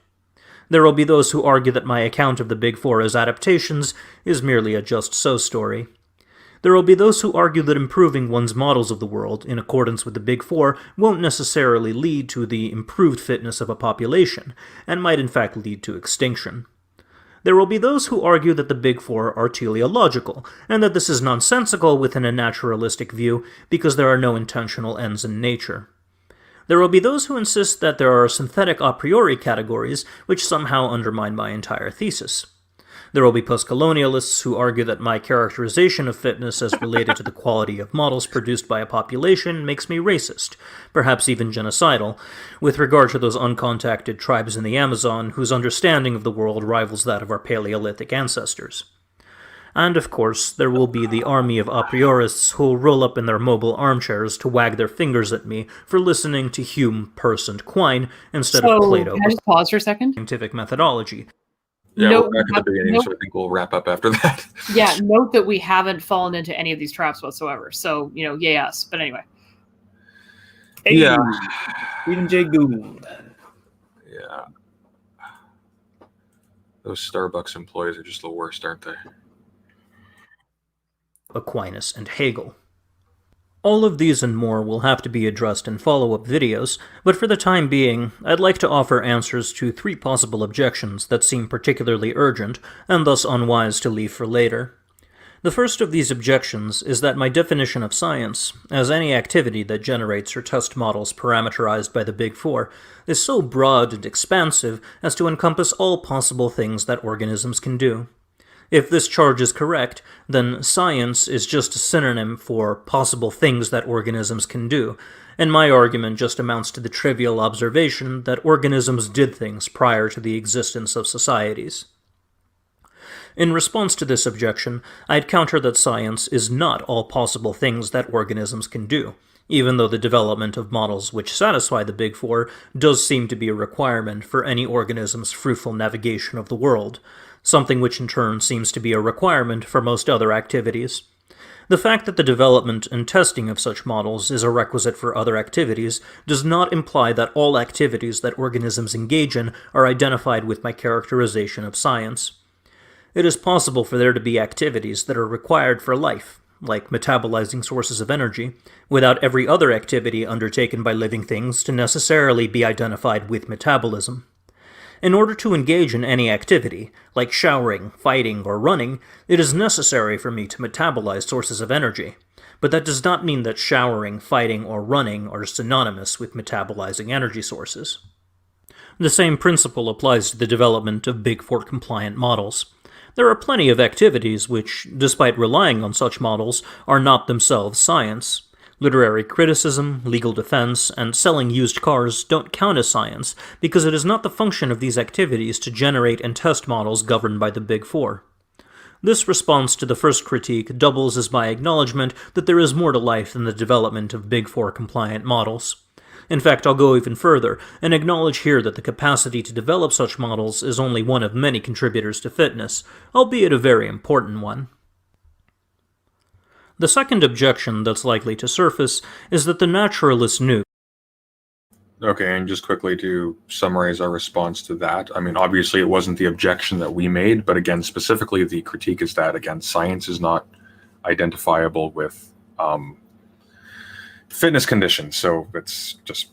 There will be those who argue that my account of the Big Four as adaptations is merely a just-so story. There will be those who argue that improving one's models of the world in accordance with the Big Four won't necessarily lead to the improved fitness of a population, and might in fact lead to extinction. There will be those who argue that the Big Four are teleological, and that this is nonsensical within a naturalistic view because there are no intentional ends in nature. There will be those who insist that there are synthetic a priori categories which somehow undermine my entire thesis. There will be postcolonialists who argue that my characterization of fitness as related to the quality of models produced by a population makes me racist, perhaps even genocidal, with regard to those uncontacted tribes in the Amazon whose understanding of the world rivals that of our Paleolithic ancestors. And of course, there will be the army of a priorists who will roll up in their mobile armchairs to wag their fingers at me for listening to Hume, Peirce, and Quine instead of Plato. Can I just pause for a second? Scientific methodology. Yeah, we're back at the beginning, so I think we'll wrap up after that. Yeah, note that we haven't fallen into any of these traps whatsoever. So, yay us. But anyway. Hey, Yeah. Stephen J. Gould. Yeah. Those Starbucks employees are just the worst, aren't they? Aquinas, and Hegel. All of these and more will have to be addressed in follow-up videos, but for the time being, I'd like to offer answers to 3 possible objections that seem particularly urgent, and thus unwise to leave for later. The first of these objections is that my definition of science, as any activity that generates or tests models parameterized by the Big Four, is so broad and expansive as to encompass all possible things that organisms can do. If this charge is correct, then science is just a synonym for possible things that organisms can do, and my argument just amounts to the trivial observation that organisms did things prior to the existence of societies. In response to this objection, I'd counter that science is not all possible things that organisms can do, even though the development of models which satisfy the Big Four does seem to be a requirement for any organism's fruitful navigation of the world. something which in turn seems to be a requirement for most other activities. The fact that the development and testing of such models is a requisite for other activities does not imply that all activities that organisms engage in are identified with my characterization of science. It is possible for there to be activities that are required for life, like metabolizing sources of energy, without every other activity undertaken by living things to necessarily be identified with metabolism. In order to engage in any activity, like showering, fighting, or running, it is necessary for me to metabolize sources of energy, but that does not mean that showering, fighting, or running are synonymous with metabolizing energy sources. The same principle applies to the development of Big Four compliant models. There are plenty of activities which, despite relying on such models, are not themselves science. Literary criticism, legal defense, and selling used cars don't count as science because it is not the function of these activities to generate and test models governed by the Big Four. This response to the first critique doubles as my acknowledgement that there is more to life than the development of Big Four compliant models. In fact, I'll go even further and acknowledge here that the capacity to develop such models is only one of many contributors to fitness, albeit a very important one. The second objection that's likely to surface is that the naturalist Nuke. Okay, and just quickly to summarize our response to that, I mean, obviously it wasn't the objection that we made, but again, specifically the critique is that, again, science is not identifiable with fitness conditions. So it's just,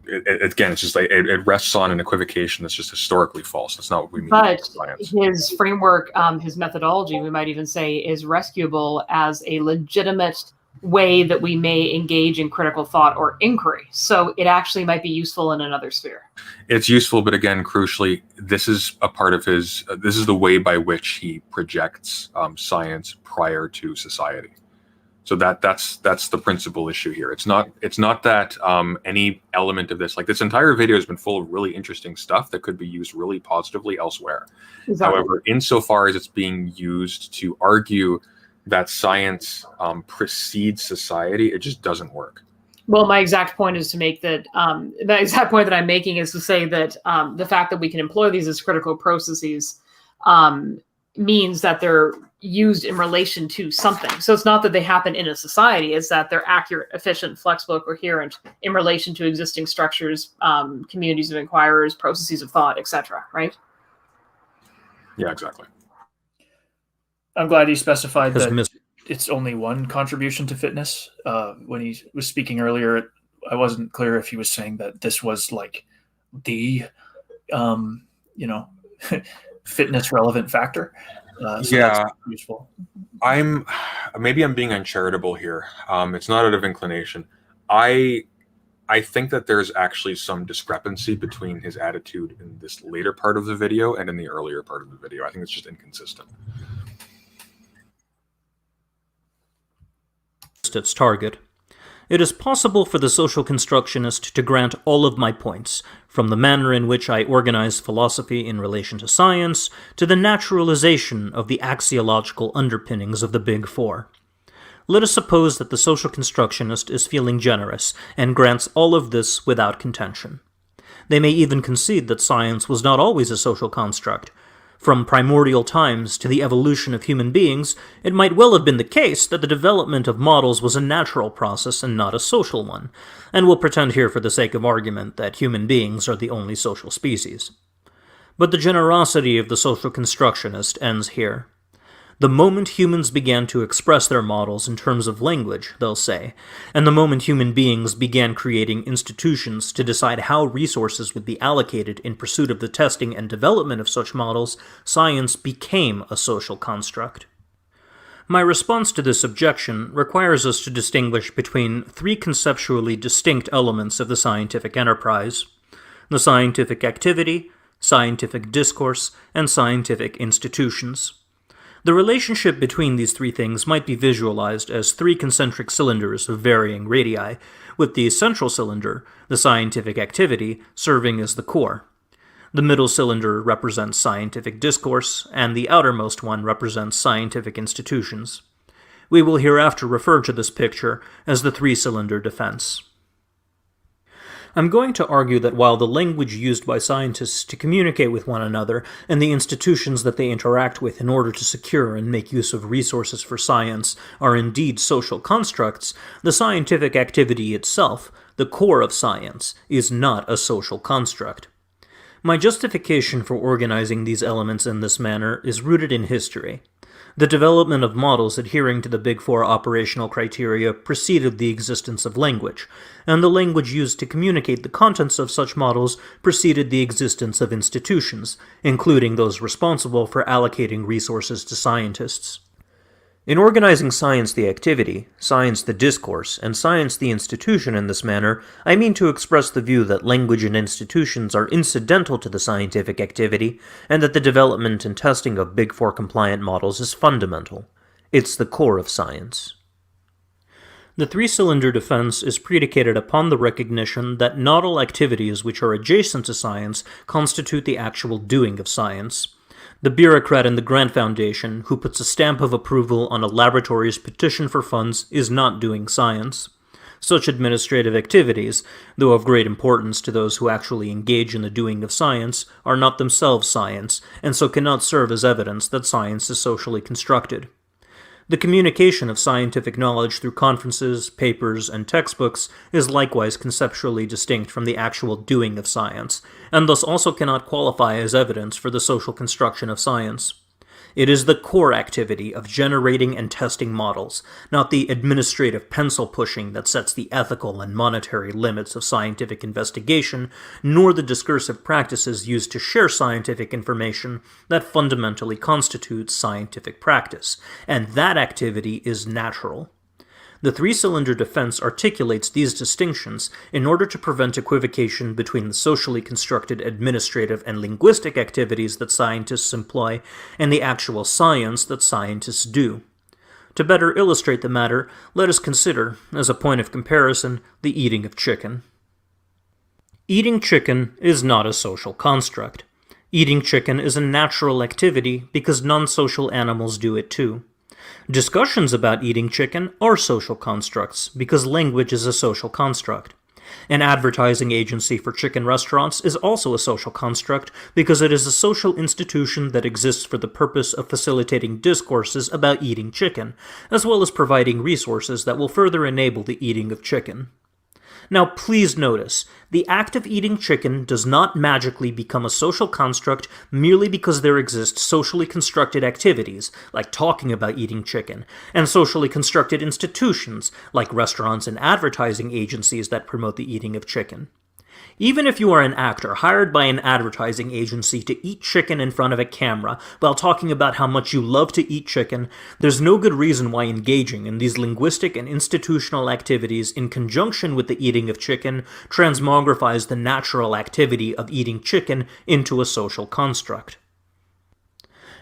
again, it's just like it rests on an equivocation that's just historically false. That's not what we mean by science. His framework, his methodology, we might even say, is rescuable as a legitimate way that we may engage in critical thought or inquiry. So it actually might be useful in another sphere. It's useful, but again, crucially, this is a part of his, this is the way by which he projects science prior to society. So that's the principal issue here. It's not that any element of this, like this entire video has been full of really interesting stuff that could be used really positively elsewhere. Exactly. However, insofar as it's being used to argue that science precedes society, it just doesn't work. Well, my exact point is to make that, the exact point that I'm making is to say that the fact that we can employ these as critical processes means that they're used in relation to something. So it's not that they happen in a society, it's that they're accurate, efficient, flexible, coherent in relation to existing structures, communities of inquirers, processes of thought, etc., right? Yeah, exactly. I'm glad he specified that it's only one contribution to fitness. When he was speaking earlier, I wasn't clear if he was saying that this was like the, fitness relevant factor. So yeah, that's useful. Maybe I'm being uncharitable here. It's not out of inclination. I think that there's actually some discrepancy between his attitude in this later part of the video and in the earlier part of the video. I think it's just inconsistent. Its target. It is possible for the social constructionist to grant all of my points, from the manner in which I organize philosophy in relation to science, to the naturalization of the axiological underpinnings of the Big Four. Let us suppose that the social constructionist is feeling generous, and grants all of this without contention. They may even concede that science was not always a social construct. From primordial times to the evolution of human beings, it might well have been the case that the development of models was a natural process and not a social one, and we'll pretend here for the sake of argument that human beings are the only social species. But the generosity of the social constructionist ends here. The moment humans began to express their models in terms of language, they'll say, and the moment human beings began creating institutions to decide how resources would be allocated in pursuit of the testing and development of such models, science became a social construct. My response to this objection requires us to distinguish between three conceptually distinct elements of the scientific enterprise: the scientific activity, scientific discourse, and scientific institutions. The relationship between these three things might be visualized as three concentric cylinders of varying radii, with the central cylinder, the scientific activity, serving as the core. The middle cylinder represents scientific discourse, and the outermost one represents scientific institutions. We will hereafter refer to this picture as the three-cylinder defense. I'm going to argue that while the language used by scientists to communicate with one another and the institutions that they interact with in order to secure and make use of resources for science are indeed social constructs, the scientific activity itself, the core of science, is not a social construct. My justification for organizing these elements in this manner is rooted in history. The development of models adhering to the Big Four operational criteria preceded the existence of language, and the language used to communicate the contents of such models preceded the existence of institutions, including those responsible for allocating resources to scientists. In organizing science the activity, science the discourse, and science the institution in this manner, I mean to express the view that language and institutions are incidental to the scientific activity, and that the development and testing of Big Four compliant models is fundamental. It's the core of science. The three-cylinder defense is predicated upon the recognition that not all activities which are adjacent to science constitute the actual doing of science. The bureaucrat in the Grant Foundation, who puts a stamp of approval on a laboratory's petition for funds, is not doing science. Such administrative activities, though of great importance to those who actually engage in the doing of science, are not themselves science, and so cannot serve as evidence that science is socially constructed. The communication of scientific knowledge through conferences, papers, and textbooks is likewise conceptually distinct from the actual doing of science, and thus also cannot qualify as evidence for the social construction of science. It is the core activity of generating and testing models, not the administrative pencil-pushing that sets the ethical and monetary limits of scientific investigation, nor the discursive practices used to share scientific information that fundamentally constitutes scientific practice, and that activity is natural. The three-cylinder defense articulates these distinctions in order to prevent equivocation between the socially constructed administrative and linguistic activities that scientists employ and the actual science that scientists do. To better illustrate the matter, let us consider, as a point of comparison, the eating of chicken. Eating chicken is not a social construct. Eating chicken is a natural activity because non-social animals do it too. Discussions about eating chicken are social constructs because language is a social construct. An advertising agency for chicken restaurants is also a social construct because it is a social institution that exists for the purpose of facilitating discourses about eating chicken, as well as providing resources that will further enable the eating of chicken. Now please notice, the act of eating chicken does not magically become a social construct merely because there exist socially constructed activities, like talking about eating chicken, and socially constructed institutions, like restaurants and advertising agencies that promote the eating of chicken. Even if you are an actor hired by an advertising agency to eat chicken in front of a camera while talking about how much you love to eat chicken, there's no good reason why engaging in these linguistic and institutional activities in conjunction with the eating of chicken transmogrifies the natural activity of eating chicken into a social construct.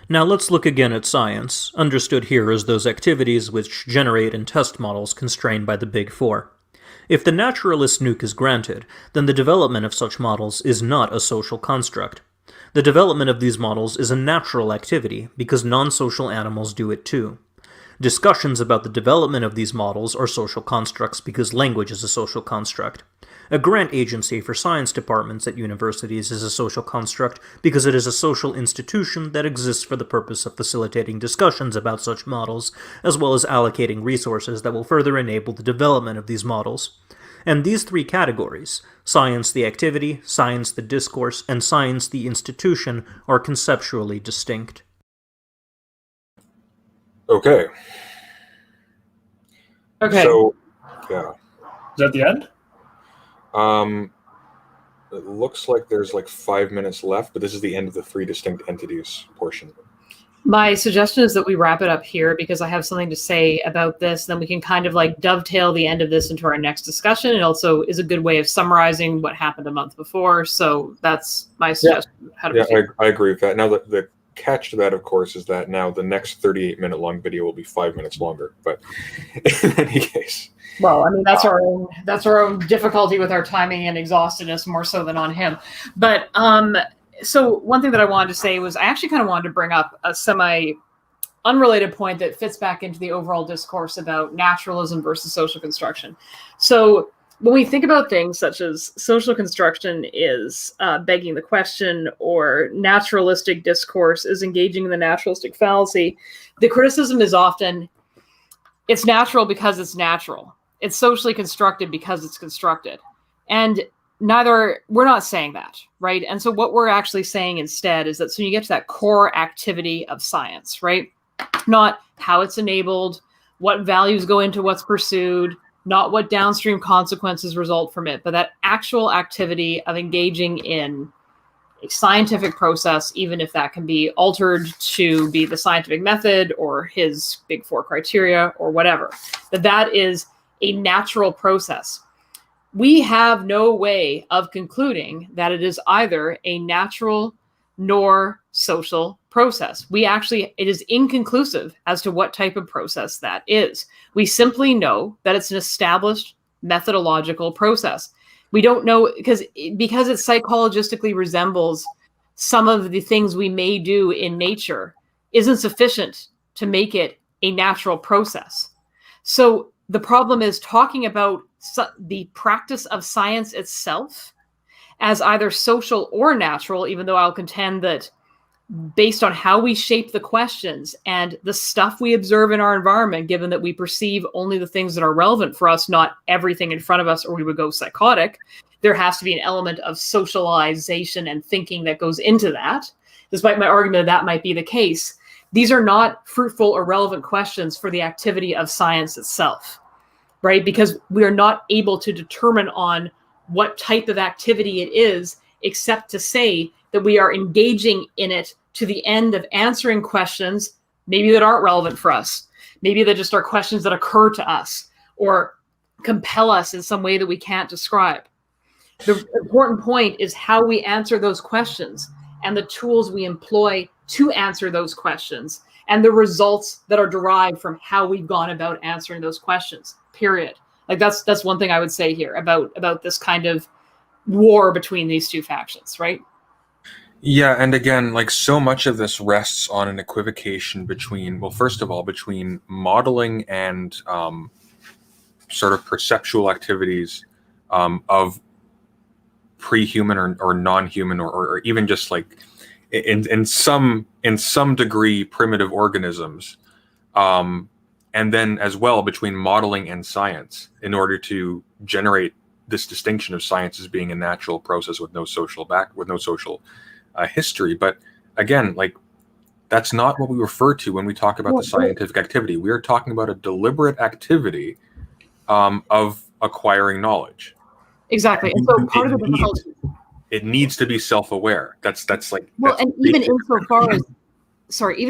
Now let's look again at science, understood here as those activities which generate and test models constrained by the Big Four. If the naturalist nuke is granted, then the development of such models is not a social construct. The development of these models is a natural activity because non-social animals do it too. Discussions about the development of these models are social constructs because language is a social construct. A grant agency for science departments at universities is a social construct because it is a social institution that exists for the purpose of facilitating discussions about such models, as well as allocating resources that will further enable the development of these models. And these three categories, science the activity, science the discourse, and science the institution, are conceptually distinct. Okay. Okay. So, yeah. Is that the end? It looks like there's like 5 minutes left, but this is the end of the three distinct entities portion. My suggestion is that we wrap it up here because I have something to say about this. Then we can kind of like dovetail the end of this into our next discussion. It also is a good way of summarizing what happened a month before. So that's my suggestion. I agree with that. Now, the catch to that, of course, is that now the next 38-minute long video will be 5 minutes longer. But in any case. Well, I mean, that's our own difficulty with our timing and exhaustedness more so than on him. But so one thing that I wanted to say was I actually kind of wanted to bring up a semi-unrelated point that fits back into the overall discourse about naturalism versus social construction. So when we think about things such as social construction is begging the question, or naturalistic discourse is engaging in the naturalistic fallacy, the criticism is often, it's natural because it's natural. It's socially constructed because it's constructed. And we're not saying that, right? And so what we're actually saying instead is that so you get to that core activity of science, right? Not how it's enabled, what values go into what's pursued, not what downstream consequences result from it, but that actual activity of engaging in a scientific process, even if that can be altered to be the scientific method or his big four criteria or whatever, that is a natural process. We have no way of concluding that it is either a natural nor social process. It is inconclusive as to what type of process that is. We simply know that it's an established methodological process. We don't know because it psychologically resembles some of the things we may do in nature isn't sufficient to make it a natural process. So the problem is talking about the practice of science itself as either social or natural, even though I'll contend that based on how we shape the questions and the stuff we observe in our environment, given that we perceive only the things that are relevant for us, not everything in front of us, or we would go psychotic, there has to be an element of socialization and thinking that goes into that. Despite my argument that might be the case, these are not fruitful or relevant questions for the activity of science itself, right? Because we are not able to determine on what type of activity it is, except to say that we are engaging in it to the end of answering questions, maybe that aren't relevant for us, maybe that just are questions that occur to us or compel us in some way that we can't describe. The important point is how we answer those questions and the tools we employ to answer those questions and the results that are derived from how we've gone about answering those questions, period. Like that's one thing I would say here about this kind of war between these two factions, right? Yeah, and again, like so much of this rests on an equivocation between, well, first of all, between modeling and sort of perceptual activities of pre-human or non-human or even just like in some degree primitive organisms, and then as well between modeling and science in order to generate this distinction of science as being a natural process with no social history. But again, like that's not what we refer to when we talk about the scientific activity. We are talking about a deliberate activity of acquiring knowledge. Exactly. And so part of the difficulty, it needs to be self-aware. That's like, well, and even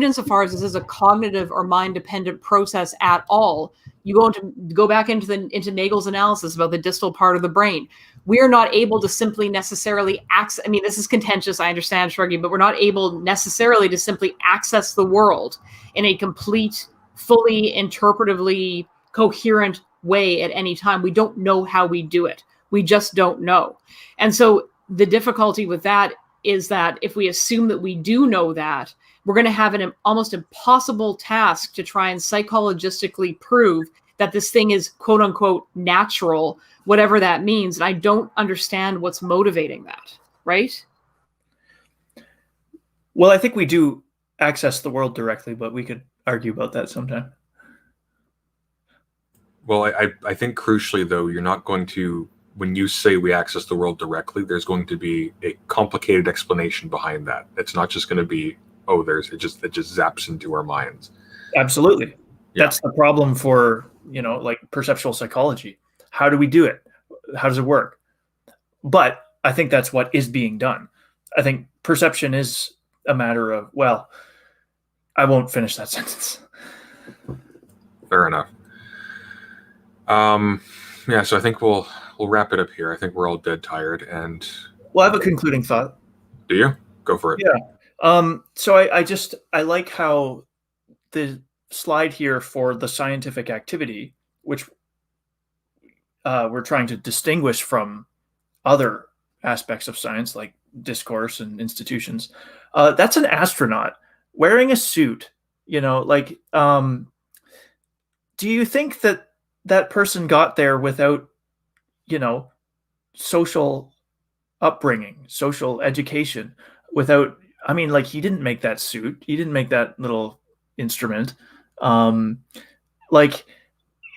insofar as this is a cognitive or mind-dependent process at all, you go back into Nagel's analysis about the distal part of the brain. We are not able to simply necessarily access. I mean, this is contentious. I understand, Shruggy, but we're not able necessarily to simply access the world in a complete, fully interpretively coherent way at any time. We don't know how we do it. We just don't know. And so the difficulty with that is that if we assume that we do know that, we're going to have an almost impossible task to try and psychologically prove that this thing is quote unquote natural, whatever that means. And I don't understand what's motivating that, right? Well, I think we do access the world directly, but we could argue about that sometime. Well, I think crucially, though, you're not going to, when you say we access the world directly, there's going to be a complicated explanation behind that. It's not just going to be, oh, it just zaps into our minds. Absolutely. Yeah. That's the problem for, like perceptual psychology. How do we do it? How does it work? But I think that's what is being done. I think perception is a matter of, well, I won't finish that sentence. Fair enough. Yeah, so I think we'll wrap it up here. I think we're all dead tired, and well, I have a concluding thought. Do you? Go for it. Yeah. So I like how the slide here for the scientific activity, which we're trying to distinguish from other aspects of science like discourse and institutions. That's an astronaut wearing a suit. Do you think that person got there without social upbringing, social education, without, I mean, like, he didn't make that suit. He didn't make that little instrument. Like,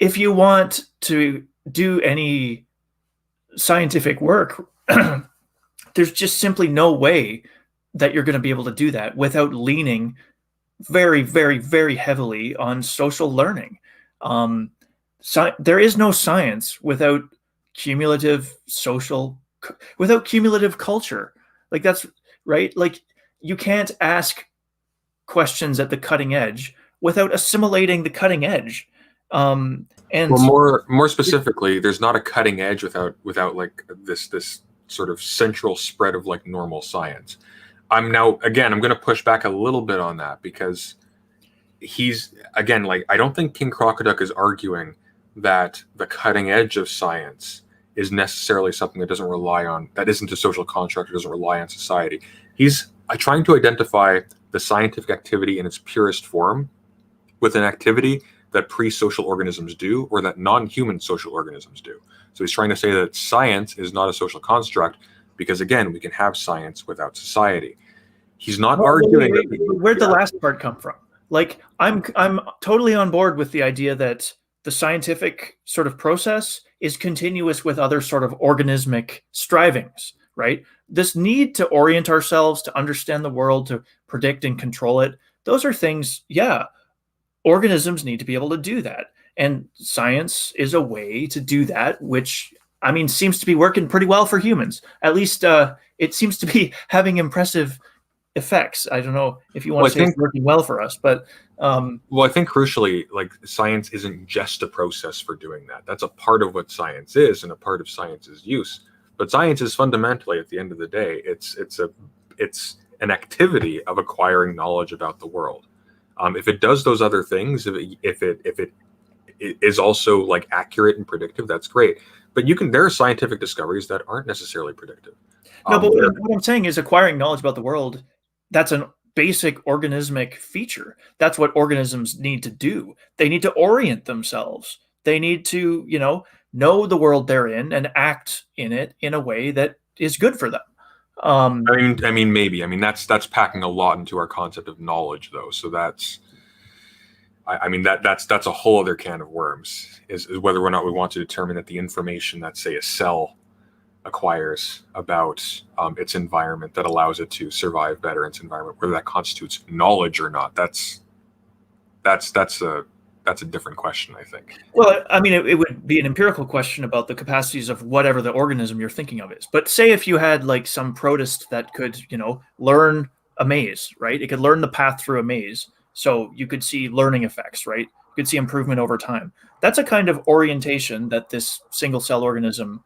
if you want to do any scientific work, there's just simply no way that you're going to be able to do that without leaning very, very, very heavily on social learning. There is no science without cumulative culture. Like, that's right. Like, you can't ask questions at the cutting edge without assimilating the cutting edge. And well, more specifically, there's not a cutting edge without like this sort of central spread of like normal science. I'm going to push back a little bit on that, because he's, again, like, I don't think King Crocoduck is arguing that the cutting edge of science is necessarily something that isn't a social construct, or doesn't rely on society. He's trying to identify the scientific activity in its purest form with an activity that pre-social organisms do, or that non-human social organisms do. So he's trying to say that science is not a social construct, because, again, we can have science without society. He's not arguing. Where'd the last part come from? Like, I'm totally on board with the idea that the scientific sort of process is continuous with other sort of organismic strivings, right? This need to orient ourselves, to understand the world, to predict and control it. Those are things, organisms need to be able to do that. And science is a way to do that, which, I mean, seems to be working pretty well for humans. At least it seems to be having impressive effects. I don't know if you want to say it's working well for us, but well, I think crucially, like, science isn't just a process for doing that. That's a part of what science is, and a part of science's use. But science is fundamentally, at the end of the day, it's an activity of acquiring knowledge about the world. If it does those other things, if it is also like accurate and predictive, that's great. But there are scientific discoveries that aren't necessarily predictive. No, but what I'm saying is, acquiring knowledge about the world, that's an basic organismic feature. That's what organisms need to do. They need to orient themselves. They need to, know the world they're in and act in it in a way that is good for them. I mean, maybe. I mean, that's packing a lot into our concept of knowledge, though. So that's a whole other can of worms. Is whether or not we want to determine that the information that, say, a cell acquires about its environment that allows it to survive better in its environment, whether that constitutes knowledge or not. That's a different question, I think. Well, I mean, it would be an empirical question about the capacities of whatever the organism you're thinking of is. But say if you had like some protist that could, learn a maze, right? It could learn the path through a maze. So you could see learning effects, right? You could see improvement over time. That's a kind of orientation that this single cell organism,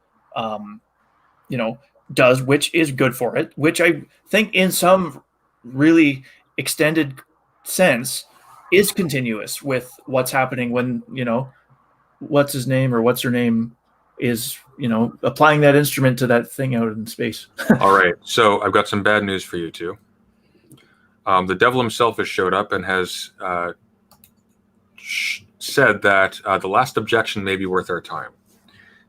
does, which is good for it, which I think in some really extended sense is continuous with what's happening when, what's his name or what's her name is, applying that instrument to that thing out in space. All right. So I've got some bad news for you too. The devil himself has showed up and has said that the last objection may be worth our time.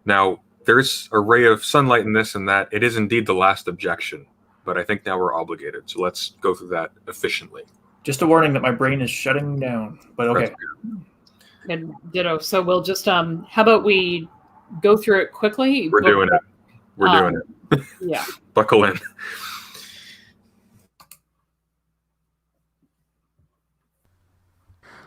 Now, there's a ray of sunlight in this and that. It is indeed the last objection, but I think now we're obligated. So let's go through that efficiently. Just a warning that my brain is shutting down, but okay. And ditto. So we'll just, how about we go through it quickly? We're doing it. Yeah. Buckle in.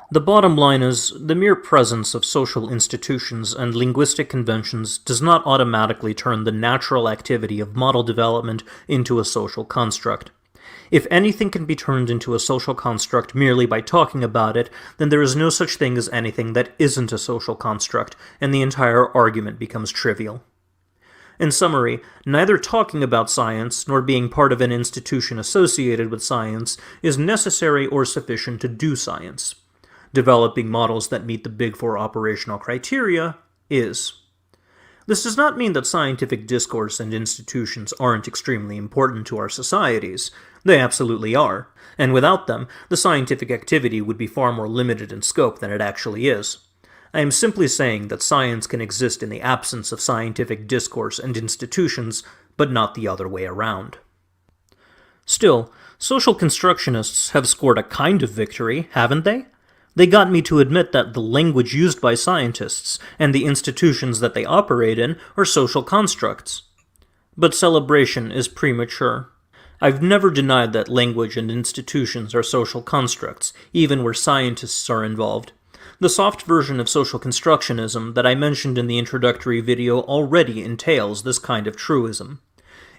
The bottom line is, the mere presence of social institutions and linguistic conventions does not automatically turn the natural activity of model development into a social construct. If anything can be turned into a social construct merely by talking about it, then there is no such thing as anything that isn't a social construct, and the entire argument becomes trivial. In summary, neither talking about science nor being part of an institution associated with science is necessary or sufficient to do science. Developing models that meet the Big Four operational criteria is. This does not mean that scientific discourse and institutions aren't extremely important to our societies. They absolutely are, and without them, the scientific activity would be far more limited in scope than it actually is. I am simply saying that science can exist in the absence of scientific discourse and institutions, but not the other way around. Still, social constructionists have scored a kind of victory, haven't they? They got me to admit that the language used by scientists and the institutions that they operate in are social constructs. But celebration is premature. I've never denied that language and institutions are social constructs, even where scientists are involved. The soft version of social constructionism that I mentioned in the introductory video already entails this kind of truism.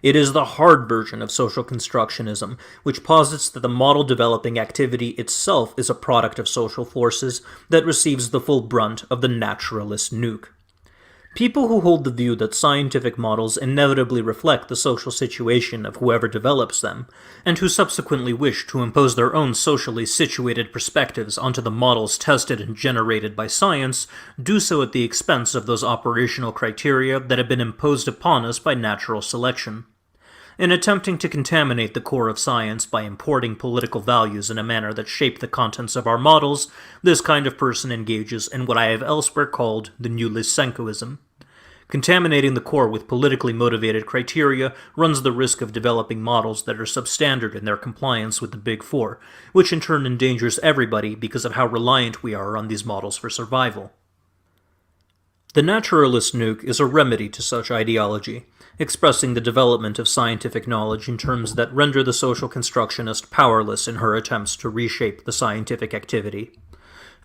It is the hard version of social constructionism, which posits that the model-developing activity itself is a product of social forces that receives the full brunt of the naturalist nuke. People who hold the view that scientific models inevitably reflect the social situation of whoever develops them, and who subsequently wish to impose their own socially situated perspectives onto the models tested and generated by science, do so at the expense of those operational criteria that have been imposed upon us by natural selection. In attempting to contaminate the core of science by importing political values in a manner that shape the contents of our models, this kind of person engages in what I have elsewhere called the new Lysenkoism. Contaminating the core with politically motivated criteria runs the risk of developing models that are substandard in their compliance with the Big Four, which in turn endangers everybody because of how reliant we are on these models for survival. The naturalist nuke is a remedy to such ideology, expressing the development of scientific knowledge in terms that render the social constructionist powerless in her attempts to reshape the scientific activity.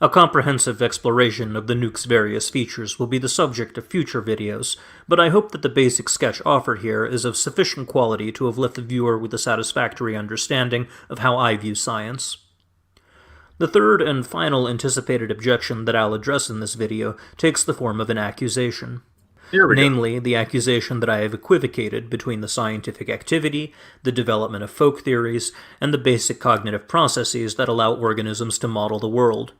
A comprehensive exploration of the nuke's various features will be the subject of future videos, but I hope that the basic sketch offered here is of sufficient quality to have left the viewer with a satisfactory understanding of how I view science. The third and final anticipated objection that I'll address in this video takes the form of an accusation. Namely, the accusation that I have equivocated between the scientific activity, the development of folk theories, and the basic cognitive processes that allow organisms to model the world.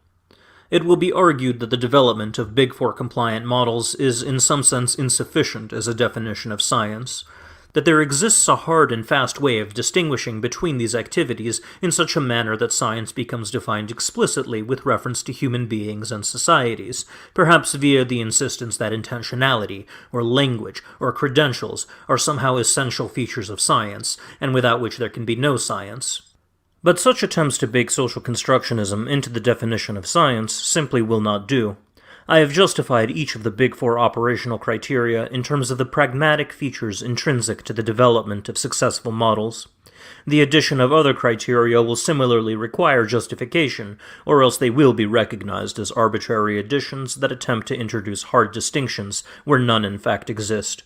It will be argued that the development of Big Four compliant models is in some sense insufficient as a definition of science, that there exists a hard and fast way of distinguishing between these activities in such a manner that science becomes defined explicitly with reference to human beings and societies, perhaps via the insistence that intentionality, or language, or credentials are somehow essential features of science, and without which there can be no science. But such attempts to bake social constructionism into the definition of science simply will not do. I have justified each of the Big Four operational criteria in terms of the pragmatic features intrinsic to the development of successful models. The addition of other criteria will similarly require justification, or else they will be recognized as arbitrary additions that attempt to introduce hard distinctions where none in fact exist.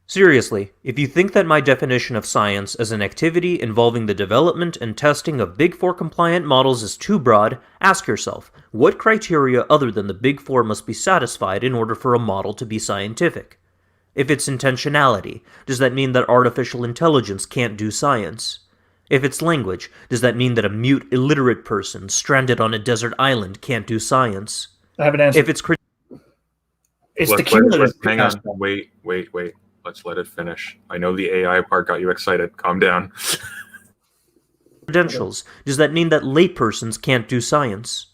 Seriously, if you think that my definition of science as an activity involving the development and testing of Big Four compliant models is too broad, ask yourself, what criteria other than the Big Four must be satisfied in order for a model to be scientific? If it's intentionality, does that mean that artificial intelligence can't do science? If it's language, does that mean that a mute, illiterate person stranded on a desert island can't do science? I have an answer. If it's the cumulative. Hang on, wait. Let's let it finish. I know the AI part got you excited. Calm down. credentials, does that mean that laypersons can't do science?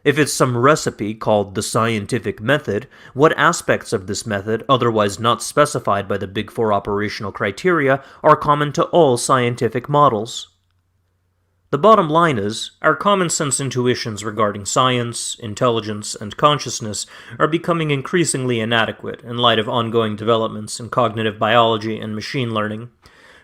If it's some recipe called the scientific method, what aspects of this method, otherwise not specified by the Big Four operational criteria, are common to all scientific models? The bottom line is, our common-sense intuitions regarding science, intelligence, and consciousness are becoming increasingly inadequate in light of ongoing developments in cognitive biology and machine learning.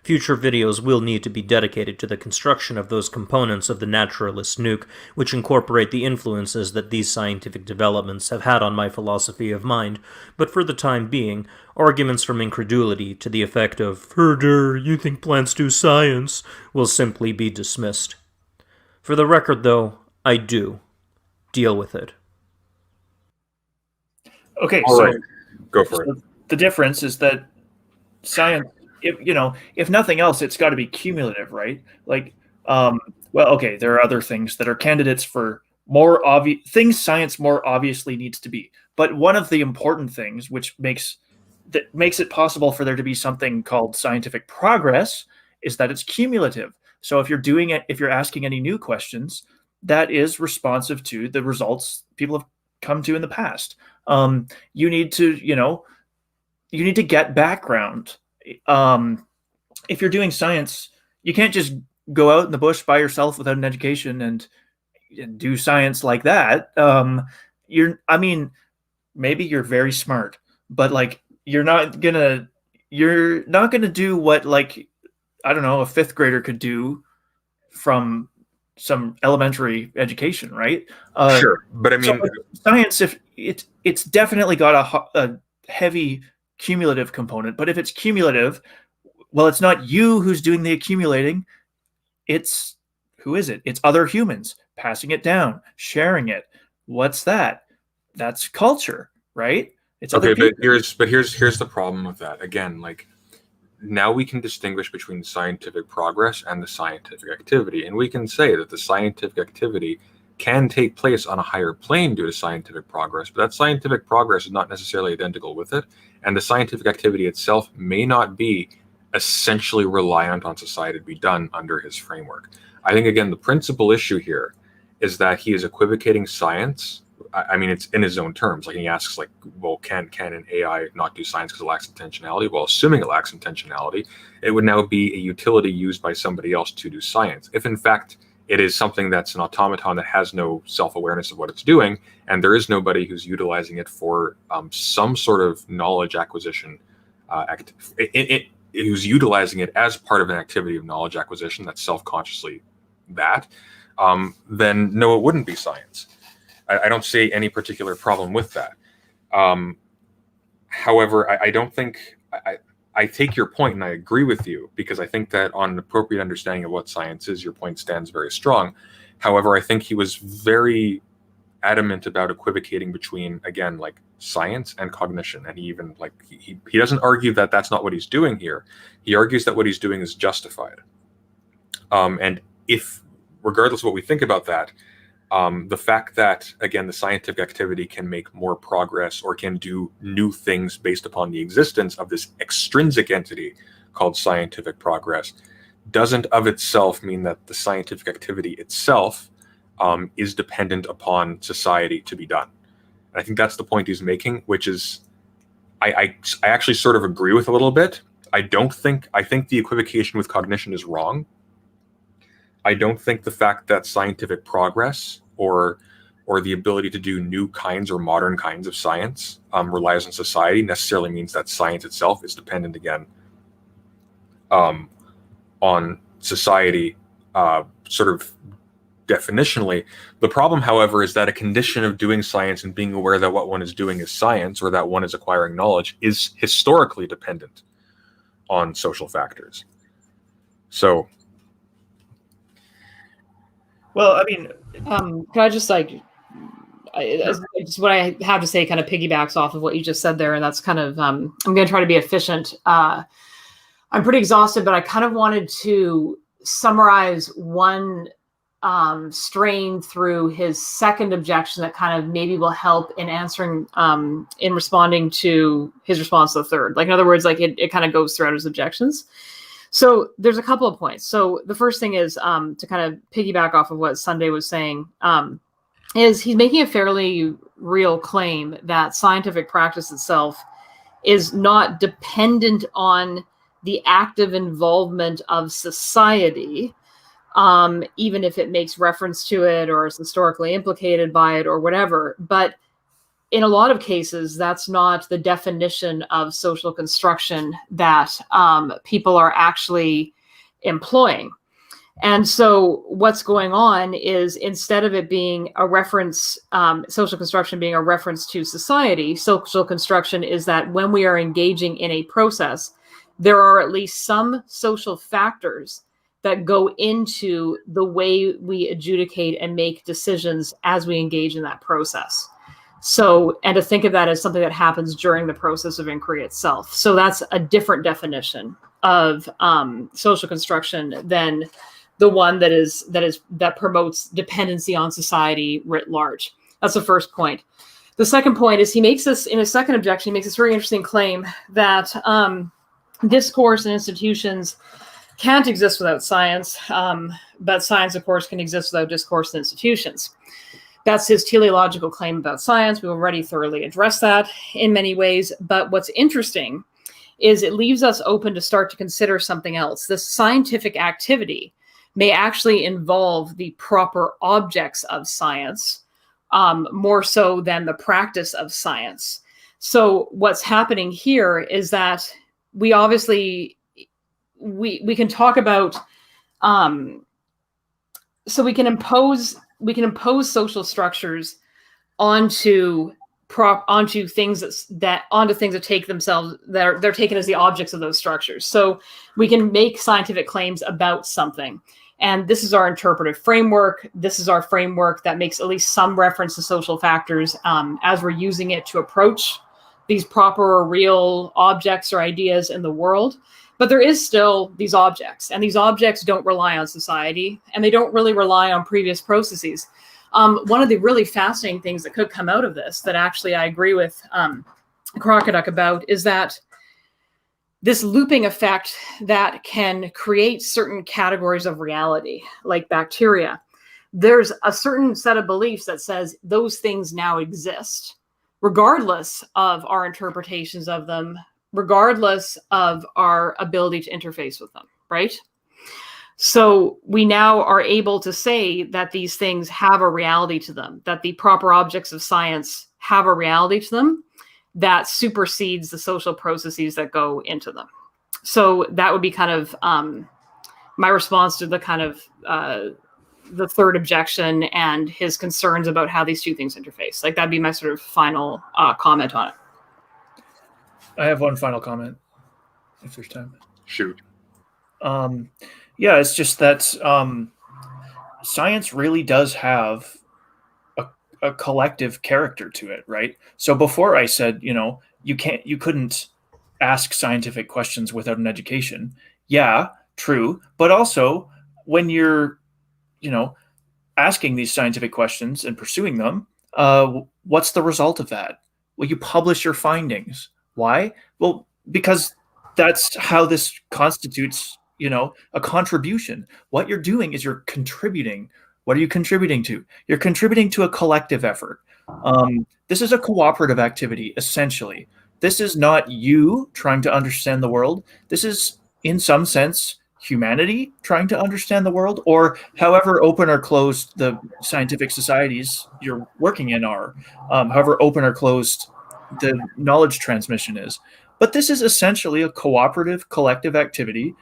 Future videos will need to be dedicated to the construction of those components of the naturalist nuke which incorporate the influences that these scientific developments have had on my philosophy of mind, but for the time being, arguments from incredulity to the effect of, "Herder, you think plants do science," will simply be dismissed. For the record, though, I do. Deal with it. Okay, All so right. Go for it. the difference is that science, if nothing else, it's got to be cumulative, right? Like, there are other things that are candidates for more obvious things science more obviously needs to be. But one of the important things which makes it possible for there to be something called scientific progress is that it's cumulative. So if you're asking any new questions, that is responsive to the results people have come to in the past. You need to, you need to get background. If you're doing science, you can't just go out in the bush by yourself without an education and do science like that. Maybe you're very smart, but like you're not gonna do what, like, I don't know, a fifth grader could do from some elementary education, right? Sure, but I mean, science, if it's definitely got a heavy cumulative component, but if it's cumulative, well, it's not you who's doing the accumulating. Who is it? It's other humans passing it down, sharing it. What's that? That's culture, right? It's okay, but here's the problem with that. Again, like, now we can distinguish between scientific progress and the scientific activity, and we can say that the scientific activity can take place on a higher plane due to scientific progress, but that scientific progress is not necessarily identical with it, and the scientific activity itself may not be essentially reliant on society to be done under his framework. I think, again, the principal issue here is that he is equivocating science. I mean, it's in his own terms. Like, he asks, like, well, can an AI not do science because it lacks intentionality? Well, assuming it lacks intentionality, it would now be a utility used by somebody else to do science. If, in fact, it is something that's an automaton that has no self-awareness of what it's doing, and there is nobody who's utilizing it for some sort of knowledge acquisition, who's utilizing it as part of an activity of knowledge acquisition that's self-consciously that, then no, it wouldn't be science. I don't see any particular problem with that. However, I don't think, I take your point and I agree with you, because I think that on an appropriate understanding of what science is, your point stands very strong. However, I think he was very adamant about equivocating between, again, like, science and cognition. And he even, like, he doesn't argue that that's not what he's doing here. He argues that what he's doing is justified. And if, regardless of what we think about that, the fact that, again, the scientific activity can make more progress or can do new things based upon the existence of this extrinsic entity called scientific progress doesn't of itself mean that the scientific activity itself is dependent upon society to be done. And I think that's the point he's making, which is, I actually sort of agree with a little bit. I think the equivocation with cognition is wrong. I don't think the fact that scientific progress or the ability to do new kinds or modern kinds of science relies on society necessarily means that science itself is dependent, again, on society, sort of definitionally. The problem, however, is that a condition of doing science and being aware that what one is doing is science, or that one is acquiring knowledge, is historically dependent on social factors. So, well, I mean, can I just, like, just what I have to say kind of piggybacks off of what you just said there, and that's kind of, I'm going to try to be efficient. I'm pretty exhausted, but I kind of wanted to summarize one strain through his second objection that kind of maybe will help in answering, in responding to his response to the third. Like, in other words, like, it kind of goes throughout his objections. So there's a couple of points. So the first thing is, to kind of piggyback off of what Sunday was saying, is he's making a fairly real claim that scientific practice itself is not dependent on the active involvement of society, even if it makes reference to it or is historically implicated by it or whatever. But in a lot of cases, that's not the definition of social construction that people are actually employing. And so what's going on is, instead of it being a reference, social construction being a reference to society, social construction is that when we are engaging in a process, there are at least some social factors that go into the way we adjudicate and make decisions as we engage in that process. So, and to think of that as something that happens during the process of inquiry itself. So that's a different definition of social construction than the one that promotes dependency on society writ large. That's the first point. The second point is, he makes this, in his second objection, he makes this very interesting claim that discourse and institutions can't exist without science, but science, of course, can exist without discourse and institutions. That's his teleological claim about science. We've already thoroughly addressed that in many ways. But what's interesting is it leaves us open to start to consider something else. This scientific activity may actually involve the proper objects of science, more so than the practice of science. So what's happening here is that we obviously, we can talk about, so we can impose social structures onto things that take themselves, they're taken as the objects of those structures. So we can make scientific claims about something. And this is our interpretive framework. This is our framework that makes at least some reference to social factors as we're using it to approach these proper or real objects or ideas in the world. But there is still these objects, and these objects don't rely on society, and they don't really rely on previous processes. One of the really fascinating things that could come out of this, that actually I agree with Crocoduck about, is that this looping effect that can create certain categories of reality, like bacteria. There's a certain set of beliefs that says those things now exist, regardless of our interpretations of them, regardless of our ability to interface with them, right? So we now are able to say that these things have a reality to them, that the proper objects of science have a reality to them that supersedes the social processes that go into them. So that would be kind of my response to the kind of the third objection and his concerns about how these two things interface. Like, that'd be my sort of final comment on it. I have one final comment, if there's time. Shoot. Yeah, it's just that science really does have a collective character to it, right? So before I said, you couldn't ask scientific questions without an education. Yeah, true. But also when you're, asking these scientific questions and pursuing them, what's the result of that? Well, you publish your findings. Why? Well, because that's how this constitutes, a contribution. What you're doing is you're contributing. What are you contributing to? You're contributing to a collective effort. This is a cooperative activity, essentially. This is not you trying to understand the world. This is, in some sense, humanity trying to understand the world, or however open or closed the scientific societies you're working in are, however open or closed the knowledge transmission is. But this is essentially a cooperative, collective activity,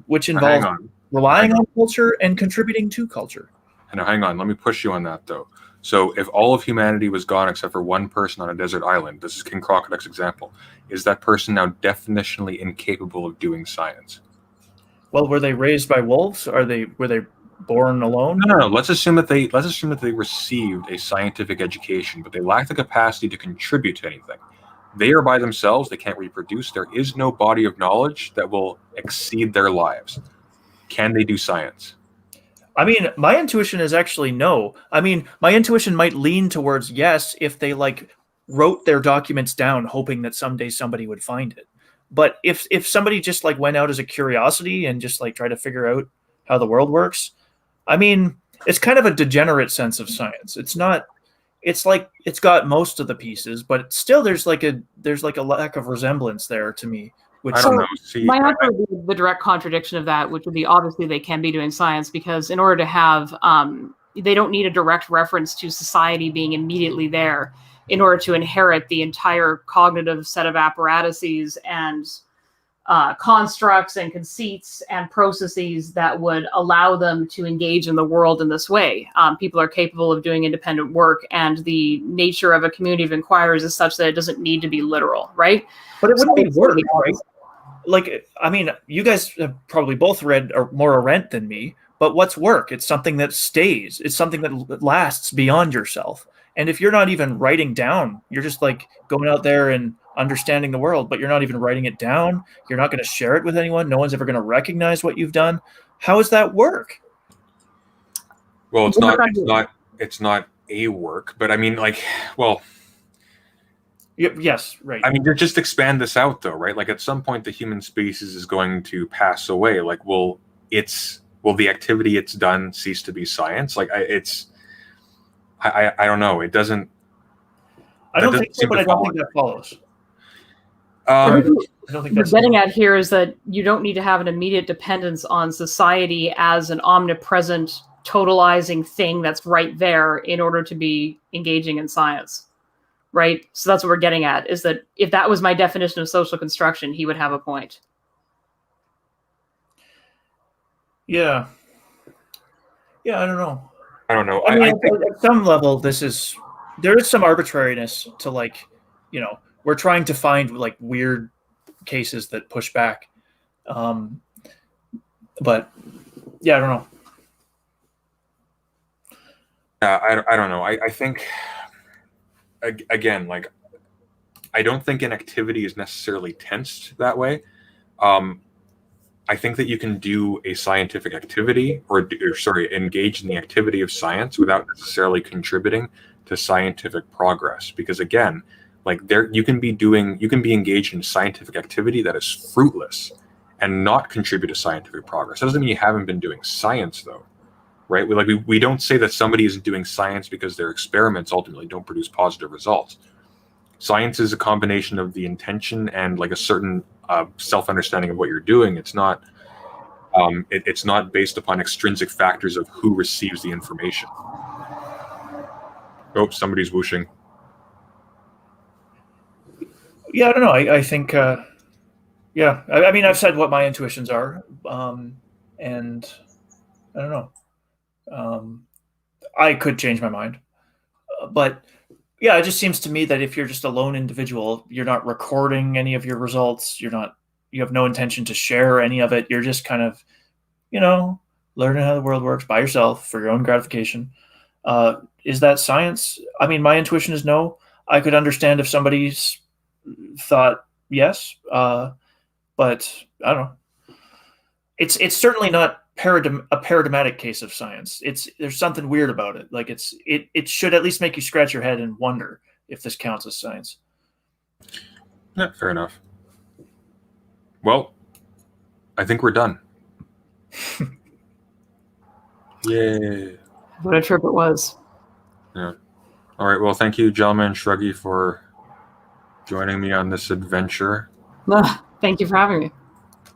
which involves relying on culture and contributing to culture. And hang on, let me push you on that, though. So if all of humanity was gone except for one person on a desert island, this is King Crocoduck's example, is that person now definitionally incapable of doing science? Well, were they raised by wolves? Were they born alone? No. Let's assume that they received a scientific education, but they lack the capacity to contribute to anything. They are by themselves. They can't reproduce. There is no body of knowledge that will exceed their lives. Can they do science? I mean, my intuition is actually no. I mean, my intuition might lean towards yes if they wrote their documents down hoping that someday somebody would find it. But if somebody just went out as a curiosity and just try to figure out how the world works, I mean, it's kind of a degenerate sense of science. It's not. It's it's got most of the pieces, but still there's a lack of resemblance there to me. Which I don't know. See, my answer would be the direct contradiction of that, which would be obviously they can be doing science, because in order to have, they don't need a direct reference to society being immediately there in order to inherit the entire cognitive set of apparatuses and constructs and conceits and processes that would allow them to engage in the world in this way. People are capable of doing independent work, and the nature of a community of inquirers is such that it doesn't need to be literal, right? But it wouldn't be work, right? I mean, you guys have probably both read more Arendt than me, but what's work? It's something that stays. It's something that lasts beyond yourself. And if you're not even writing down, you're just going out there and understanding the world, but you're not even writing it down. You're not going to share it with anyone. No one's ever going to recognize what you've done. How does that work? Well, it's not a work, but I mean, yes, right. I mean, just expand this out, though, right? At some point, the human species is going to pass away. Will the activity it's done cease to be science? I don't know. It doesn't. I don't think so, seem but to I don't follow think that follows. I think I don't think what that's we're getting at here is that you don't need to have an immediate dependence on society as an omnipresent, totalizing thing that's right there in order to be engaging in science, right? So that's what we're getting at, is that if that was my definition of social construction, he would have a point. Yeah. Yeah, I don't know. I don't know. I mean, I think at some level, there is some arbitrariness to, like, we're trying to find like weird cases that push back. But yeah, I don't know. I don't know. I think, again, like, I don't think an activity is necessarily tensed that way. I think that you can do a scientific activity engage in the activity of science without necessarily contributing to scientific progress. Because again, like, you can be engaged in scientific activity that is fruitless and not contribute to scientific progress. That doesn't mean you haven't been doing science, though, right? We don't say that somebody isn't doing science because their experiments ultimately don't produce positive results. Science is a combination of the intention and like a certain self-understanding of what you're doing. It's not based upon extrinsic factors of who receives the information. Oh, somebody's whooshing. Yeah, I don't know. I think, yeah. I mean, I've said what my intuitions are, and I don't know. I could change my mind, but yeah, it just seems to me that if you're just a lone individual, you're not recording any of your results. You have no intention to share any of it. You're just kind of, learning how the world works by yourself for your own gratification. Is that science? I mean, my intuition is no. I could understand if somebody's thought yes, but I don't know. It's certainly not a paradigmatic case of science. There's something weird about it. Like, it should at least make you scratch your head and wonder if this counts as science. Yeah, fair enough. Well, I think we're done. Yay. What a trip it was. Yeah. All right. Well, thank you, gentlemen, Shruggy, for joining me on this adventure. Thank you for having me.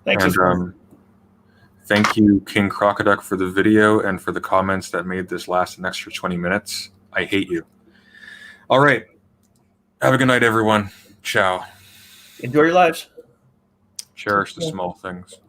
Thanks. And thank you, King Crocoduck, for the video and for the comments that made this last an extra 20 minutes. I hate you. All right. Have a good night, everyone. Ciao. Enjoy your lives. Cherish the small things.